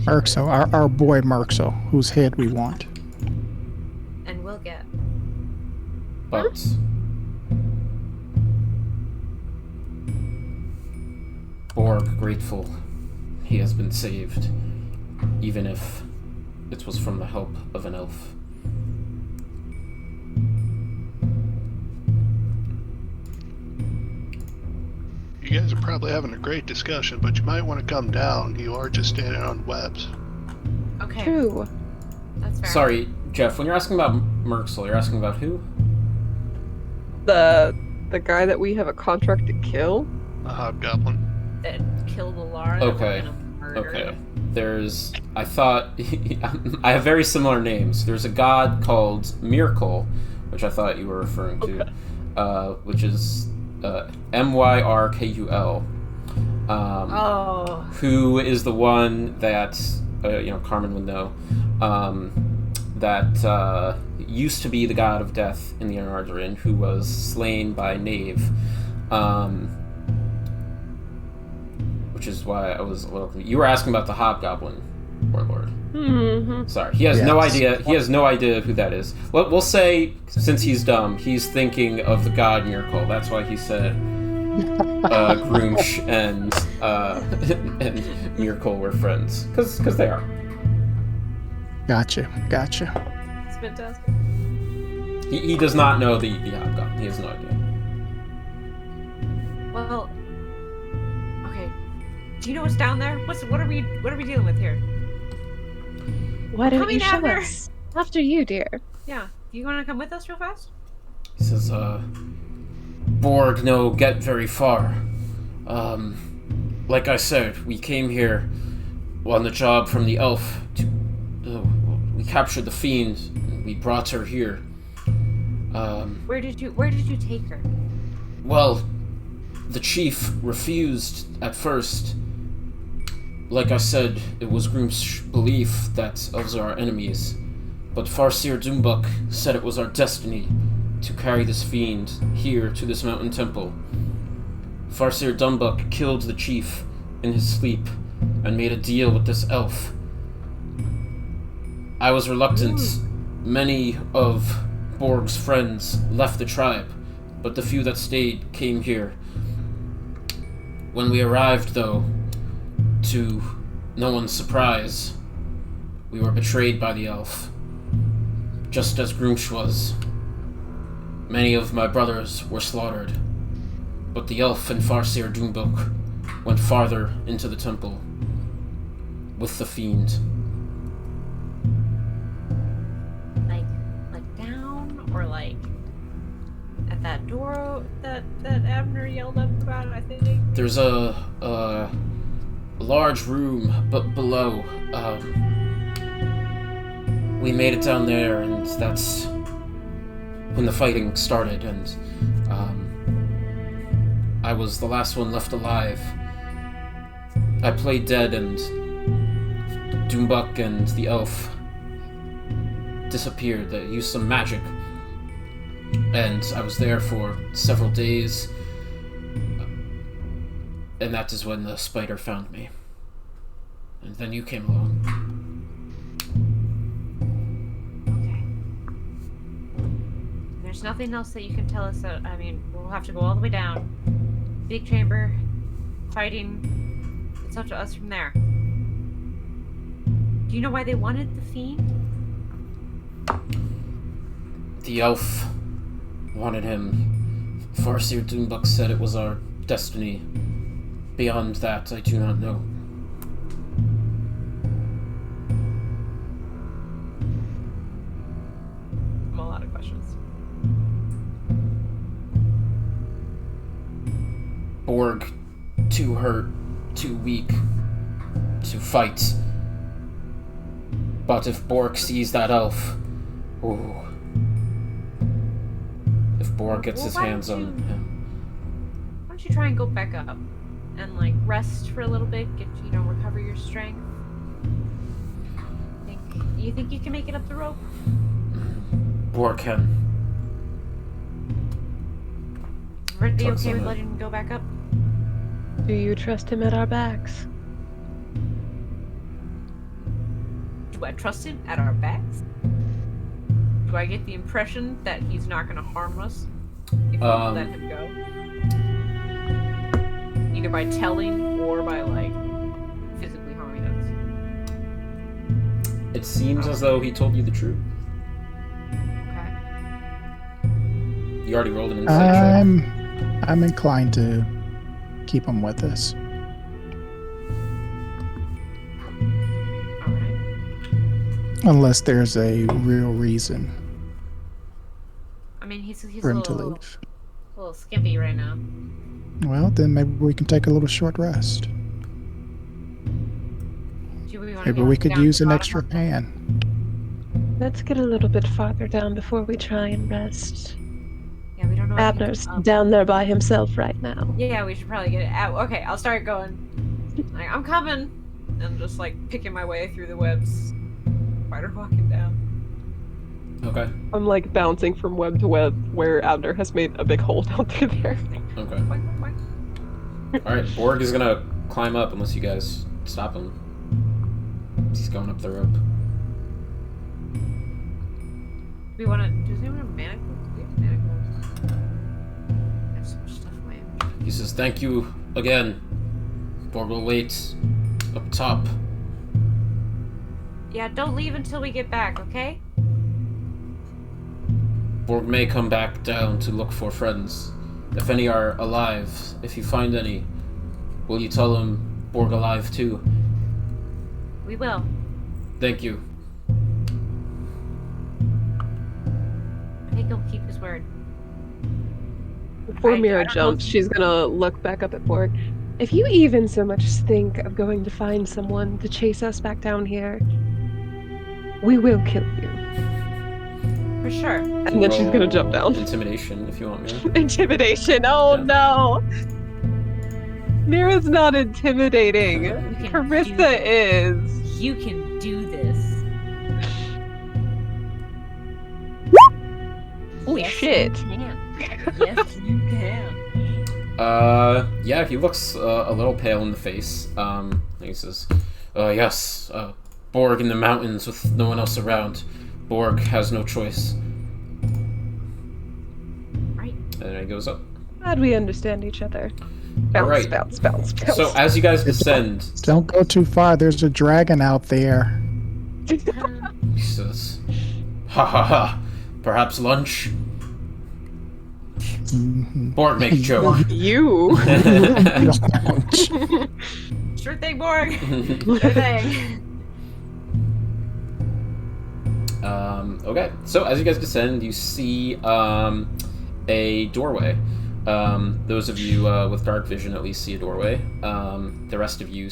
Merxel, our boy Merxel, whose head we want. And we'll get. But Borg grateful he has been saved, even if it was from the help of an elf. You guys are probably having a great discussion, but you might want to come down. You are just standing on webs. Okay. True. That's fair. Sorry, Jeff, when you're asking about Merxel, you're asking about who? The guy that we have a contract to kill? A hobgoblin. That killed Alara. Okay. Okay. I thought, I have very similar names. There's a god called Myrkul, which I thought you were referring to, which is Myrkul, who is the one that, Carmen would know, that used to be the god of death in the Anardarin, who was slain by Knave. Which is why I was a little confused. You were asking about the Hobgoblin Warlord. Mm-hmm. Sorry, he has no idea. He has no idea who that is. We'll say, since he's dumb, he's thinking of the god Myrkul. That's why he said Groomsh and Myrkul were friends, because they are. Gotcha. It's fantastic. He does not know the Hobgoblin. He has no idea. Well, okay. Do you know what's down there? What are we dealing with here? Why don't you show after. us? After you, dear. Yeah. You want to come with us real fast? He says, Borg no get very far. Like I said, we came here on the job from the elf to, we captured the fiend, and we brought her here. Where did you take her? Well, the chief refused at first. Like I said, it was Groom's belief that elves are our enemies, but Farseer Doombuk said it was our destiny to carry this fiend here to this mountain temple. Farseer Doombuk killed the chief in his sleep and made a deal with this elf. I was reluctant. Many of Borg's friends left the tribe, but the few that stayed came here. When we arrived, though, to no one's surprise, we were betrayed by the elf, just as Groomsh was. Many of my brothers were slaughtered, but the elf and Farseer Doombok went farther into the temple with the fiend. Like down, or like at that door that Abner yelled up about, I think? There's a large room, but below. We made it down there, and that's when the fighting started, and I was the last one left alive. I played dead, and Doombok and the elf disappeared. They used some magic, and I was there for several days, and that is when the spider found me. And then you came along. Okay. There's nothing else that you can tell us. I mean, we'll have to go all the way down. Big chamber, fighting. It's up to us from there. Do you know why they wanted the fiend? The elf wanted him. Farseer Doombok said it was our destiny. Beyond that, I do not know. A lot of questions. Borg, too hurt, too weak to fight. But if Borg sees that elf, ooh. If Borg gets his hands on him. Why don't you try and go back up and like rest for a little bit, get recover your strength. You think you can make it up the rope? Borg can. Ready? Okay with letting him go back up? Do you trust him at our backs? Do I trust him at our backs? Do I get the impression that he's not going to harm us if we let him go? Either by telling or by, like, physically harming us. It seems as though he told you the truth. Okay. You already rolled an insight check. I'm inclined to keep him with us. Alright. Unless there's a real reason I mean, he's for a him to little leave. skimpy right now. Well, then maybe we can take a little short rest. Do we wanna Maybe go we could down use to an the extra bottom? hand. Let's get a little bit farther down before we try and rest. Yeah, we don't know. if Abner's he's down there by himself right now. Yeah, we should probably get it out. Okay, I'll start going. Like, I'm coming. And just like picking my way through the webs. Spider walking down. Okay. I'm like bouncing from web to web where Abner has made a big hole down through there. Okay. Boink, boink, boink. Alright, Borg is gonna climb up unless you guys stop him. He's going up the rope. Does anyone have manacles? Do we have manacles? I have so much stuff in my inventory. He says, "Thank you again. Borg will wait up top." Yeah, don't leave until we get back, okay? Borg may come back down to look for friends. If any are alive, if you find any, will you tell them Borg alive too? We will. Thank you. I think he'll keep his word. Before I Mira don't know jumps, if- she's gonna look back up at Borg. If you even so much as think of going to find someone to chase us back down here, we will kill you. For sure. And then she's gonna jump down. Intimidation, if you want me. Intimidation. Oh Yeah. no. Mira's not intimidating. can do Carissa this. is. You can do this. Oh Yes, shit. You can. Yes, you can. Yeah, he looks a little pale in the face. He says, yes, Borg in the mountains with no one else around. Borg has no choice. Right. And then he goes up. Glad we understand each other. Bounce, Alright. bounce, bounce, bounce. So as you guys descend, Don't go too far. There's a dragon out there. Jesus. Ha ha ha. Perhaps lunch? Borg make a joke. You. Sure thing, Borg. Sure thing. Okay, so as you guys descend, you see a doorway. Those of you with dark vision at least see a doorway. The rest of you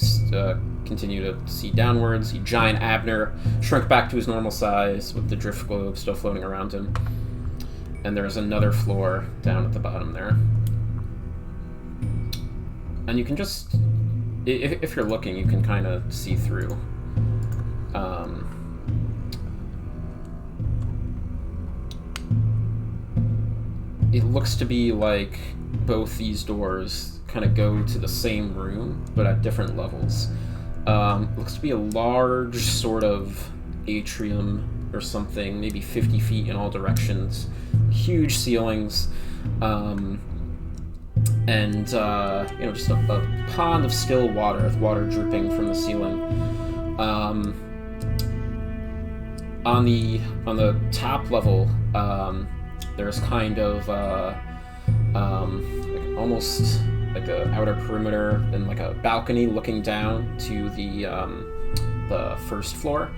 continue to see downwards. See giant Abner shrink back to his normal size with the drift globe still floating around him. And there's another floor down at the bottom there. And you can just, if you're looking, you can kind of see through. It looks to be like both these doors kind of go to the same room, but at different levels. It looks to be a large sort of atrium or something, maybe 50 feet in all directions. Huge ceilings, and just a pond of still water with water dripping from the ceiling. On the top level, there's kind of like almost like a outer perimeter and like a balcony looking down to the first floor.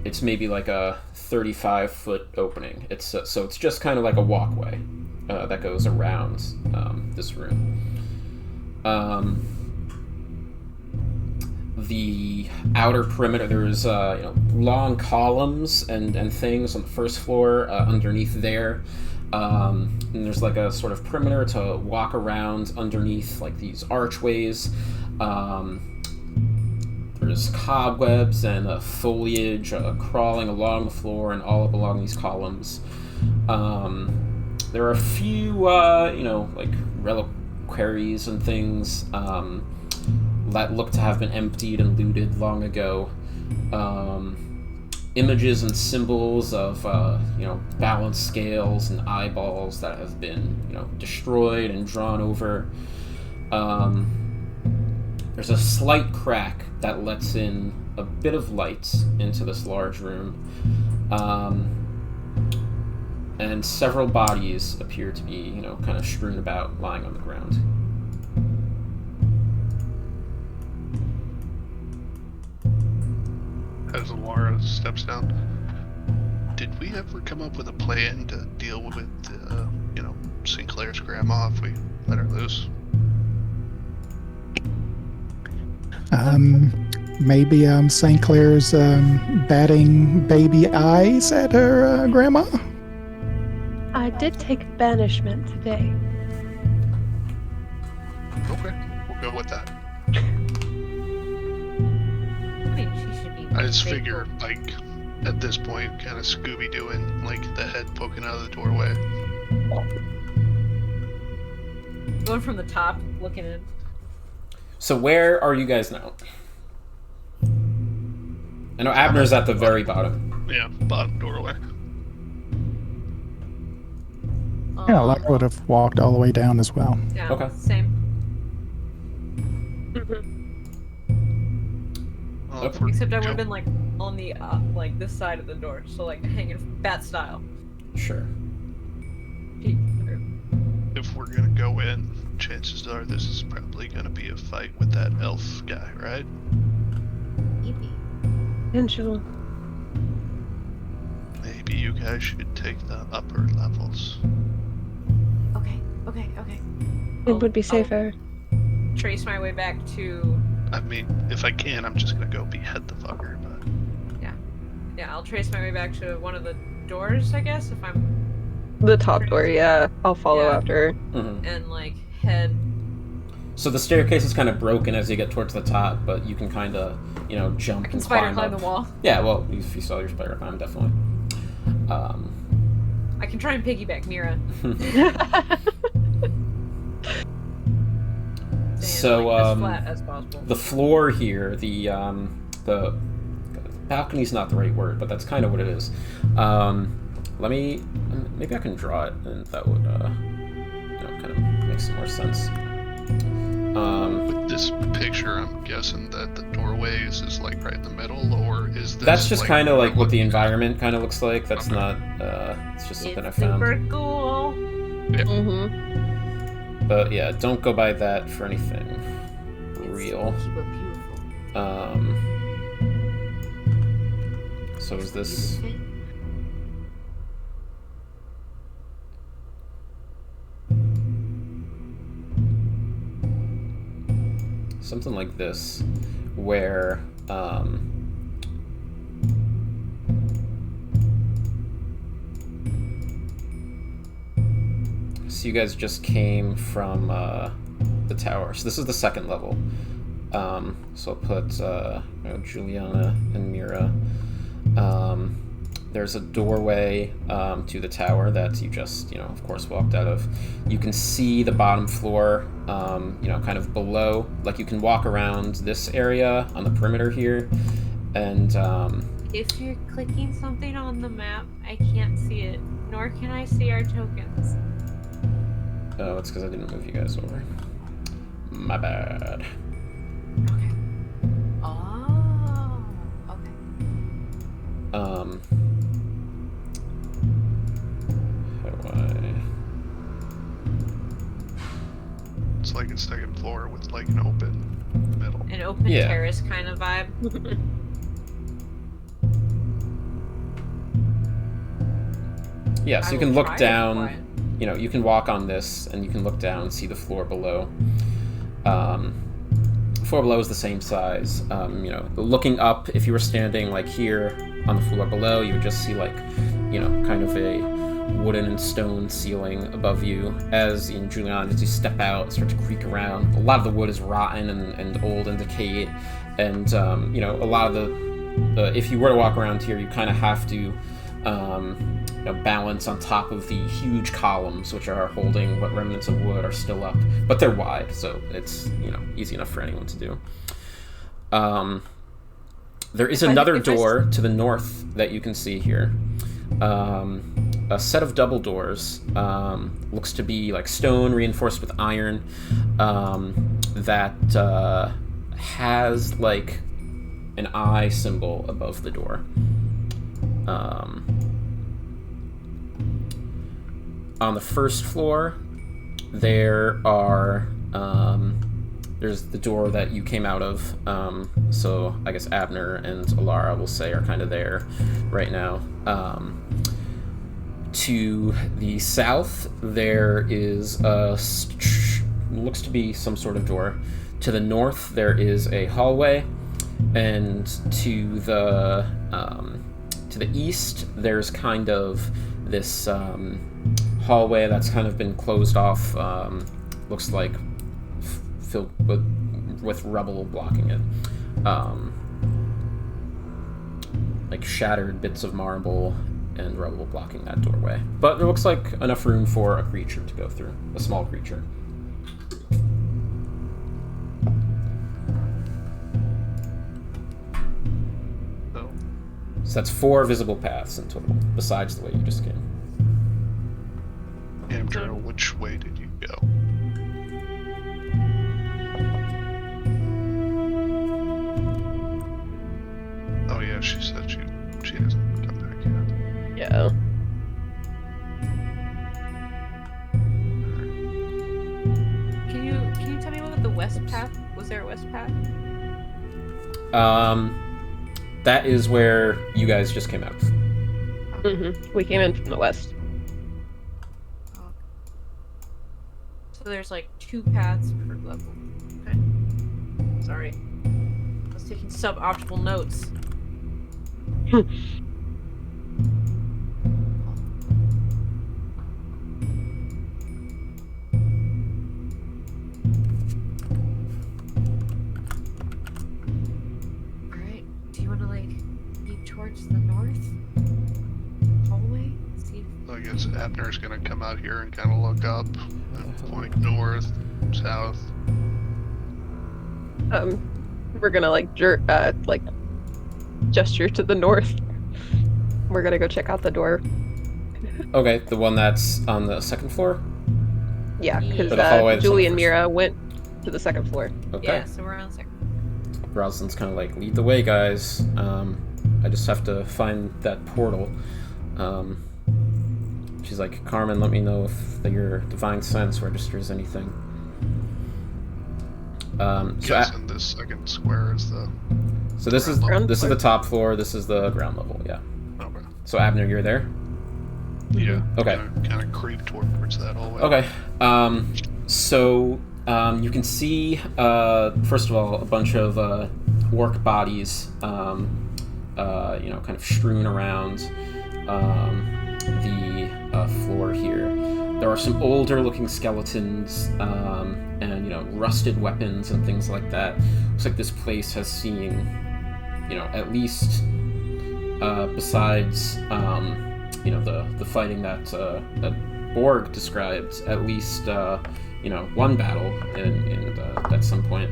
It's maybe like a 35-foot opening. So it's just kind of like a walkway that goes around this room. The outer perimeter, there's long columns and things on the first floor underneath there. And there's like a sort of perimeter to walk around underneath, like these archways. There's cobwebs and foliage crawling along the floor and all up along these columns. There are a few, like reliquaries and things that look to have been emptied and looted long ago. Images and symbols of, balance scales and eyeballs that have been, destroyed and drawn over. There's a slight crack that lets in a bit of light into this large room. And several bodies appear to be, kind of strewn about, lying on the ground. As Laura steps down, did we ever come up with a plan to deal with, Sinclair's grandma if we let her loose? Maybe St. Clair's batting baby eyes at her grandma? I did take banishment today. Okay, we'll go with that. I mean, she should be. I just faithful. figure, like, at this point, kind of Scooby-Dooing, like, the head poking out of the doorway. Going from the top, looking in. So where are you guys now? I know Abner's at the very bottom. Yeah, bottom doorway. Yeah, I would have walked all the way down as well. Yeah, Okay. same. Well, if we're Except I would have go- been like on the this side of the door, so like hanging bat style. Sure. Peek through. If we're gonna go in, chances are this is probably gonna be a fight with that elf guy, right? Maybe. Potential. Maybe you guys should take the upper levels. Okay. It would be safer. Trace my way back to. I mean, if I can, I'm just gonna go behead the fucker, but... Yeah, I'll trace my way back to one of the doors, I guess, if I'm. The top door, yeah. I'll follow Yeah. after. Mm-hmm. And like head. So the staircase is kind of broken as you get towards the top, but you can kind of, jump I can and spider climb climb up. the wall. Yeah, well, if you saw your spider climb, definitely. I can try and piggyback Mira. So, like, as flat as possible. the floor here, the balcony's not the right word, but that's kind of what it is. Let me... maybe I can draw it, and that would, kind of make some more sense. With this picture, I'm guessing that the doorways is like right in the middle, or is this... That's just like, kind of like what the looking at? environment kind of looks like. That's not, it's just something I found. Super cool. Yeah. Mm-hmm. But yeah, don't go by that for anything real. Super beautiful. So is this... something like this, where so you guys just came from the tower. So this is the second level. So I'll put Juliana and Mira. There's a doorway to the tower that you just, of course, walked out of. You can see the bottom floor, kind of below. Like, you can walk around this area on the perimeter here, and... If you're clicking something on the map, I can't see it, nor can I see our tokens. oh, it's because I didn't move you guys over. My bad. Okay. Oh, okay. How do I... It's like a second floor with like an open middle. An open Yeah. terrace kind of vibe. Yeah, so I you will can look try to down, fly it. you can walk on this, and you can look down and see the floor below. Floor below is the same size. Looking up, if you were standing like here on the floor below, you would just see like, kind of a wooden and stone ceiling above you. As in Julian, as you step out, it starts to creak around. A lot of the wood is rotten and old and decayed, and a lot of the if you were to walk around here, you kind of have to balance on top of the huge columns, which are holding what remnants of wood are still up, but they're wide, so it's easy enough for anyone to do. There is another door to the north that you can see here. A set of double doors, looks to be like stone reinforced with iron, that has like an eye symbol above the door. On the first floor, there are there's the door that you came out of. So I guess Abner and Alara, will say, are kind of there right now. To the south, there is looks to be some sort of door. To the north, there is a hallway, and to the east, there's kind of this hallway that's kind of been closed off. Looks like filled with rubble blocking it. Like shattered bits of marble and rubble blocking that doorway. But there looks like enough room for a creature to go through. A small creature. So that's 4 visible paths in total, besides the way you just came. Andrew, which way did you go? Oh yeah, she said she hasn't come back yet. Yeah. Can you tell me what the west path? Was there a west path? That is where you guys just came out of. Mm-hmm. We came in from the west. So there's like 2 paths per level. Okay. Sorry. I was taking suboptimal notes. Alright. Do you want to like keep towards the north hallway? See if... I guess Abner's gonna come out here and kind of look up, and point north, south. We're gonna like gesture to the north. We're gonna go check out the door, Okay. the one that's on the second floor? Yeah, because The hallway that's on Julie the and first Mira went to the second floor. Okay. Yeah, so we're on second. Rosalind's kind of like, lead the way, guys. I just have to find that portal. She's like, Carmen, let me know if your divine sense registers anything. Guessing this second square is the. So this is the top floor. This is the ground level. Yeah. Okay. So Abner, you're there. Yeah. Okay. Kind of creep towards that hallway. Okay. So you can see, first of all, a bunch of orc bodies, kind of strewn around the floor here. There are some older-looking skeletons, and rusted weapons and things like that. Looks like this place has seen, at least besides, the fighting that Borg described, at least one battle at some point.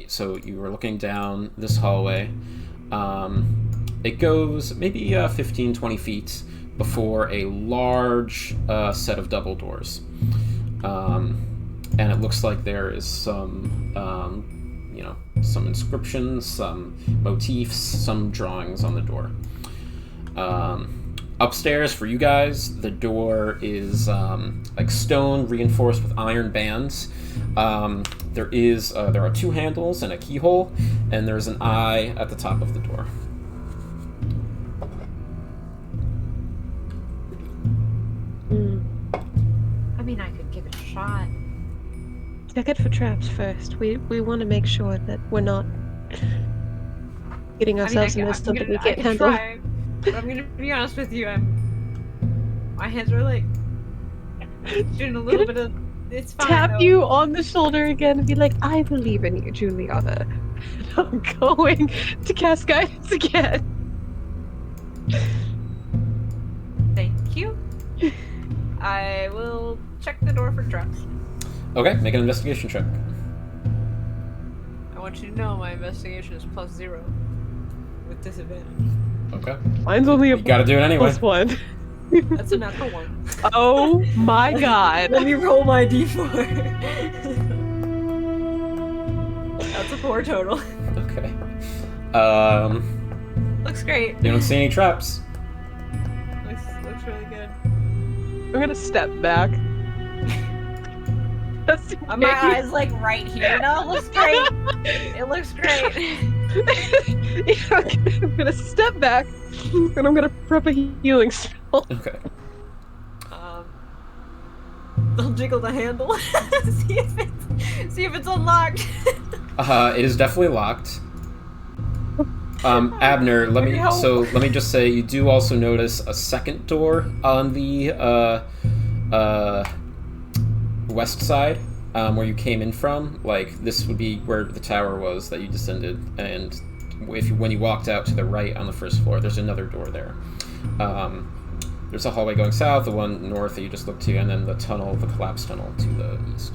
So you were looking down this hallway. It goes maybe 15-20 feet before a large set of double doors. And it looks like there is some inscriptions, some motifs, some drawings on the door. Upstairs for you guys, the door is like stone reinforced with iron bands. There are two handles and a keyhole, and there's an eye at the top of the door. I mean, I could give it a shot. Check it for traps first. We want to make sure that we're not getting ourselves into something we can't handle. Try, but I'm gonna be honest with you. My hands are like doing a little bit of. It's fine. Tap though. you on the shoulder again and be like, "I believe in you, Juliana." I'm going to cast guidance again. Thank you. I will check the door for traps. Okay, make an investigation check. I want you to know my investigation is +0 with disadvantage. Okay. Mine's only a You gotta do it anyway. +1. That's a natural 1. Oh my god. Let me roll my d4. That's a 4 total. Okay. Looks great. You don't see any traps. Looks really good. I'm gonna step back. That's My eyes like right here. No, it looks great. It looks great. I'm gonna step back and I'm gonna prep a healing spell. Okay. I'll jiggle the handle. see if it's unlocked. It is definitely locked. Abner, let me just say, you do also notice a second door on the west side, where you came in from. Like, this would be where the tower was that you descended, and when you walked out to the right on the first floor, there's another door there. There's a hallway going south, the one north that you just looked to, and then the collapsed tunnel to the east.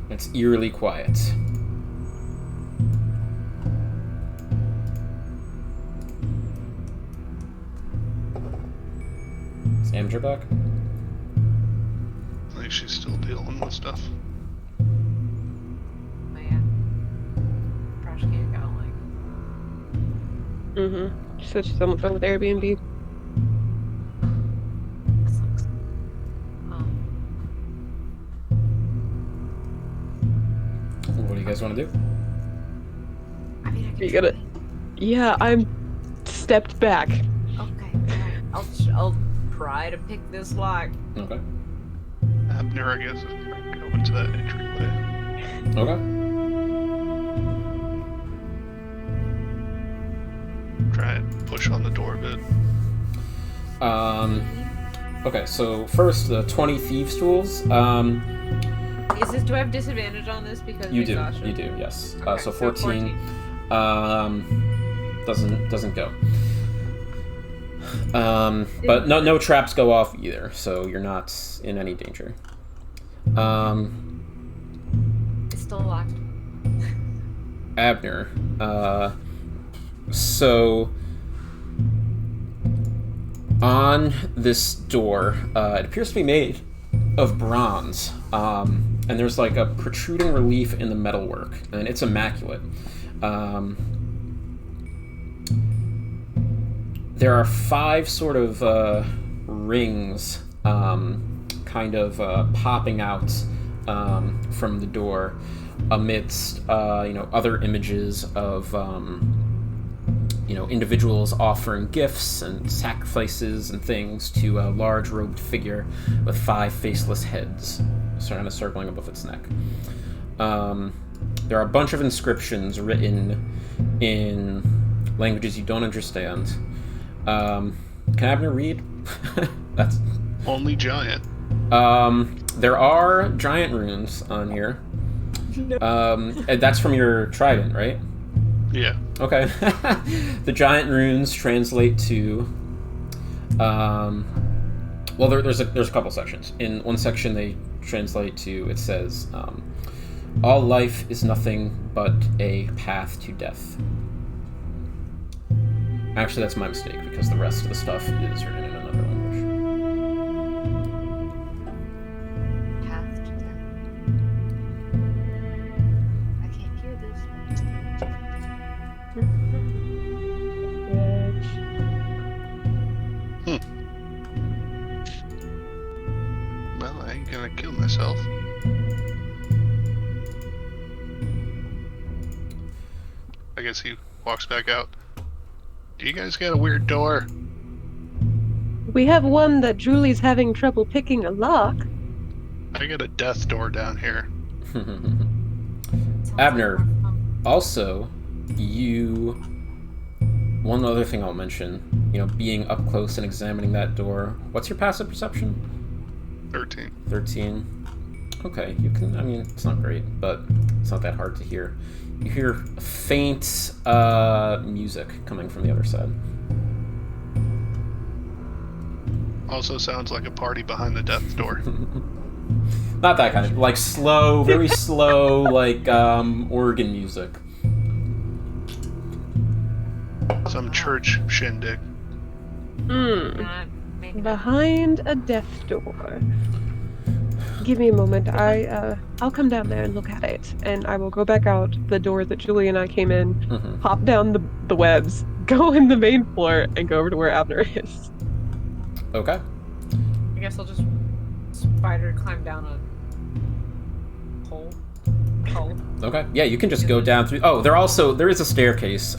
It's eerily quiet. Is Amger back? I think she's still dealing with stuff. Oh yeah. Trash can got like. She said she's on the phone with Airbnb. Sucks. What do you guys want to do? I mean, I You can gotta. try. Yeah, I'm stepped back. Okay. Alright. I'll try to pick this lock. Okay. Abner, I guess, is going to go into that entryway. Okay. Try and push on the door a bit. Okay, so first, the 20 thieves' tools. Do I have disadvantage on this because You we do, saw shit? you do, yes. Okay, So 14. Doesn't go. But no traps go off either, so you're not in any danger. It's still locked. Abner. So on this door, it appears to be made of bronze, and there's like a protruding relief in the metalwork, and it's immaculate. There are 5 sort of rings kind of popping out from the door amidst other images of individuals offering gifts and sacrifices and things to a large robed figure with 5 faceless heads kind of circling above its neck. There are a bunch of inscriptions written in languages you don't understand. Can Abner read? That's only giant. There are giant runes on here. And that's from your trident, right? Yeah. Okay. The giant runes translate to. There's a couple sections. In one section, they translate to. It says, "All life is nothing but a path to death." Actually, that's my mistake because the rest of the stuff is written in another language. Path to death. I can't hear this. Well, I ain't gonna kill myself. I guess he walks back out. You guys got a weird door. We have one that Julie's having trouble picking a lock. I got a death door down here. Abner, also, one other thing I'll mention, being up close and examining that door. What's your passive perception? 13. 13. Okay, you can, it's not great, but it's not that hard to hear. You hear faint music coming from the other side. Also sounds like a party behind the death door. Not that kind of, like slow, very slow, like organ music. Some church shindig. Behind a death door. Give me a moment. I'll come down there and look at it, and I will go back out the door that Julie and I came in, hop down the webs, go in the main floor, and go over to where Abner is. Okay. I guess I'll just spider climb down a hole. Okay. Yeah, you can just go down through. Oh, there is a staircase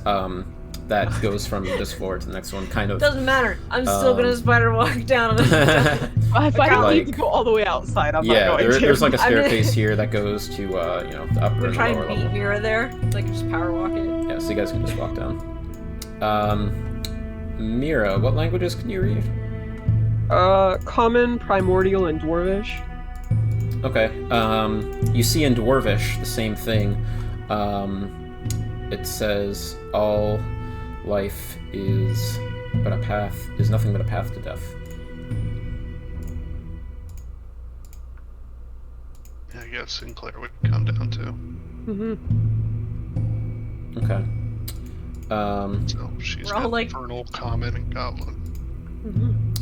that goes from this floor to the next one, kind of. Doesn't matter. I'm still gonna spider walk down. If I don't need to go all the way outside, I'm not going to. There's like a staircase here that goes to the upper and try lower and beat level. Mira there, like just power walk it. Yeah, so you guys can just walk down. Mira, what languages can you read? Common, Primordial, and Dwarvish. Okay. You see in Dwarvish the same thing. It says all life is nothing but a path to death. Yeah, I guess Sinclair would come down too. Okay. So she's We're all got like- Infernal, Common, and Goblin.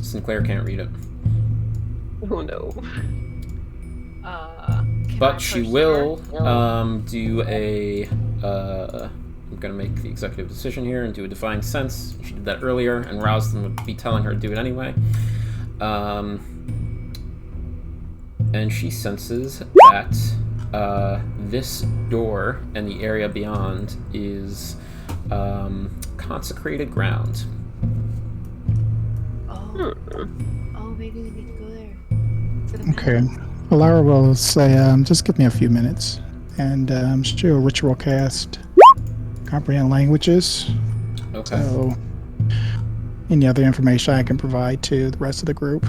Sinclair can't read it. Oh no. Can But I she push will the do a I'm gonna make the executive decision here and do a divine sense. She did that earlier, and Rousden would be telling her to do it anyway. And she senses that this door and the area beyond is consecrated ground. Oh, maybe we need to go there. For the Okay. Alara will say, just give me a few minutes. And she'll ritual cast comprehend languages. Okay. So any other information I can provide to the rest of the group.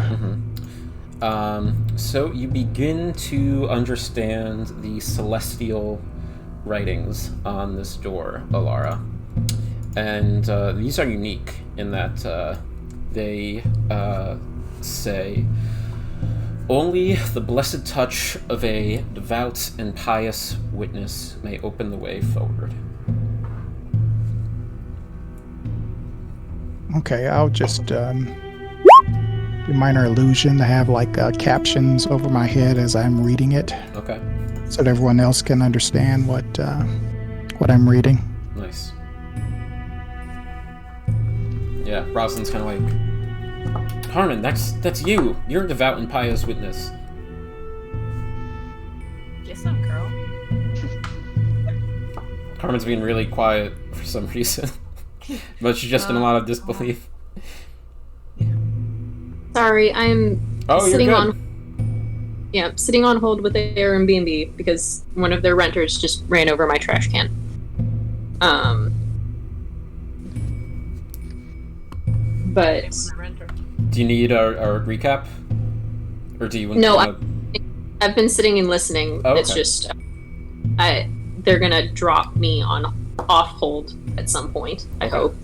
So you begin to understand the celestial writings on this door, Alara. And these are unique in that they say, Only the blessed touch of a devout and pious witness may open the way forward. Okay, I'll just do minor illusion to have like captions over my head as I'm reading it, Okay, so that everyone else can understand what I'm reading. nice. Yeah, Rosalind's kind of like, Carmen, that's you. You're a devout and pious witness. Listen, girl. Carmen's being really quiet for some reason, but she's just in a lot of disbelief. Sorry, I'm Oh, you're sitting good. sitting on hold with the Airbnb because one of their renters just ran over my trash can. But Do you need our recap, or do you want? No, to... I've been sitting and listening. Oh, It's okay. just they're gonna drop me on off hold at some point. I hope.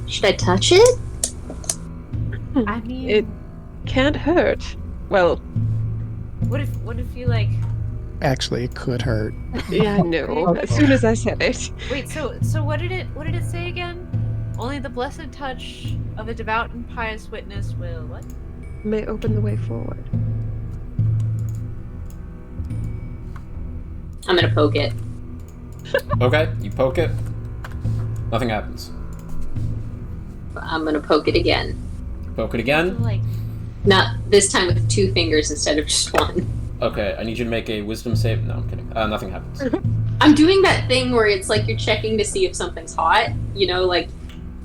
Should I touch it? I mean, It can't hurt. Well, what if you like? Actually, it could hurt. yeah, no. As soon as I said it. Wait, so what did it say again? Only the blessed touch of a devout and pious witness will what? May open the way forward. I'm gonna poke it. Okay, you poke it. Nothing happens. I'm gonna poke it again. Poke it again. Like, Not this time with 2 fingers instead of just 1. Okay, I need you to make a wisdom save. No, I'm kidding. Nothing happens. I'm doing that thing where it's like you're checking to see if something's hot. You know, like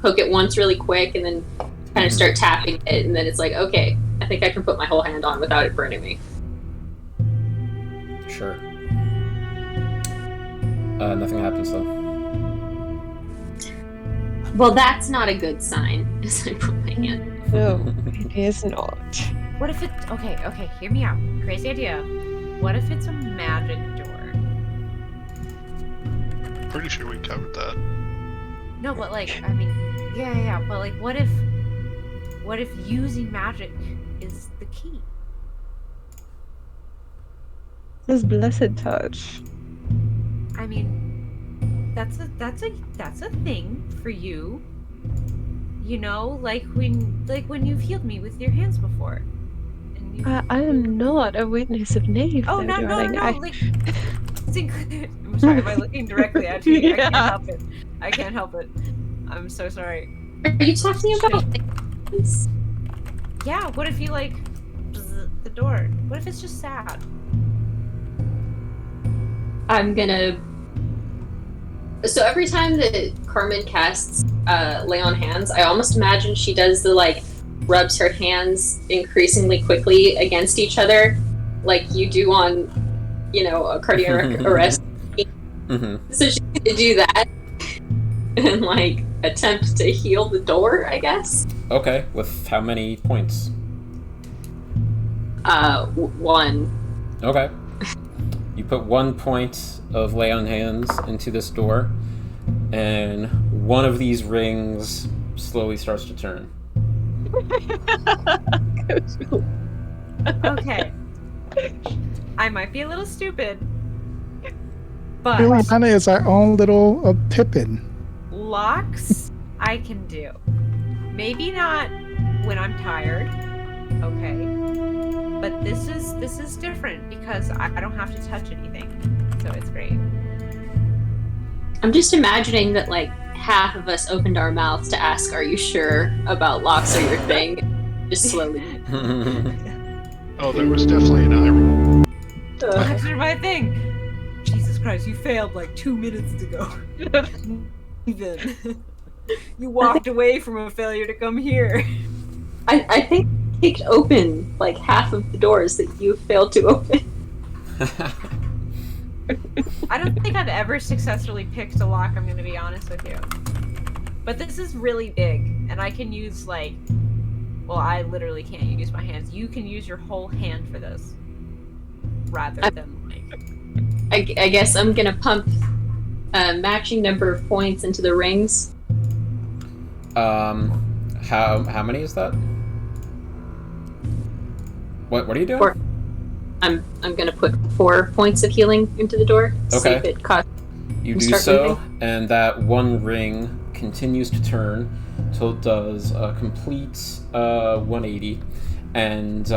poke it once really quick and then kind of start tapping it, and then it's like, okay, I think I can put my whole hand on without it burning me. Sure. Nothing happens though. Well, that's not a good sign. As I put my hand. No, it is not. what if it? Okay, hear me out. Crazy idea. What if it's a magic door? Pretty sure we covered that. No, but like, I mean, yeah. But like, what if using magic is the key? This blessed touch. I mean, that's a thing for you. You know, like when you've healed me with your hands before. And you, I am not a witness of Nave. oh though, no, darling. like. I'm sorry, am I looking directly at you? I can't Yeah. help it. I can't help it. I'm so sorry. Are you talking about things? Yeah, what if you like bzz the door? What if it's just sad? I'm gonna. So every time that Carmen casts Lay on Hands, I almost imagine she does the like rubs her hands increasingly quickly against each other, like you do on, you know, a cardiac arrest. Mm-hmm. So she's gonna do that and like attempt to heal the door, I guess. Okay, with how many points? 1. Okay. You put 1 point of lay on hands into this door, and one of these rings slowly starts to turn. Okay. I might be a little stupid, but Juliana is our own little Pippin. locks I can do. Maybe not when I'm tired. Okay. But this is different because I don't have to touch anything. So it's great. I'm just imagining that like half of us opened our mouths to ask, "Are you sure about locks are your thing?" Just slowly. Oh, there was definitely an eye roll. Locks are my thing. Jesus Christ, you failed like 2 minutes ago. Even. You walked away from a failure to come here. I think I kicked open like half of the doors that you failed to open. I don't think I've ever successfully picked a lock, I'm gonna be honest with you. But this is really big, and I can use like... Well, I literally can't use my hands. You can use your whole hand for this. Rather than like... I guess I'm gonna pump a matching number of points into the rings. How many is that? What are you doing? Or I'm gonna put 4 points of healing into the door. See Okay. if it costs. You and do start so, moving. and that one ring continues to turn until it does a complete 180, and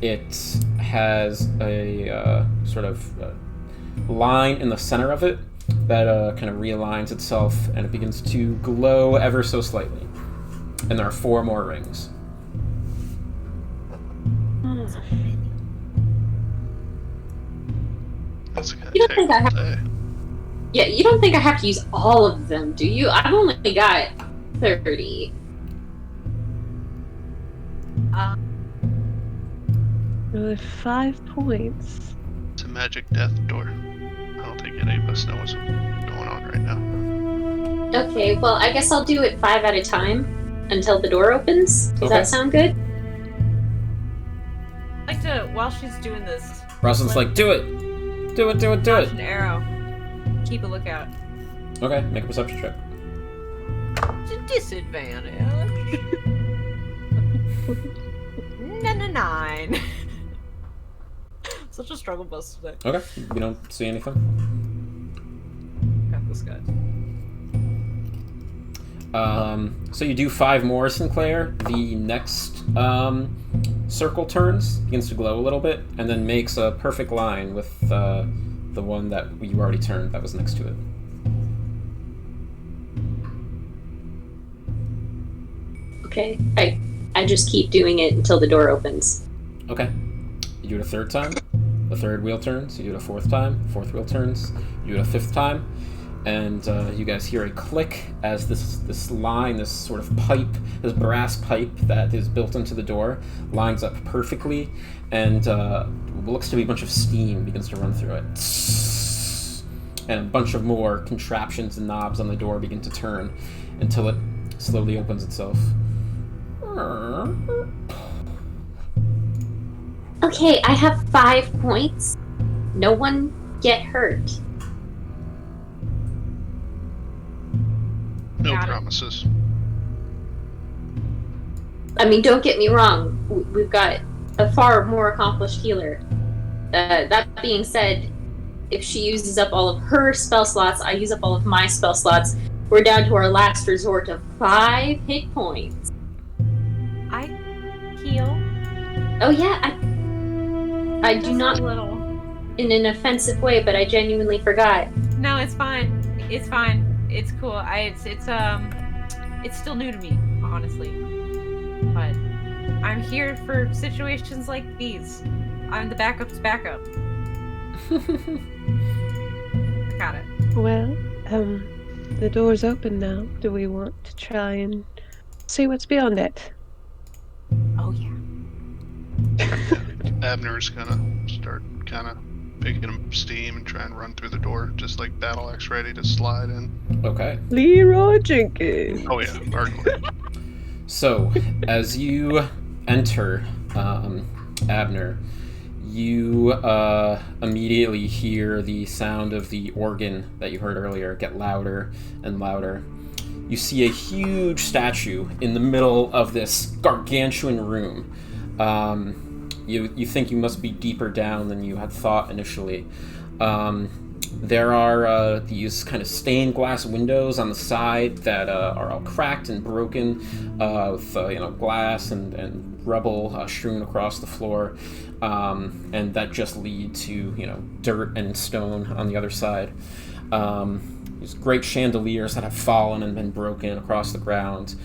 it has a sort of line in the center of it that kind of realigns itself, and it begins to glow ever so slightly. And there are 4 more rings. That's gonna You don't take think I all have- day. Yeah, you don't think I have to use all of them, do you? I've only got 30. With 5 points. It's a magic death door. I don't think any of us know what's going on right now. Okay, well, I guess I'll do it 5 at a time until the door opens. Does Okay. that sound good? I'd like to, while she's doing this, Rosalind's like, do it! Do it, do it, do launch it! an arrow. Keep a lookout. Okay, make a perception check. It's a disadvantage. 9. Such a struggle bus today. Okay, you don't see anything? Got this guy. So you do 5 more, Sinclair. The next circle turns, begins to glow a little bit, and then makes a perfect line with the one that you already turned that was next to it. Okay. I just keep doing it until the door opens. Okay. You do it a 3rd time. The 3rd wheel turns. You do it a 4th time. 4th wheel turns. You do it a 5th time. And you guys hear a click as this line, this sort of pipe, this brass pipe that is built into the door, lines up perfectly, and what looks to be a bunch of steam begins to run through it. And a bunch of more contraptions and knobs on the door begin to turn until it slowly opens itself. Okay, I have 5 points. No one get hurt. No Got it. promises. I mean, don't get me wrong. We've got a far more accomplished healer. That being said, if she uses up all of her spell slots, I use up all of my spell slots. We're down to our last resort of 5 hit points. I heal. Oh yeah, I do Just not a little. in an offensive way, but I genuinely forgot. No, it's fine. It's fine. It's cool. It's still new to me, honestly. But I'm here for situations like these. I'm the backup's backup. Got it. Well, the door's open now. Do we want to try and see what's beyond it? Oh yeah. Abner's gonna start kind of picking up steam and try and run through the door, just like Battle Axe ready to slide in. Okay. Leroy Jenkins. Oh yeah, hardcore. So, as you enter, Abner, you immediately hear the sound of the organ that you heard earlier get louder and louder. You see a huge statue in the middle of this gargantuan room. You think you must be deeper down than you had thought initially. There are these kind of stained glass windows on the side that are all cracked and broken, with glass and rubble strewn across the floor, and that just lead to dirt and stone on the other side. These great chandeliers that have fallen and been broken across the ground.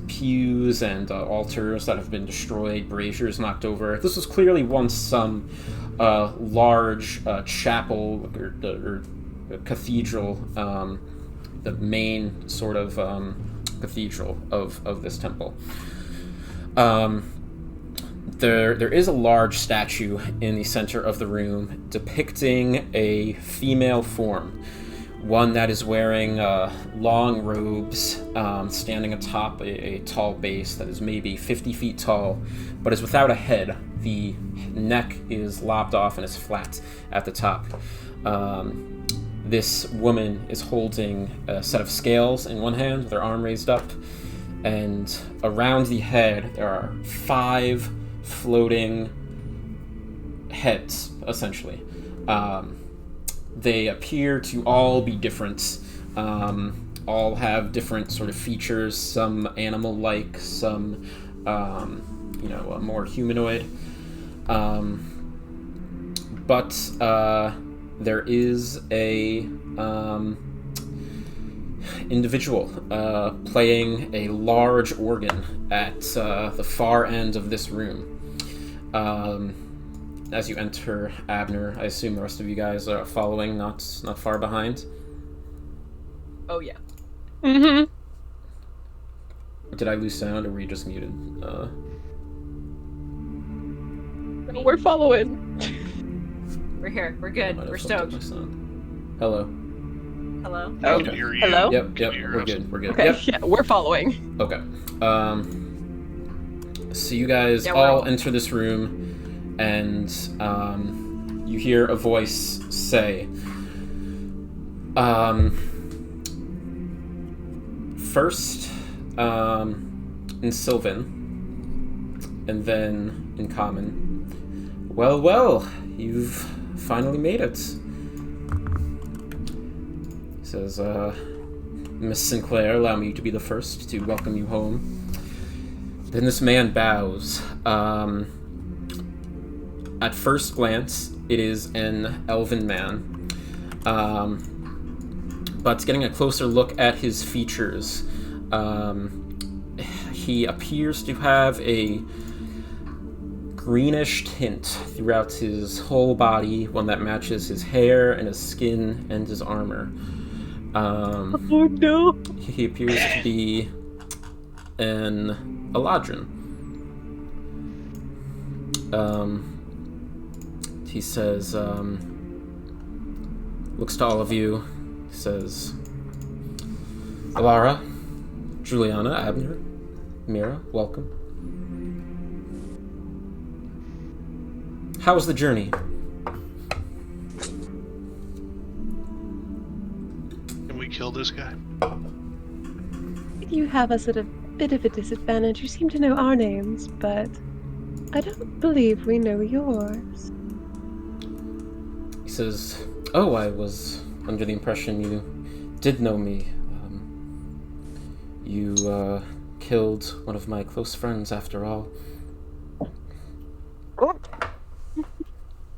Pews and altars that have been destroyed, braziers knocked over. This was clearly once some large chapel or cathedral, the main sort of cathedral of this temple. There is a large statue in the center of the room depicting a female form. One that is wearing long robes, standing atop a tall base that is maybe 50 feet tall, but is without a head. The neck is lopped off and is flat at the top. This woman is holding a set of scales in one hand with her arm raised up, and around the head there are 5 floating heads, essentially. They appear to all be different. All have different sort of features, some animal-like, some, more humanoid. But there is a individual playing a large organ at the far end of this room. As you enter, Abner, I assume the rest of you guys are following, not far behind. Oh yeah. Mm-hmm. Did I lose sound, or were you just muted? We're following. We're here. We're good. Might have We're fucked up stoked. my sound. Hello. Hello. I Okay. can hear you. Hello? Yep. Can you hear We're us? good. We're good. Okay, Yep. yeah, we're following. Okay. So you guys Yeah, we're all all- enter this room, and you hear a voice say, first in Sylvan, and then in Common. Well, you've finally made it. He says, Miss Sinclair, allow me to be the first to welcome you home. Then this man bows. At first glance, it is an elven man. But getting a closer look at his features, he appears to have a greenish tint throughout his whole body, one that matches his hair and his skin and his armor. Oh no. He appears to be an Eladrin. He says, looks to all of you, says, Alara, Juliana, Abner, Mira, welcome. How was the journey? Can we kill this guy? You have us at a bit of a disadvantage. You seem to know our names, but I don't believe we know yours. He says, oh, I was under the impression you did know me. You killed one of my close friends after all.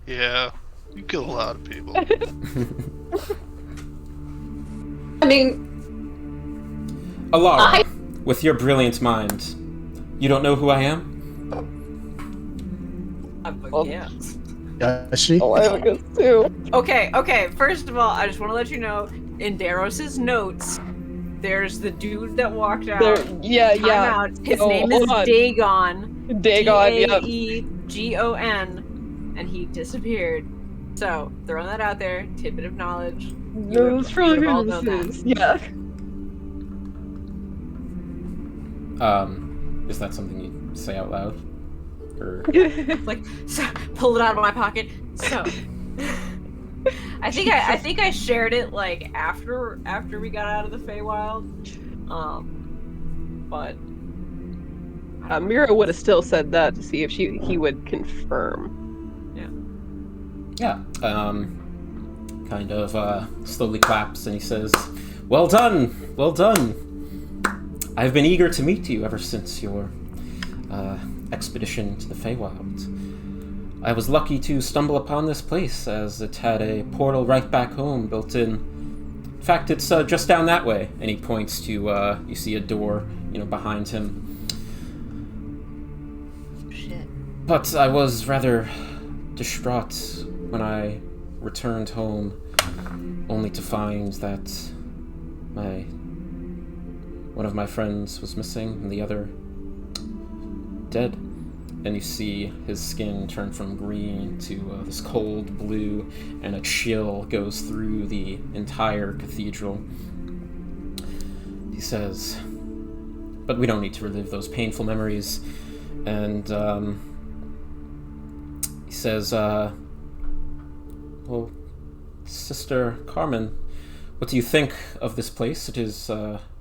Yeah, you kill a lot of people. I mean, Alara, with your brilliant mind, you don't know who I am? Yes. She? Oh, I have a good too. Okay. First of all, I just want to let you know, in Daros's notes, there's the dude that walked out. Yeah. Out. His Oh, name is hold on. Dagon. Dagon, yep. Daegon, and he disappeared. So, throwing that out there, tidbit of knowledge. No, it's probably you would all who know this that. is. Yeah. Is that something you say out loud? Or Like, so, pull it out of my pocket. So, I think I shared it like after we got out of the Feywild. But Mira would have still said that to see if he would confirm. yeah, kind of slowly claps and he says, well done. I've been eager to meet you ever since your expedition to the Feywild. I was lucky to stumble upon this place, as it had a portal right back home built in. In fact, it's just down that way. And he points to, you see a door, behind him. shit. But I was rather distraught when I returned home, only to find that one of my friends was missing and the other dead. And you see his skin turn from green to this cold blue, and a chill goes through the entire cathedral. He says, but we don't need to relive those painful memories. And he says, well, Sister Carmen, what do you think of this place? It is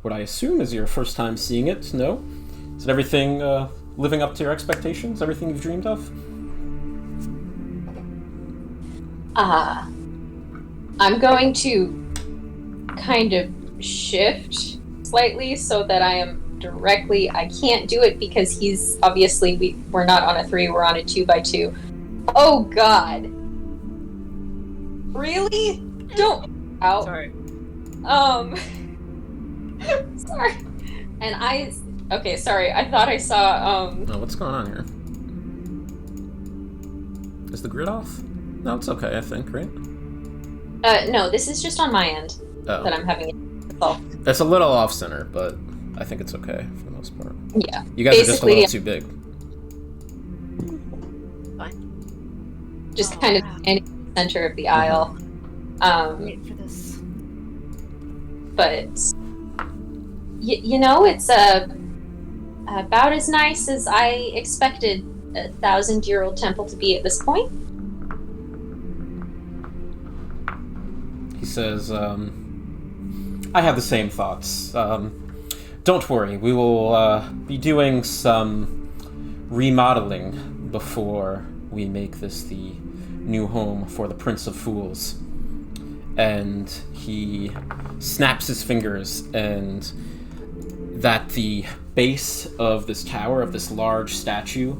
what I assume is your first time seeing it, no? Is it everything living up to your expectations? Everything you've dreamed of? I'm going to kind of shift slightly so that I am directly. I can't do it because he's obviously we're not on a 3, we're on a 2x2. Oh God! Really? Don't. Out. Sorry. Sorry. And okay, sorry. I thought I saw Oh, what's going on here? Is the grid off? No, it's okay, I think, right? No, this is just on my end that I'm having it. Oh. It's a little off center, but I think it's okay for the most part. Yeah. You guys are just a little too big. Fine. Just kind of in the center of the aisle. Wait for this. But you know, it's about as nice as I expected a 1,000-year-old temple to be at this point. He says, I have the same thoughts. Don't worry, we will be doing some remodeling before we make this the new home for the Prince of Fools. And he snaps his fingers, and that the base of this tower, of this large statue,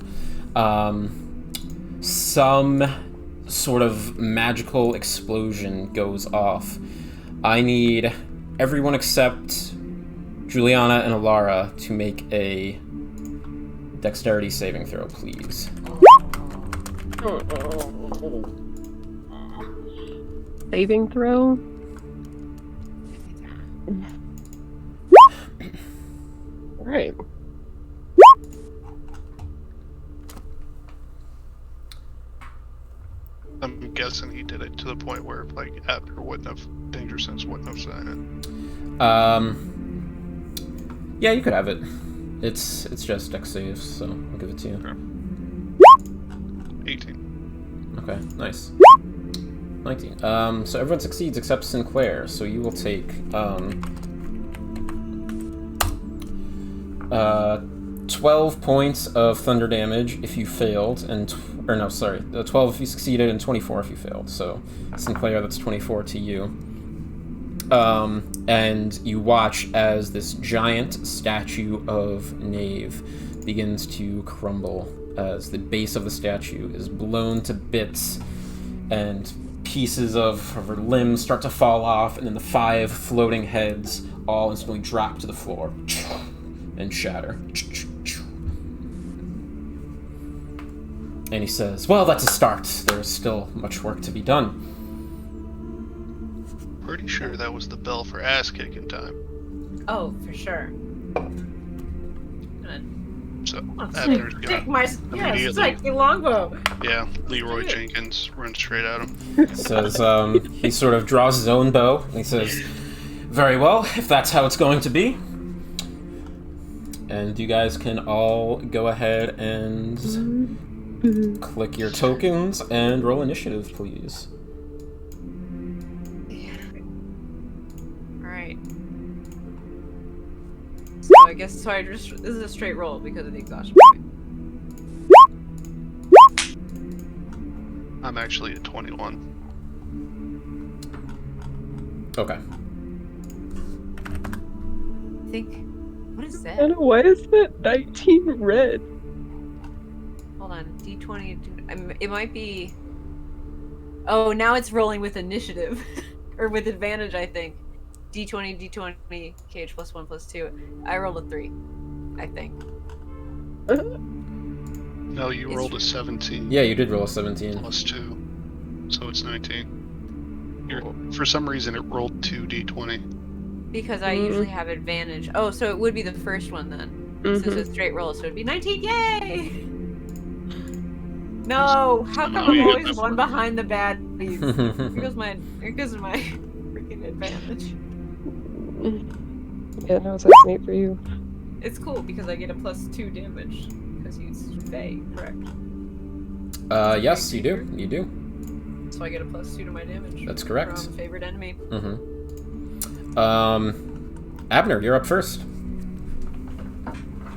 some sort of magical explosion goes off. I need everyone except Juliana and Alara to make a dexterity saving throw, please. Saving throw? Alright. I'm guessing he did it to the point where, like, Abner wouldn't have, Dangersense wouldn't have signed it. Yeah, you could have it. It's just dex saves, so I'll give it to you. Okay. 18. Okay, nice. 19. So everyone succeeds except Sinclair, so you will take 12 points of thunder damage if you failed, and 12 if you succeeded and 24 if you failed. So Sinclair, that's 24 to you. And you watch as this giant statue of Knave begins to crumble as the base of the statue is blown to bits and pieces of her limbs start to fall off, and then the 5 floating heads all instantly drop to the floor and shatter. And he says, well, that's a start. There's still much work to be done. Pretty sure that was the bell for ass kicking time. Oh, for sure. So Abner's gonna immediately, psychic longbow. yeah, Leroy Jenkins runs straight at him. Says, he sort of draws his own bow, and he says, very well, if that's how it's going to be. And you guys can all go ahead and click your tokens and roll initiative, please. Alright. So I guess this is a straight roll because of the exhaustion point. I'm actually at 21. Okay. I think. What is that? And why is that 19 red? Hold on. D20. It might be. Oh, now it's rolling with initiative. Or with advantage, I think. D20, D20, KH plus 1 plus 2. I rolled a 3. I think. No, you rolled a 17. Yeah, you did roll a 17. Plus 2. So it's 19. For some reason, it rolled 2 D20. Because I usually have advantage. Oh, so it would be the first one then. Since it's straight roll, so it'd be 19. Yay! No! How come I'm always one behind the bad bees? Here goes my freaking advantage. Yeah, no, assassinate for you. It's cool because I get a plus 2 damage because he's Fae, correct? Yes, you do. You do. So I get a plus 2 to my damage. That's correct. From favorite enemy. Abner, you're up first.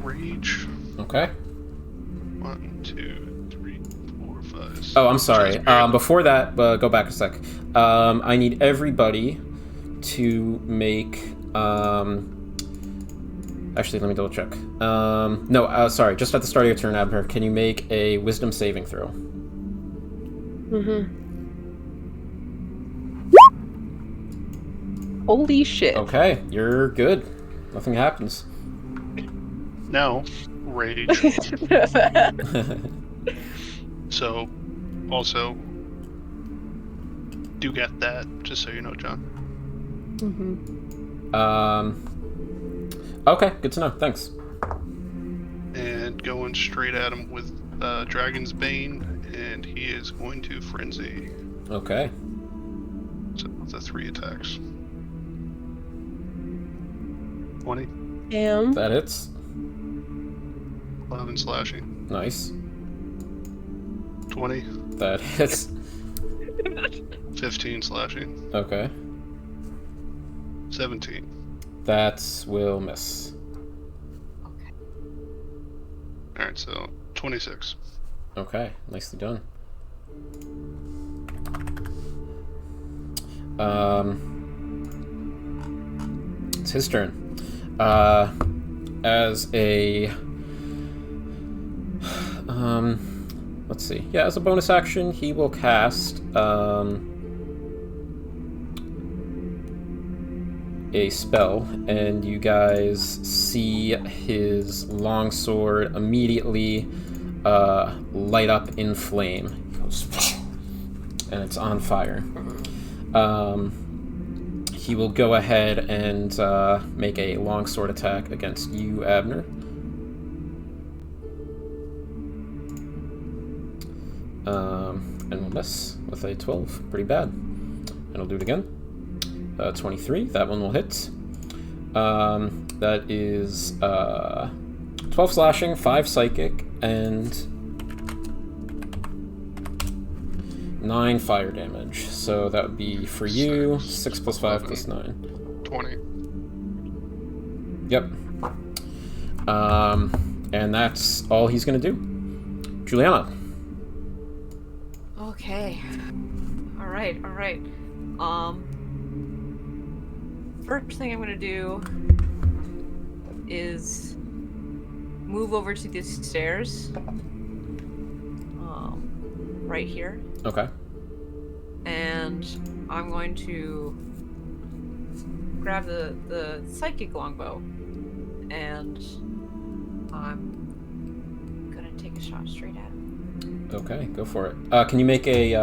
Rage. Okay. 1, 2, 3, 4, 5, 6. Oh, I'm sorry. Before that, go back a sec. I need everybody to make. Actually, let me double check. No, sorry. Just at the start of your turn, Abner, can you make a Wisdom saving throw? Mm-hmm. Holy shit. Okay, you're good. Nothing happens. Now, rage. So, also, do get that, just so you know, John. Okay, good to know. Thanks. And going straight at him with Dragon's Bane, and he is going to Frenzy. Okay. So, the 3 attacks. 20. Damn. That hits. 11 slashing. Nice. 20. That hits. 15 slashing. Okay. 17. That will miss. Alright, so 26. Okay, nicely done. It's his turn. As a let's see. Yeah, as a bonus action, he will cast a spell, and you guys see his longsword immediately light up in flame. He goes, and it's on fire. He will go ahead and make a longsword attack against you, Abner. And we'll miss with a 12. Pretty bad. And I'll do it again. 23. That one will hit. That is 12 slashing, 5 psychic, and 9 fire damage. So that would be for you 6 plus 5 plus 9. 20. Yep. And that's all he's gonna do. Juliana. Okay. Alright. First thing I'm gonna do is move over to these stairs. Right here. Okay. And I'm going to grab the psychic longbow, and I'm gonna take a shot straight at him. Okay, go for it. Can you make a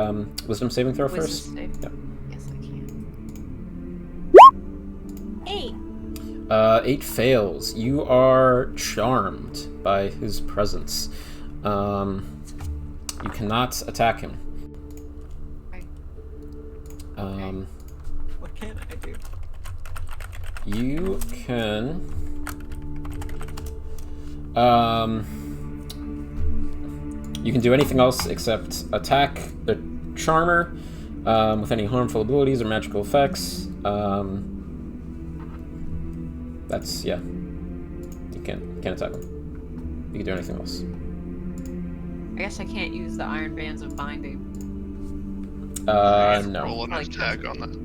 wisdom saving throw first? Wisdom save? Yep. Yes, I can. 8. 8 fails. You are charmed by his presence. You cannot attack him. Okay. What can I do? You can you can do anything else except attack the charmer with any harmful abilities or magical effects. That's you can't attack him. You can do anything else. I guess I can't use the iron bands of binding. No. Roll an attack on that.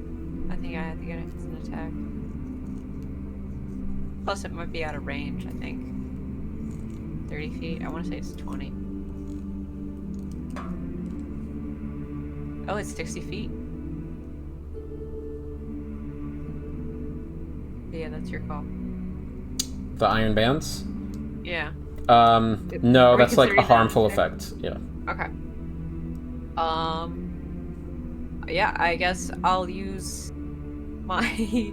I think it's an attack. Plus, it might be out of range. I think 30 feet. I want to say it's 20. Oh, it's 60 feet. Yeah, that's your call. The iron bands? Yeah. No, Are we that's like a considering that harmful an attack? effect. Yeah. Okay. Yeah, I guess I'll use the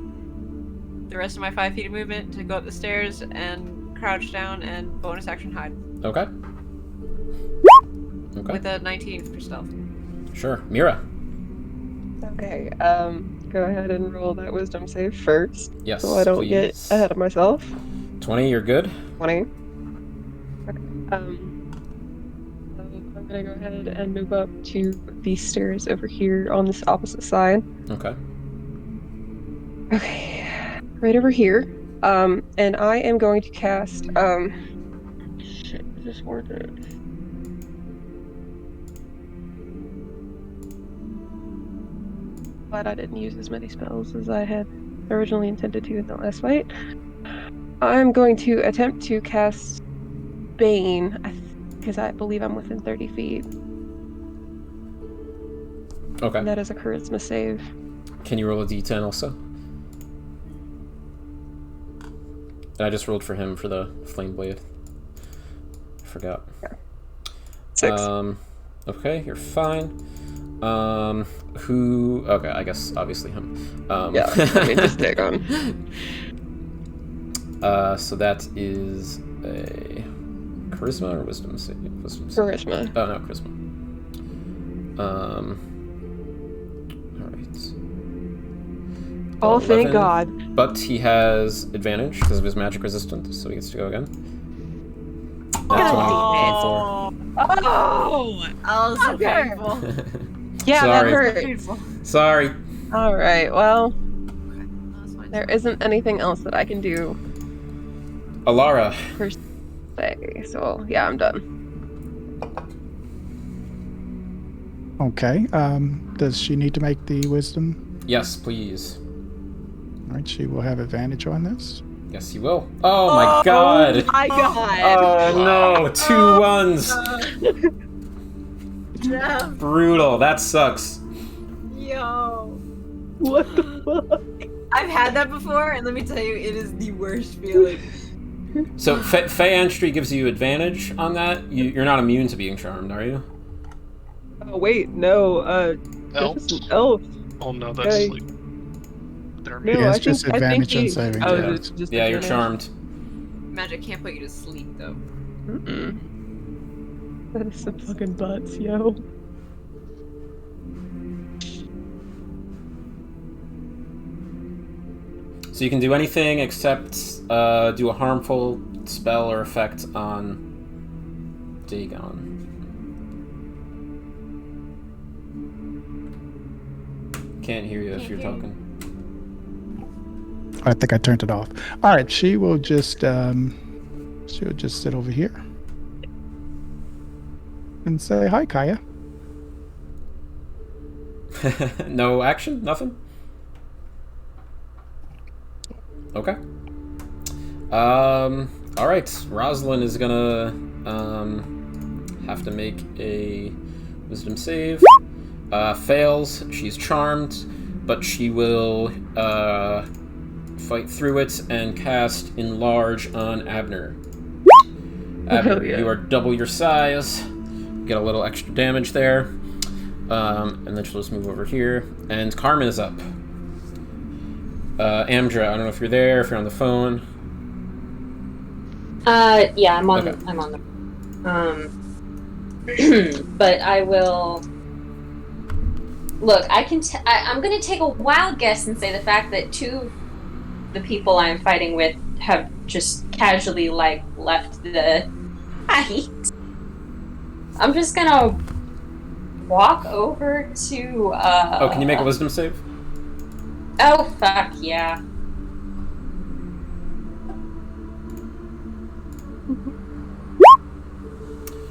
rest of my 5 feet of movement to go up the stairs and crouch down and bonus action hide. Okay. Okay. With a 19 for stealth. Sure. Mira. Okay, go ahead and roll that wisdom save first. Yes, So I don't get please. ahead of myself. 20, you're good? 20. Okay, so I'm gonna go ahead and move up to these stairs over here on this opposite side. Okay. Okay, right over here. And I am going to cast, shit, is this worth it? glad I didn't use as many spells as I had originally intended to in the last fight. I'm going to attempt to cast Bane, because I believe I'm within 30 feet. Okay. And that is a charisma save. Can you roll a d10 also? And I just rolled for him for the flame blade. I forgot. Yeah. 6. Okay, you're fine. Who? Okay, I guess obviously him. Yeah, I mean, just take on. So that is a charisma or wisdom save? Wisdom save. Charisma. Oh no, charisma. All right. Oh, 11, thank God. But he has advantage because of his magic resistance, so he gets to go again. That's 24. Oh, so painful. Yeah, Sorry. that hurt. Painful. Sorry. All right, well, That's fine. there isn't anything else that I can do Alara. per se, so yeah, I'm done. Okay. Does she need to make the wisdom? Yes, please. All right, she will have advantage on this. Yes, you will. Oh my god. Oh my God! Oh no, 2 ones. Jeff, Brutal. That sucks. yo. What the fuck? I've had that before, and let me tell you, it is the worst feeling. So Fey Entry gives you advantage on that. You're not immune to being charmed, are you? Oh wait, no. Elf? This is elf. Oh no, that's Okay. like. They're No, He I has think- just I think advantage on he- saving Oh, throws. it's just Yeah, you're advantage? charmed. Magic can't put you to sleep, though. Mm-mm. That is some fucking butts, yo. So you can do anything except do a harmful spell or effect on Dagon. Can't hear you if you're talking. I think I turned it off. All right, she will just sit over here and say hi, Kaya. No action? Nothing? Okay. Alright. Rosalind is gonna have to make a wisdom save. Fails. She's charmed, but she will fight through it and cast Enlarge on Abner. Abner, yeah. you are double your size. Get a little extra damage there. And then she'll just move over here. And Carmen is up. Amdra, I don't know if you're there, if you're on the phone. Yeah, I'm on. Okay. I'm on the. But I will. Look, I'm gonna take a wild guess and say the fact that 2 of the people I'm fighting with have just casually left the fight. I'm just gonna walk over to. Oh, can you make a wisdom save? Oh fuck yeah!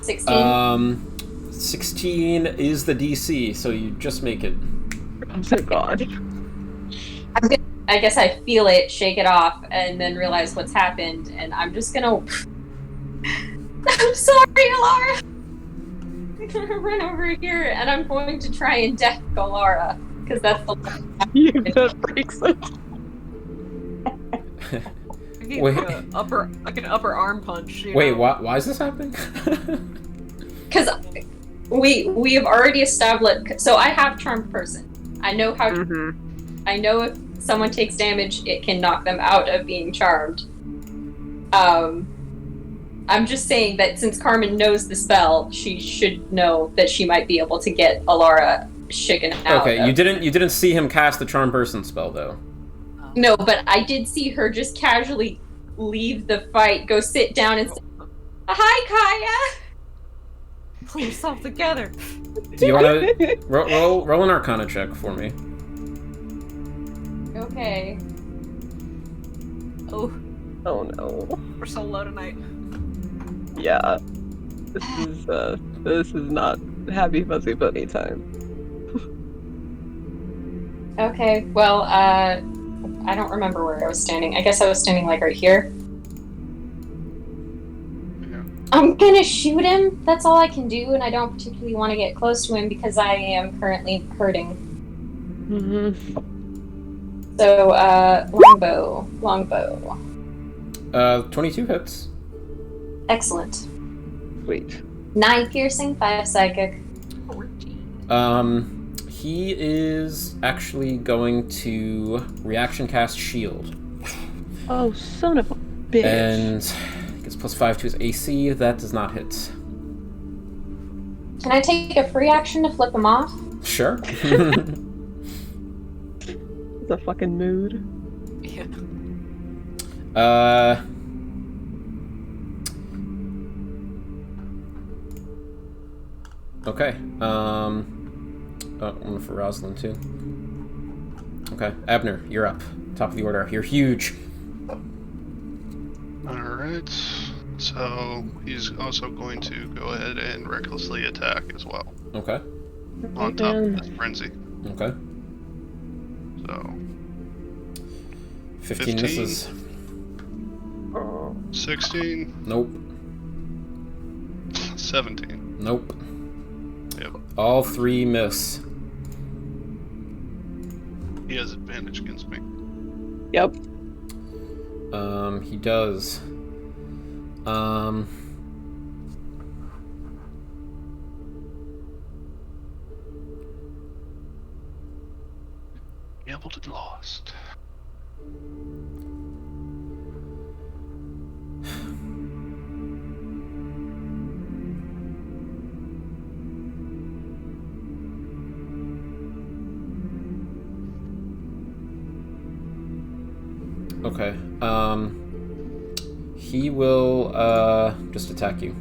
$16. 16 is the DC, so you just make it. Oh my God. I guess I feel it, shake it off, and then realize what's happened, and I'm just gonna. I'm sorry, Alara. I'm gonna run over here, and I'm going to try and deck Alara, because that's the. You that breaks it. Wait. Like an upper arm punch. You Wait, know? why is this happening? Because we have already established. So I have charmed person. I know how. I know if someone takes damage, it can knock them out of being charmed. I'm just saying that since Carmen knows the spell, she should know that she might be able to get Alara shaken out. Okay, you didn't see him cast the charm person spell though. No, but I did see her just casually leave the fight, go sit down, and say, "Hi, Kaya." Pull yourself together. Do you want to roll an Arcana check for me? Okay. Oh, Oh no. we're so low tonight. Yeah. This is not happy fuzzy bunny time. Okay, well, I don't remember where I was standing. I guess I was standing like right here. Yeah. I'm gonna shoot him. That's all I can do, and I don't particularly want to get close to him because I am currently hurting. So, longbow. 22 hits. Excellent. Sweet. 9 piercing, 5 psychic. He is actually going to reaction cast shield. Oh, son of a bitch. And gets +5 to his AC. That does not hit. Can I take a free action to flip him off? Sure. It's a fucking mood. Yeah. Okay. One for Rosalind too. Okay, Abner, you're up. Top of the order. You're huge. Alright. So he's also going to go ahead and recklessly attack as well. Okay. On top of this frenzy. Okay. So 15 misses. 16. Nope. 17. Nope. Yep. All 3 miss. He has advantage against me. Yep. He does. Gambled and lost. Okay. He will just attack you.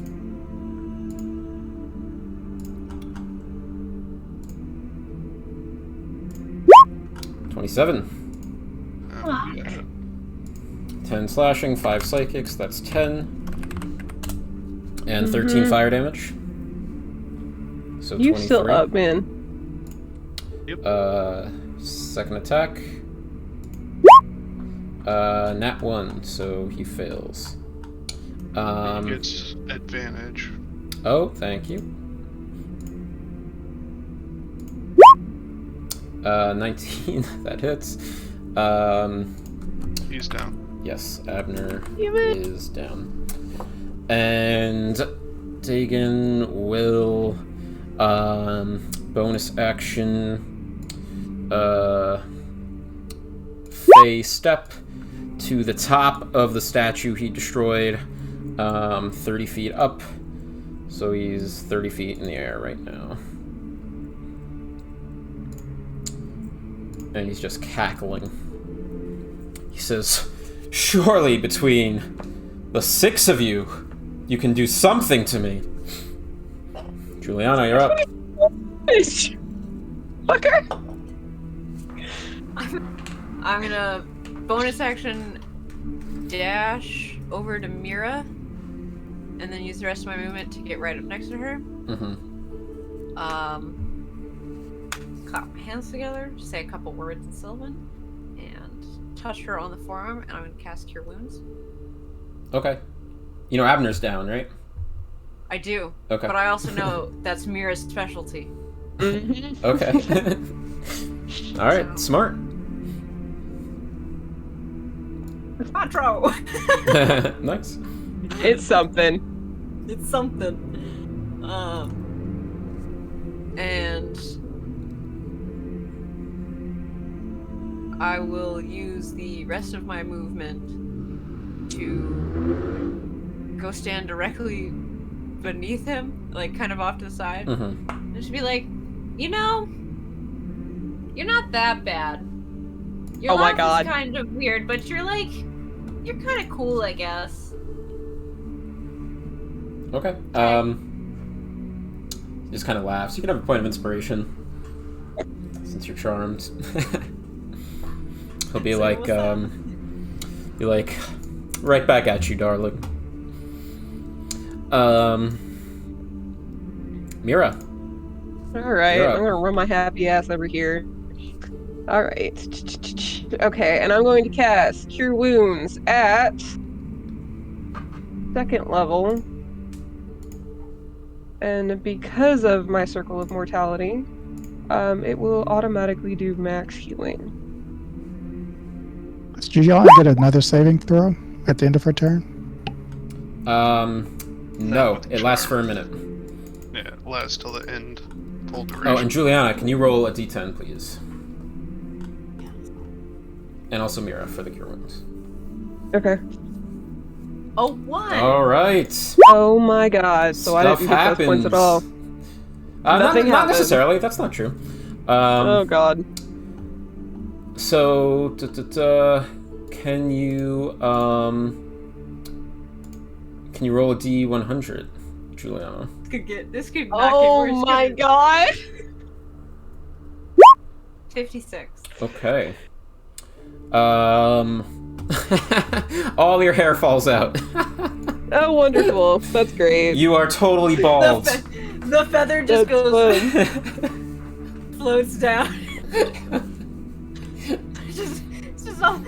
(27). 10 slashing, 5 psychics, that's 10. And 13 fire damage. So You 23. still up, man. Second attack. Nat 1, so he fails. He gets advantage. Oh, thank you. 19, that hits. He's down. Yes, Abner is down. And Dagon will bonus action Fey step to the top of the statue he destroyed, 30 feet up. So he's 30 feet in the air right now. And he's just cackling. He says, "Surely between the 6 of you, you can do something to me." Juliana, you're up. Fucker! I'm gonna bonus action dash over to Mira, and then use the rest of my movement to get right up next to her. Clap my hands together, say a couple words in Sylvan, and touch her on the forearm, and I'm gonna cast Cure Wounds. Okay. You know Abner's down, right? I do. Okay. But I also know that's Mira's specialty. Okay. Alright, smart. Quattro! Nice. It's something. It's something. And I will use the rest of my movement to go stand directly beneath him, like kind of off to the side. And just be like, you know, you're not that bad. Your Oh my laugh God. is kind of weird, but you're kind of cool, I guess. Okay. He just kind of laughs. You can have a point of inspiration, since you're charmed. He'll be like, right back at you, darling. Mira. Alright, You're up. I'm gonna run my happy ass over here. All right. Okay, and I'm going to cast Cure Wounds at 2nd level. And because of my Circle of Mortality, it will automatically do max healing. Does Juliana get another saving throw at the end of her turn? No, it lasts for a minute. Yeah, it lasts till the end. Full duration. Oh, and Juliana, can you roll a d10, please? And also Mira for the cure wounds. Okay. Oh, one. All right. Oh my god, so I didn't get those points at all. Nothing not happened. necessarily. That's not true. Oh god. So, can you roll a d100, Juliana? This could not get worse. Oh my god. 56. Okay. All your hair falls out. Oh, wonderful. That's great. You are totally bald. The feather just That's goes fun. floats down. it's just all.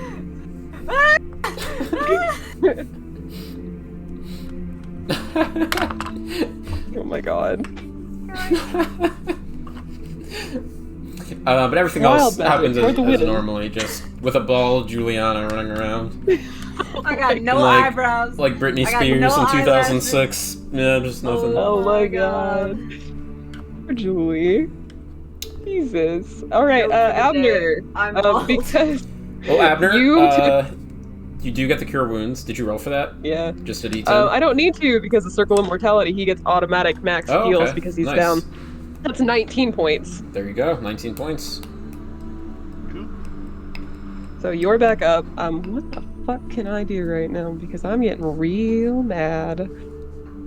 Oh my god. But everything Wild else magic happens for as the winning. normally, just with a bald Juliana running around. I got no Like- eyebrows. Like Britney I got Spears no in eyelashes. 2006. Yeah, just nothing. Oh my god. Poor Julie. Jesus. Alright, Go for the Abner. day. I'm bald. Because Oh, Abner, You you do get the cure wounds. Did you roll for that? yeah. Just a d10? I don't need to because the Circle of Mortality, he gets automatic max Oh, heals okay. because he's Nice. down. That's 19 points. There you go, 19 points. So you're back up. What the fuck can I do right now? Because I'm getting real mad.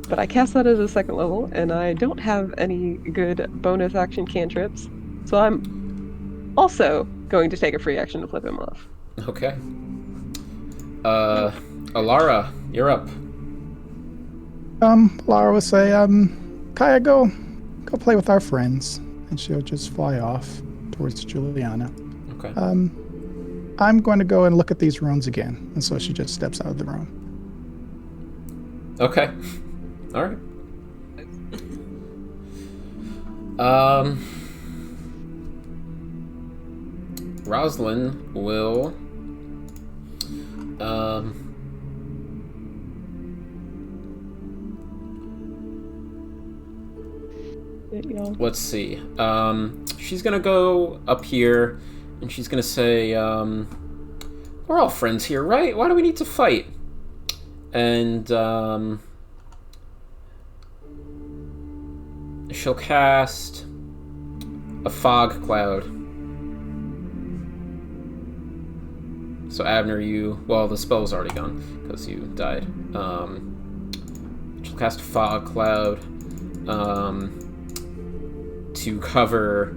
But I cast that at a 2nd level, and I don't have any good bonus action cantrips. So I'm also going to take a free action to flip him off. Okay. Alara, you're up. Lara will say, Kaya, go play with our friends. And she'll just fly off towards Juliana. Okay. I'm going to go and look at these runes again. And so she just steps out of the room. Okay. Alright. Roslyn will let's see. She's gonna go up here and she's gonna say, we're all friends here, right? Why do we need to fight? And she'll cast a fog cloud. So Abner, the spell's already gone because you died. She'll cast a fog cloud to cover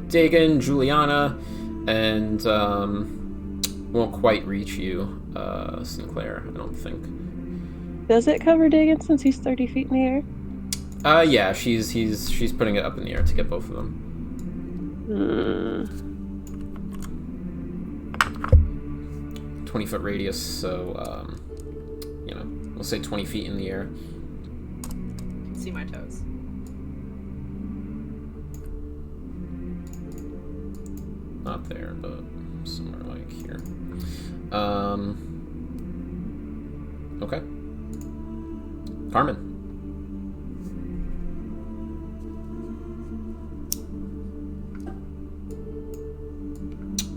Dagon, Juliana, and won't quite reach you, Sinclair, I don't think. Does it cover Dagon since he's 30 feet in the air? Yeah, she's putting it up in the air to get both of them. 20-foot radius, so we'll say 20 feet in the air. See my toes. Not there, but somewhere like here. Okay. Carmen.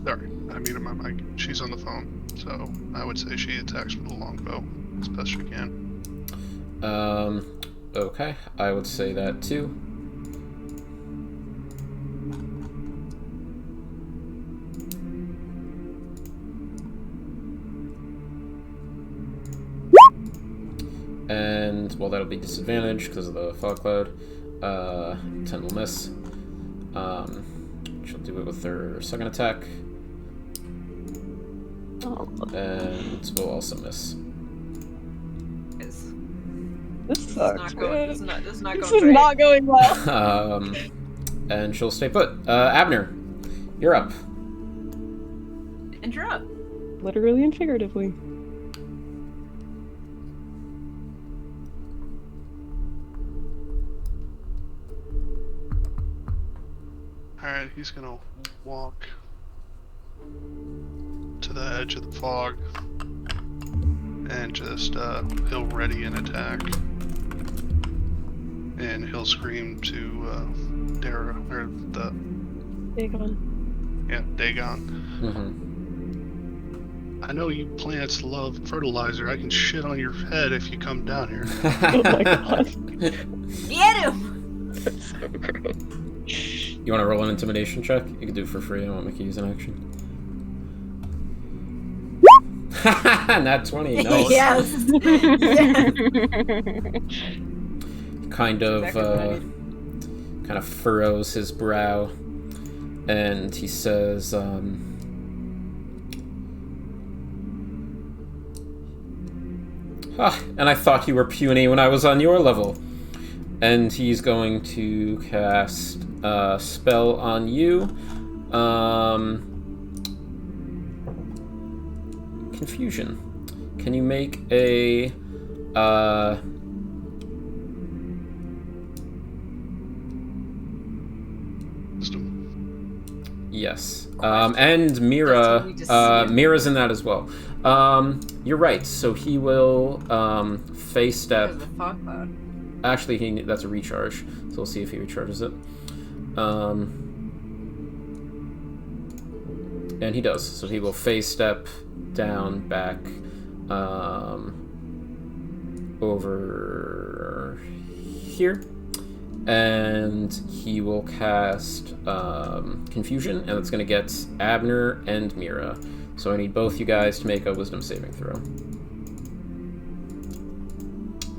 Sorry, I muted my mic. She's on the phone, so I would say she attacks with a longbow as best she can. Okay, I would say that too. And, well, that'll be disadvantage because of the fog cloud. 10 will miss. She'll do it with her 2nd attack. And will also miss. This sucks. This is not This going is great. not going well. And she'll stay put. Abner, you're up. And you're up. Literally and figuratively. Alright, he's gonna walk to the edge of the fog and just he'll ready an attack. And he'll scream to Dara, or the Dagon. Yeah, Dagon. Mm-hmm. I know you plants love fertilizer. I can shit on your head if you come down here. Oh my god. Get him! That's so gross. You want to roll an intimidation check? You can do it for free. I won't make you use an action. Nat 20. No. Yes. Kind of Exactly what I kind of furrows his brow, and he says, and I thought you were puny when I was on your level. And he's going to cast a spell on you. Confusion. Can you make a Wisdom. yes. And Mira, Mira's in that as well. You're right. So he will face step. Because of the fog cloud. Actually, that's a recharge. So we'll see if he recharges it. And he does. So he will phase step down, back, over here. And he will cast Confusion, and it's going to get Abner and Mira. So I need both you guys to make a Wisdom saving throw.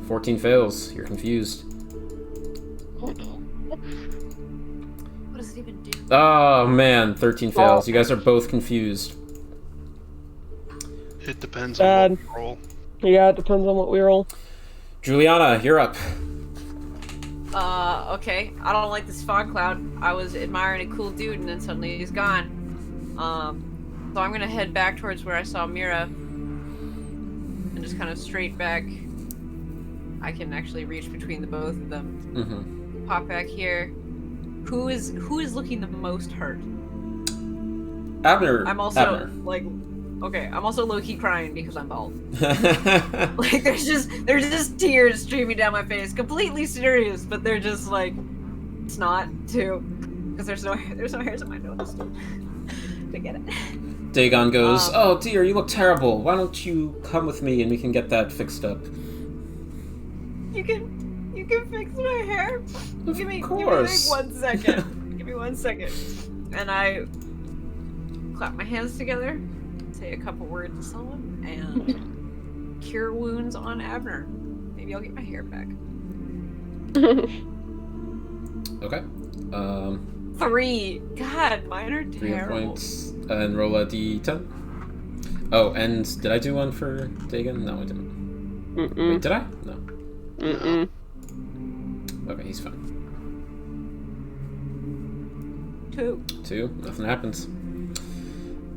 14 fails. You're confused. What does it even do? Oh, man. 13 fails. You guys are both confused. It depends on what we roll. Yeah, it depends on what we roll. Juliana, you're up. Okay. I don't like this fog cloud. I was admiring a cool dude and then suddenly he's gone. So I'm gonna head back towards where I saw Mira. And just kind of straight back. I can actually reach between the both of them. Mm-hmm. Pop back here. Who is looking the most hurt? Abner. I'm also Abner. like, okay. I'm also low key crying because I'm bald. Like there's just tears streaming down my face. Completely serious, but they're just like snot too, because there's no hairs in my nose to get it. Dagon goes, oh dear, you look terrible. Why don't you come with me and we can get that fixed up? You can fix my hair. Give me like 1 second. Give me 1 second. And I clap my hands together, say a couple words of someone, and cure wounds on Abner. Maybe I'll get my hair back. Okay. 3. God, mine are 3 terrible. points. And roll a d10. Oh, and did I do one for Dagon? No, I didn't. Wait, did I? No. Okay, he's fine. 2. 2. Nothing happens.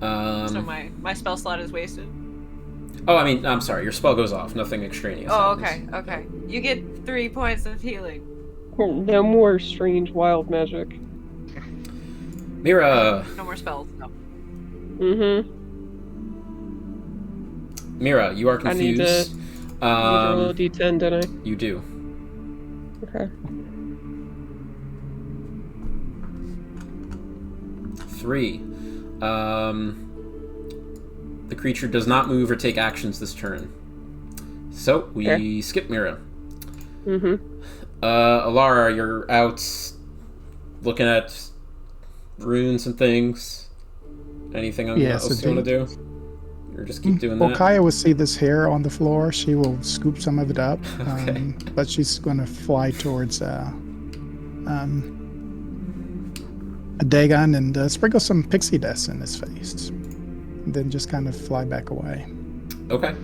So my spell slot is wasted. Oh, I mean, I'm sorry. Your spell goes off. Nothing extraneous. Oh, happens. okay. You get 3 points of healing. No more strange wild magic. Mira. No more spells. No. Mira, you are confused. I need to roll a d10, don't I? You do. Okay. 3. The creature does not move or take actions this turn. So, we skip Mira. Alara, you're out looking at runes and things. Anything else you want to do? Or just keep doing that? Kaya will see this hair on the floor. She will scoop some of it up. Okay. But she's going to fly towards a Dagon and sprinkle some pixie dust in his face. And then just kind of fly back away. Okay.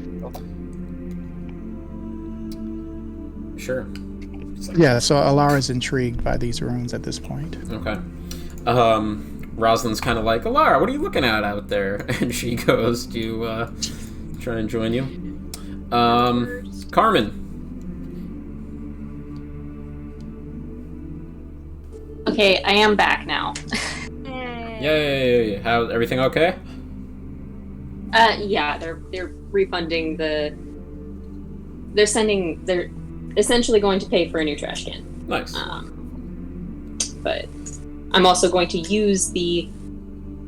Sure. Yeah, so Alara's intrigued by these runes at this point. Okay. Rosalind's kind of like, Alara, what are you looking at out there? And she goes to try and join you. Carmen. Okay, I am back now. Yay! How everything okay? Yeah, they're refunding the. They're essentially going to pay for a new trash can. Nice. But I'm also going to use the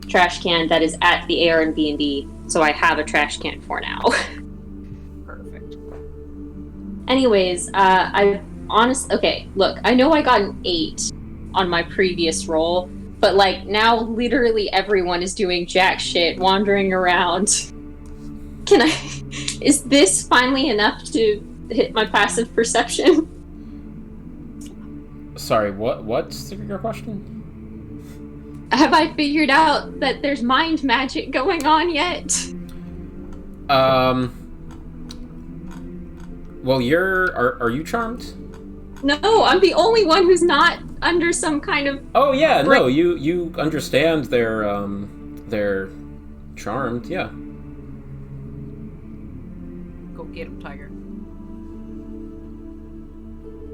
trash can that is at the Airbnb, so I have a trash can for now. Perfect. Anyways, okay, look, I know I got an 8 on my previous roll, but like now literally everyone is doing jack shit, wandering around. Is this finally enough to hit my passive perception? Sorry, what's your question? Have I figured out that there's mind magic going on yet? Well, are you charmed? No, I'm the only one who's not under some kind of... Oh yeah, no, you understand they're charmed, yeah. Go get him, Tiger.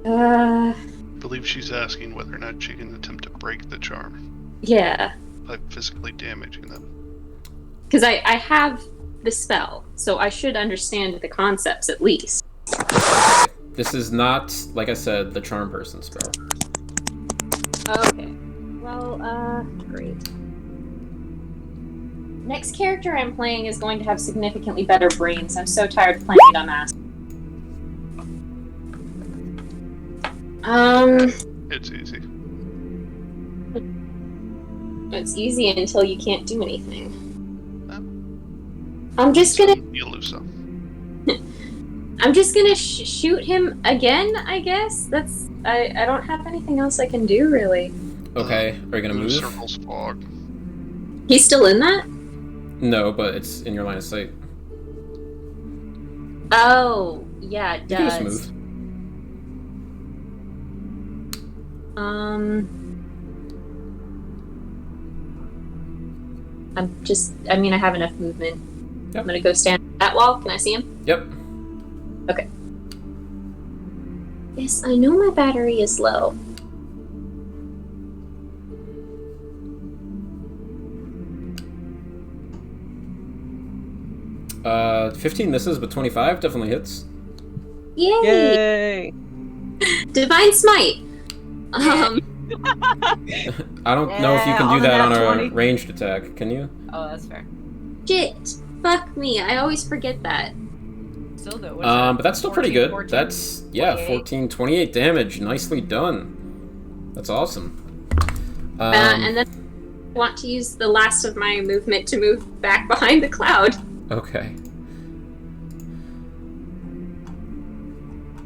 I believe she's asking whether or not she can attempt to break the charm. Yeah. By physically damaging them. Because I have the spell, so I should understand the concepts at least. This is not, like I said, the charm person spell. Okay. Well, great. Next character I'm playing is going to have significantly better brains. I'm so tired of playing it on Master. It's easy. It's easy until you can't do anything. I'm just gonna... You lose some. I'm just gonna shoot him again, I guess? That's... I don't have anything else I can do, really. Okay, are you gonna move? Circle's fog. He's still in that? No, but it's in your line of sight. Oh, yeah, it You can does. just move. I mean, I have enough movement. Yep. I'm gonna go stand at that wall. Can I see him? Yep. Okay. Yes, I know my battery is low. Uh, 15 misses, but 25 definitely hits. Yay! Yay! Divine Smite! I don't know if you can do that on a 20. ranged attack, can you? Oh, that's fair. Shit! Fuck me, I always forget that. Still though. What's that? But that's still 14, pretty good. 14, That's, yeah, 28? 28 damage. Nicely done. That's awesome. And then I want to use the last of my movement to move back behind the cloud. Okay.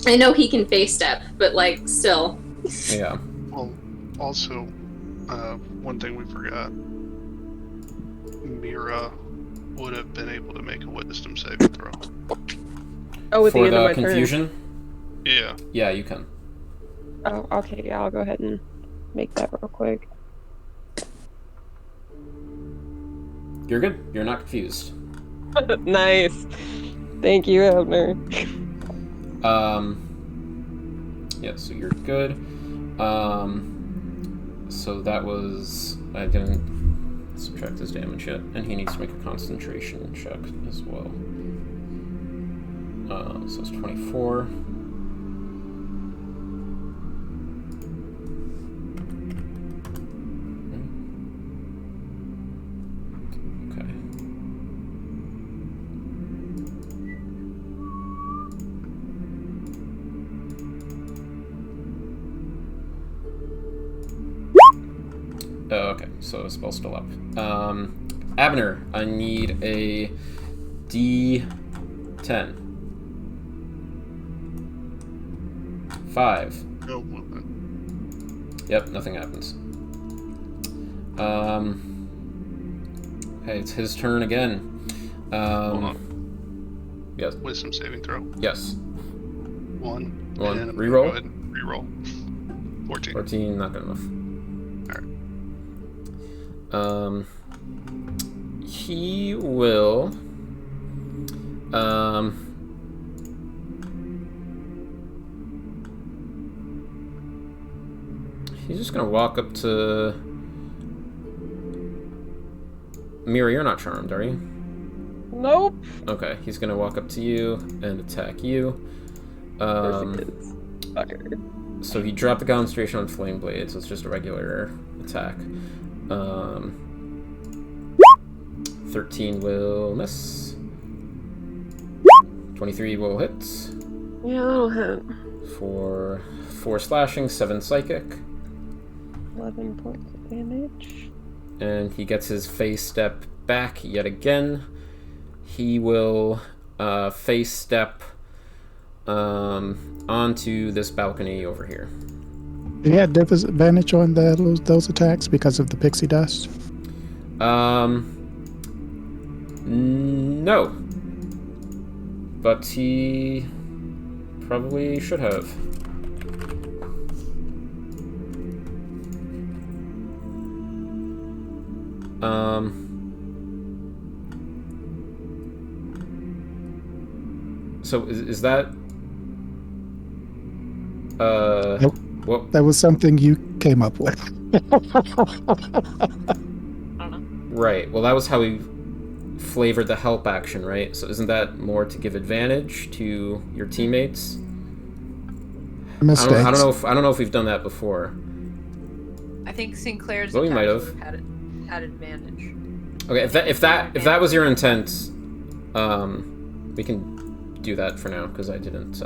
I know he can face step, but like, still. Yeah. Well, also, one thing we forgot. Mira would have been able to make a wisdom saving throw. Oh, at the For end of the my confusion? Yeah. Yeah, you can. turn. Oh, okay, yeah, I'll go ahead and make that real quick. You're good. You're not confused. Nice. Thank you, Abner. Yeah, so you're good. So that was... I didn't subtract his damage yet, and he needs to make a concentration check as well. So it's 24. Okay. Okay, so the spell's still up. Abner, I need a D10. 5. No movement. Yep, nothing happens. Okay, it's his turn again. Hold on. Yes. Wisdom saving throw. Yes. 1. One. And Reroll? Go ahead and reroll. 14. 14, not good enough. He will. He's just gonna walk up to. Mira, you're not charmed, are you? Nope. Okay, he's gonna walk up to you and attack you. Of course he is. Fucker. So he dropped the concentration on Flame Blade, so it's just a regular attack. 13 will miss. 23 will hit. Yeah, that'll hit. For 4 slashing, 7 psychic. 11 points of damage. And he gets his phase step back yet again. He will phase step onto this balcony over here. Do you have disadvantage on those attacks because of the pixie dust? No. But he probably should have. So is that Nope. what? That was something you came up with. I don't know. Right. Well, that was how he flavored the help action, right? So isn't that more to give advantage to your teammates? Mistakes. I don't know if we've done that before. I think Sinclair's Well, we might attacks have. would have had advantage. Okay, if that was your intent, we can do that for now because I didn't.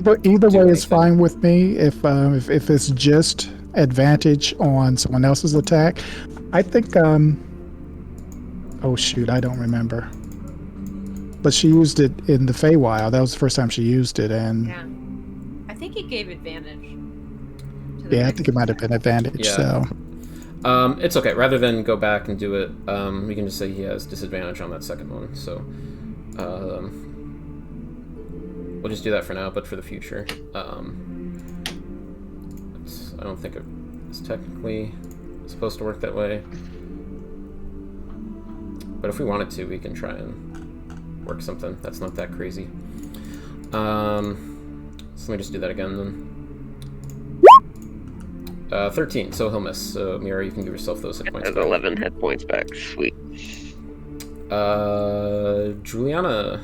But either do way, it's anything. fine with me. If it's just advantage on someone else's attack, I think. Oh shoot, I don't remember. But she used it in the Feywild. That was the first time she used it, and Yeah. I think he gave advantage. To the yeah, I next think it might have been advantage. Yeah. So It's okay. Rather than go back and do it, we can just say he has disadvantage on that second one. So, we'll just do that for now. But for the future, I don't think it's technically supposed to work that way. But if we wanted to, we can try and work something that's not that crazy. So let me just do that again then. 13, so he'll miss. So Mira, you can give yourself those hit points. Has 11 hit points back. Sweet. Juliana.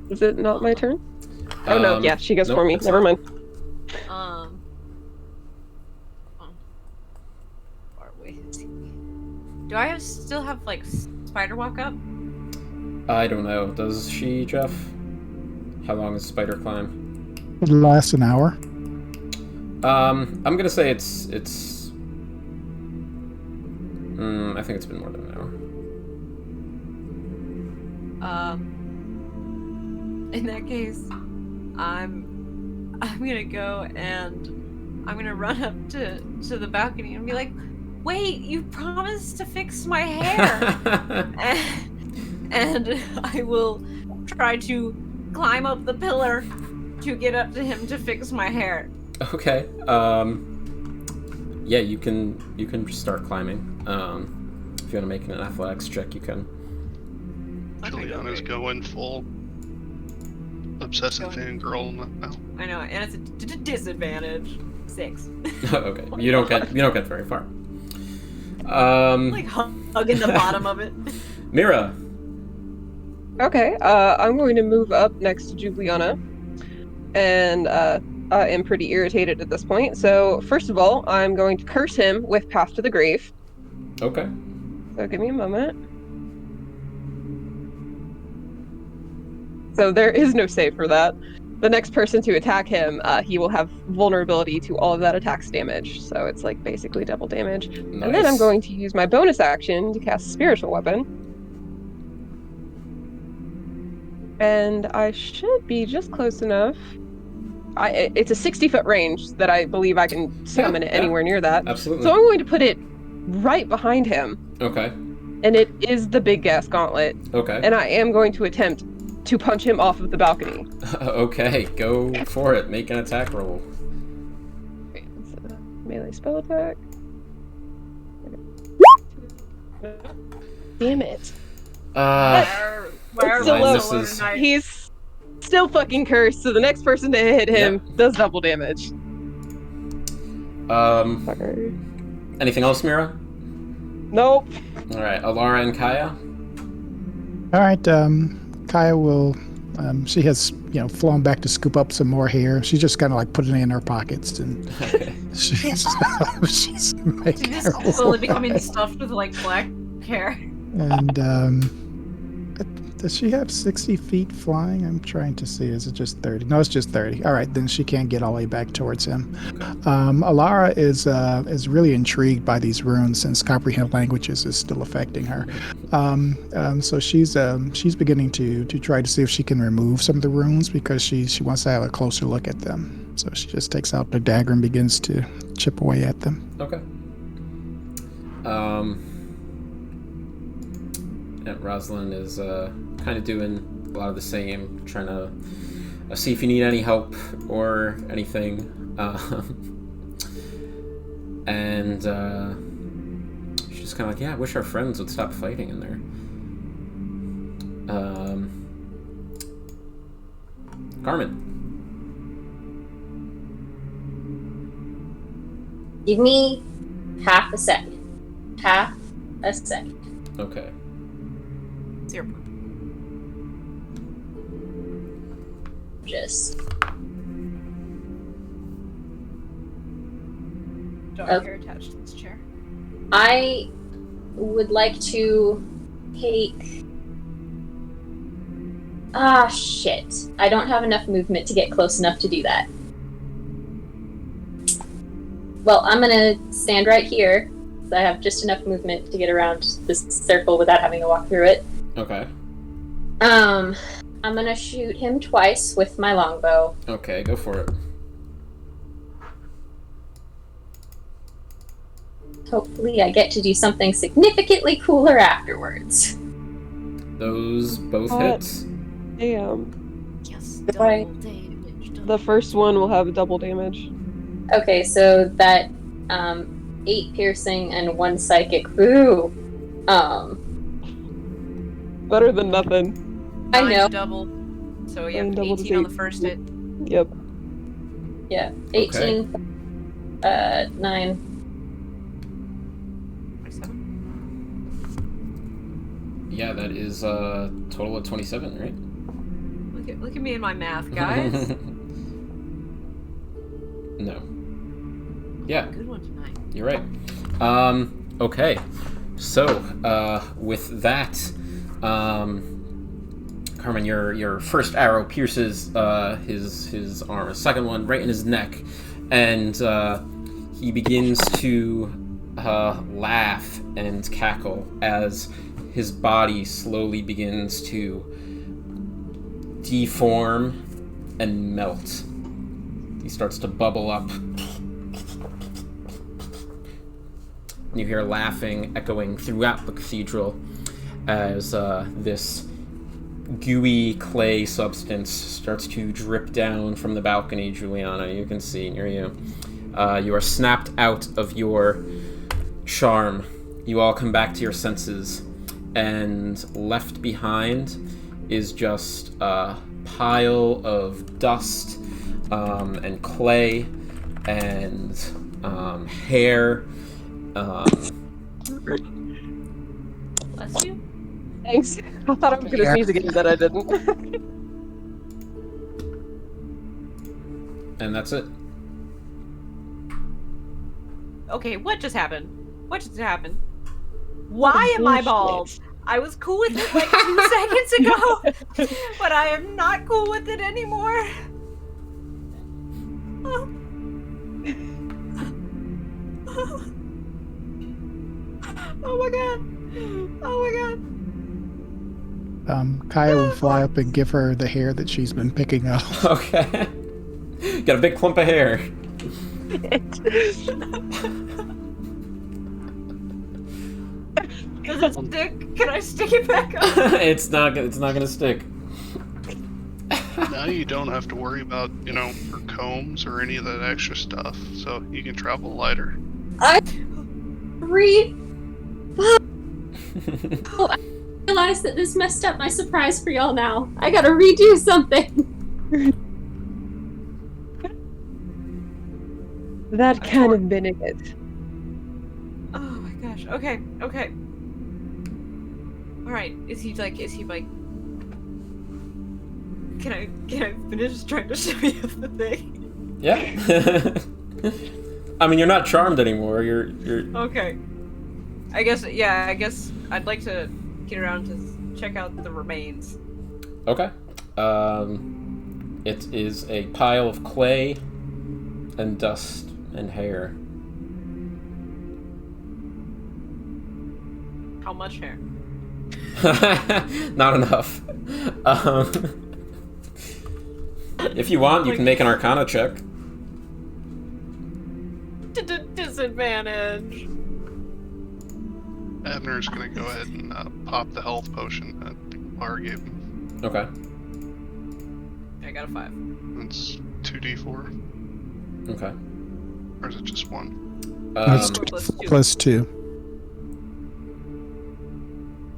Is it not my turn? Oh no, yeah, she goes nope, for me. it's Never not. mind. Far away is he? Do I still have like spider walk up? I don't know. Does she, Jeff? How long is spider climb? it lasts an hour. I'm gonna say it's. I think it's been more than an hour. In that case, I'm gonna go and I'm gonna run up to the balcony and be like, "Wait, you promised to fix my hair," and I will try to climb up the pillar to get up to him to fix my hair. Okay. Yeah, you can start climbing. If you want to make an athletics check, you can. Juliana's going full obsessive fangirl now. I know, and it's a disadvantage. 6. Okay. You don't get very far. Like hugging the bottom of it. Mira. Okay, I'm going to move up next to Juliana, and I am pretty irritated at this point. So first of all, I'm going to curse him with Path to the Grave. Okay. So give me a moment. So there is no save for that. The next person to attack him, he will have vulnerability to all of that attack's damage. So it's like basically double damage. Nice. And then I'm going to use my bonus action to cast Spiritual Weapon. And I should be just close enough. It's a 60-foot range that I believe I can summon it anywhere near that. Absolutely. So I'm going to put it right behind him. Okay. And it is the big gas gauntlet. Okay. And I am going to attempt to punch him off of the balcony. Okay, go for it. Make an attack roll. It's a melee spell attack. Damn it. He's still fucking cursed, so the next person to hit him does double damage. Anything else, Mira? Nope. Alright, Alara and Kaya? Alright, Kaya will... she has, flown back to scoop up some more hair. She's just kind of like putting it in her pockets, and she's making She's her slowly becoming stuffed with like black hair. And does she have 60 feet flying? I'm trying to see. Is it just 30? No, it's just 30. All right, then she can't get all the way back towards him. Alara is really intrigued by these runes since comprehend languages is still affecting her. So she's beginning to try to see if she can remove some of the runes because she wants to have a closer look at them. So she just takes out the dagger and begins to chip away at them. Okay. And Rosalind is kind of doing a lot of the same, trying to see if you need any help or anything. And she's just kind of like, yeah, I wish our friends would stop fighting in there. Carmen. Give me half a second. Half a second. Okay. 0. Just. Dark hair attached to this chair. I would like to take... Ah, shit. I don't have enough movement to get close enough to do that. Well, I'm gonna stand right here. So I have just enough movement to get around this circle without having to walk through it. Okay. I'm gonna shoot him twice with my longbow. Okay, go for it. Hopefully I get to do something significantly cooler afterwards. Those both hits. Damn. Yes, Right. double damage. The first one will have double damage. Okay, so that 8 piercing and 1 psychic. Ooh. Better than nothing. I know. Double. So you have Double 18 on the is 8. first hit. Yep. Yeah. 18. 9. 27. Yeah, that is a total of 27, right? Look at me and my math, guys. No. Yeah. Good one tonight. You're right. Okay. So, with that, Carmen, your first arrow pierces his arm. A second one right in his neck, and he begins to laugh and cackle as his body slowly begins to deform and melt. He starts to bubble up. And you hear laughing echoing throughout the cathedral as this gooey clay substance starts to drip down from the balcony. Juliana, you can see near you. You are snapped out of your charm. You all come back to your senses, and left behind is just a pile of dust and clay and hair. Bless you. Thanks. I thought I was gonna sneeze again, but I didn't. And that's it. Okay, what just happened? What just happened? Why am I bald? I was cool with it like 2 seconds ago, but I am not cool with it anymore. Oh my god. Oh my god. Kaya will fly up and give her the hair that she's been picking up. Okay. Got a big clump of hair. Does it stick? Can I stick it back up? It's not gonna stick. Now you don't have to worry about, her combs or any of that extra stuff, so you can travel lighter. I read. Oh, I realized that this messed up my surprise for y'all now. I gotta redo something. That can't have been it. Oh my gosh. Okay. All right. Is he like? Can I finish trying to show you the thing? Yeah. I mean, you're not charmed anymore. You're. Okay. I guess I'd like to get around to check out the remains. Okay. It is a pile of clay and dust and hair. How much hair? Not enough. If you want, you can make an Arcana check. Disadvantage. Abner's gonna go ahead and pop the health potion that Bar gave him. Okay. I got a 5. That's 2d4. Okay. Or is it just 1? That's plus 2.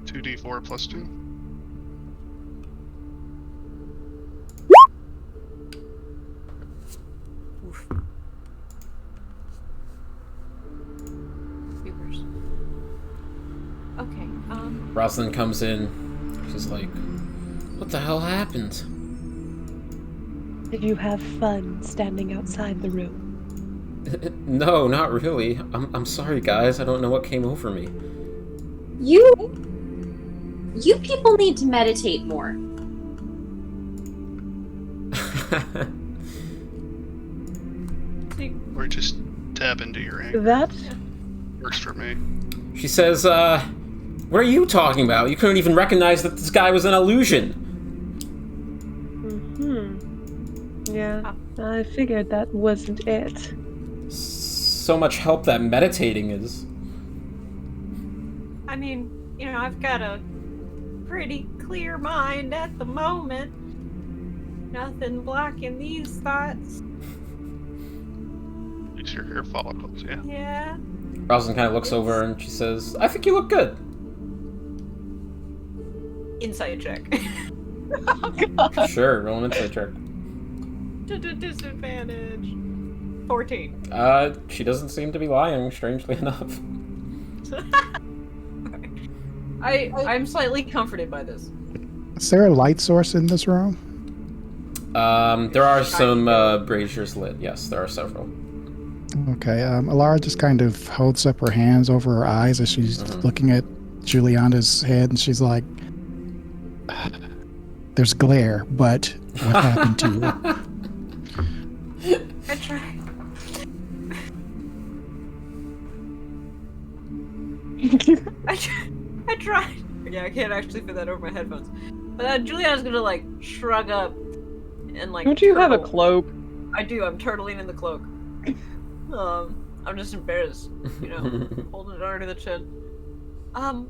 2d4 plus 2? Oof. Beepers. Okay. Rosalind comes in. She's like, "What the hell happened?" Did you have fun standing outside the room? No, not really. I'm sorry, guys. I don't know what came over me. You people need to meditate more. Or just tap into your anger. That Works for me. She says, what are you talking about? You couldn't even recognize that this guy was an illusion. Yeah, I figured that wasn't it. So much help that meditating is. I mean, I've got a pretty clear mind at the moment. Nothing blocking these thoughts. It's your hair follicles, yeah. Yeah. Rosalind kind of looks over and she says, I think you look good. Insight check. Sure, roll an insight check. Disadvantage. 14. She doesn't seem to be lying, strangely enough. I'm slightly comforted by this. Is there a light source in this room? There are some braziers lit. Yes, there are several. Okay, Alara just kind of holds up her hands over her eyes as she's looking at Juliana's head, and she's like, there's glare, but what happened to you? I tried. I tried. Yeah, I can't actually fit that over my headphones. But Juliana's gonna like shrug up and like. Don't you have a turtle. cloak? I do. I'm turtling in the cloak. I'm just embarrassed, holding it under the chin. Well,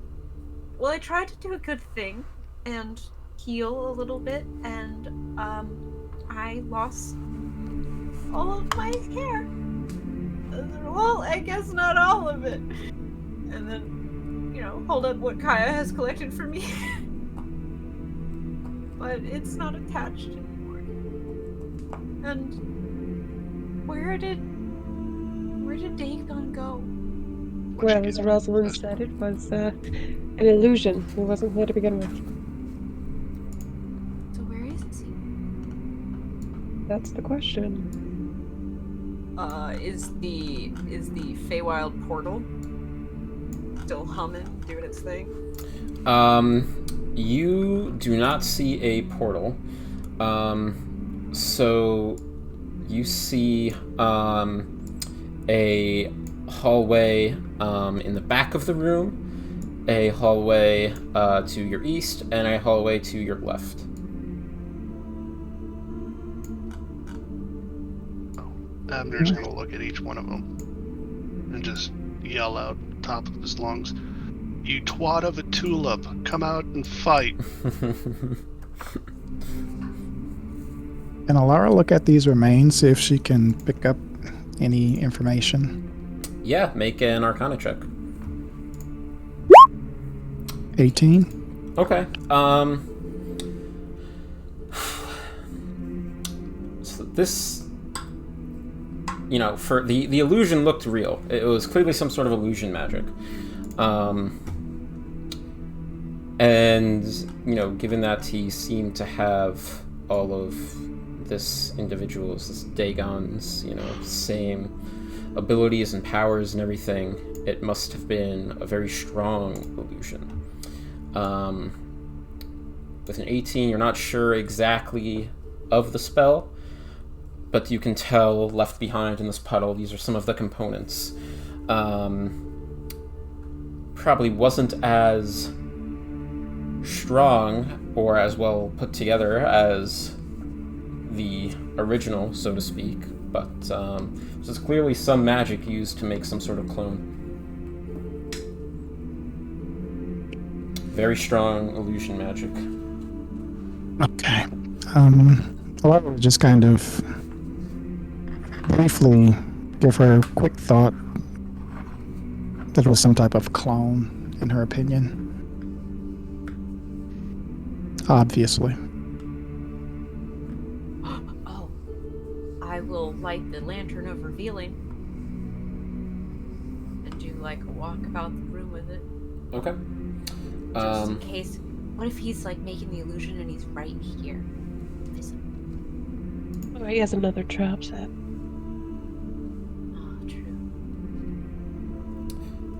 I tried to do a good thing and heal a little bit, and I lost all of my hair. Well, I guess not all of it. And then, hold up what Kaya has collected for me. But it's not attached anymore. And where did Dagon go? Well, as Rosalind said, it was an illusion. He wasn't here to begin with. So where is he? That's the question. Is the Feywild portal still humming, doing its thing? You do not see a portal. So you see a hallway in the back of the room, a hallway to your east, and a hallway to your left. Abner's gonna look at each one of them and just yell out top of his lungs, "You twat of a tulip, come out and fight!" Can Alara look at these remains, see if she can pick up any information? Yeah, make an Arcana check. 18. Okay. So this, for the illusion looked real. It was clearly some sort of illusion magic. And, given that he seemed to have all of this Dagon's, same abilities and powers and everything, it must have been a very strong illusion. With an 18, you're not sure exactly of the spell, but you can tell left behind in this puddle, these are some of the components. Probably wasn't as strong or as well put together as the original, so to speak, but there's clearly some magic used to make some sort of clone. Very strong illusion magic. Okay. Well, I will just kind of briefly give her a quick thought that it was some type of clone, in her opinion. Obviously. Oh, I will light the lantern of revealing and do like a walk about the room with it. Okay. Just in case. What if he's like making the illusion and he's right here? Oh, he has another trap set. Oh, true.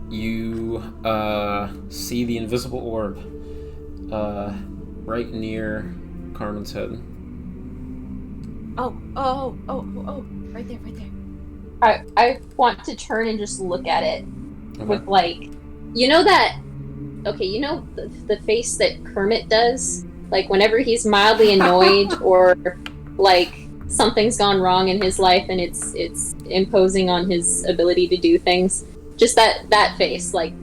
You see the invisible orb right near Carmen's head. Oh, right there. I want to turn and just look at it with the face that Kermit does, like whenever he's mildly annoyed or like something's gone wrong in his life and it's imposing on his ability to do things. Just that face, like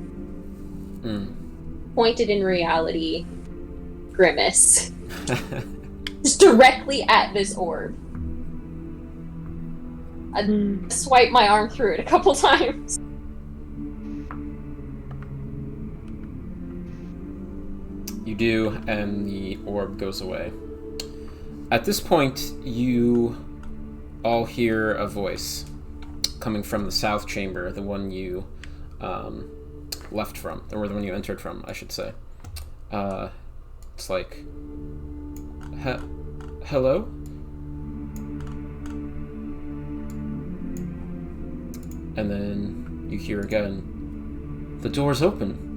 pointed in reality grimace. Just directly at this orb. I swipe my arm through it a couple times. You do, and the orb goes away. At this point, you all hear a voice coming from the south chamber, the one you left from, or the one you entered from, I should say. It's like, hello? And then you hear again, the door's open.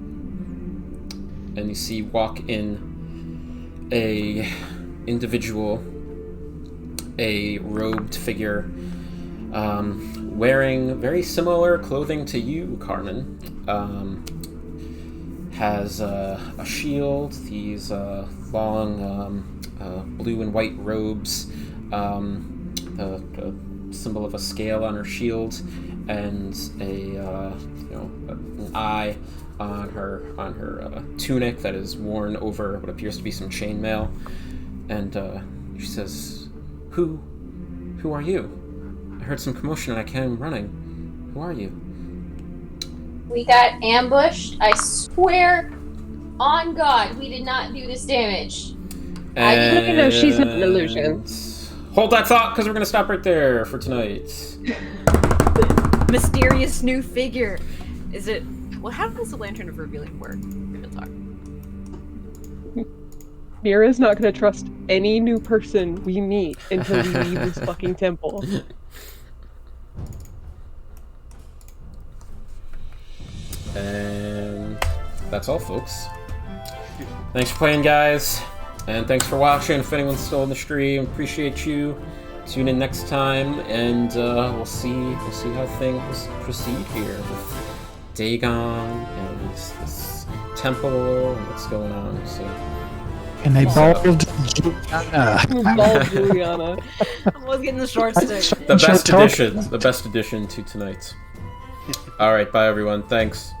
And you see walk in a individual, a robed figure, wearing very similar clothing to you, Carmen. Has a shield, these long blue and white robes, a symbol of a scale on her shield, and an eye on her tunic that is worn over what appears to be some chainmail. And she says, Who are you? I heard some commotion and I came running. Who are you? We got ambushed. I swear on God, we did not do this damage. And No, she's not an illusion. Hold that thought, because we're going to stop right there for tonight. Mysterious new figure. Is it... Well, how does the Lantern of Revealing work? Real talk. Mira's not going to trust any new person we meet until we leave this fucking temple. And that's all, folks. Thanks for playing, guys. And thanks for watching. If anyone's still in the stream, appreciate you. Tune in next time, and we'll see how things proceed here with Dagon and this temple and what's going on. So. And they balled Juliana. Juliana. I was getting the short stick. The best addition to tonight. All right, bye everyone. Thanks.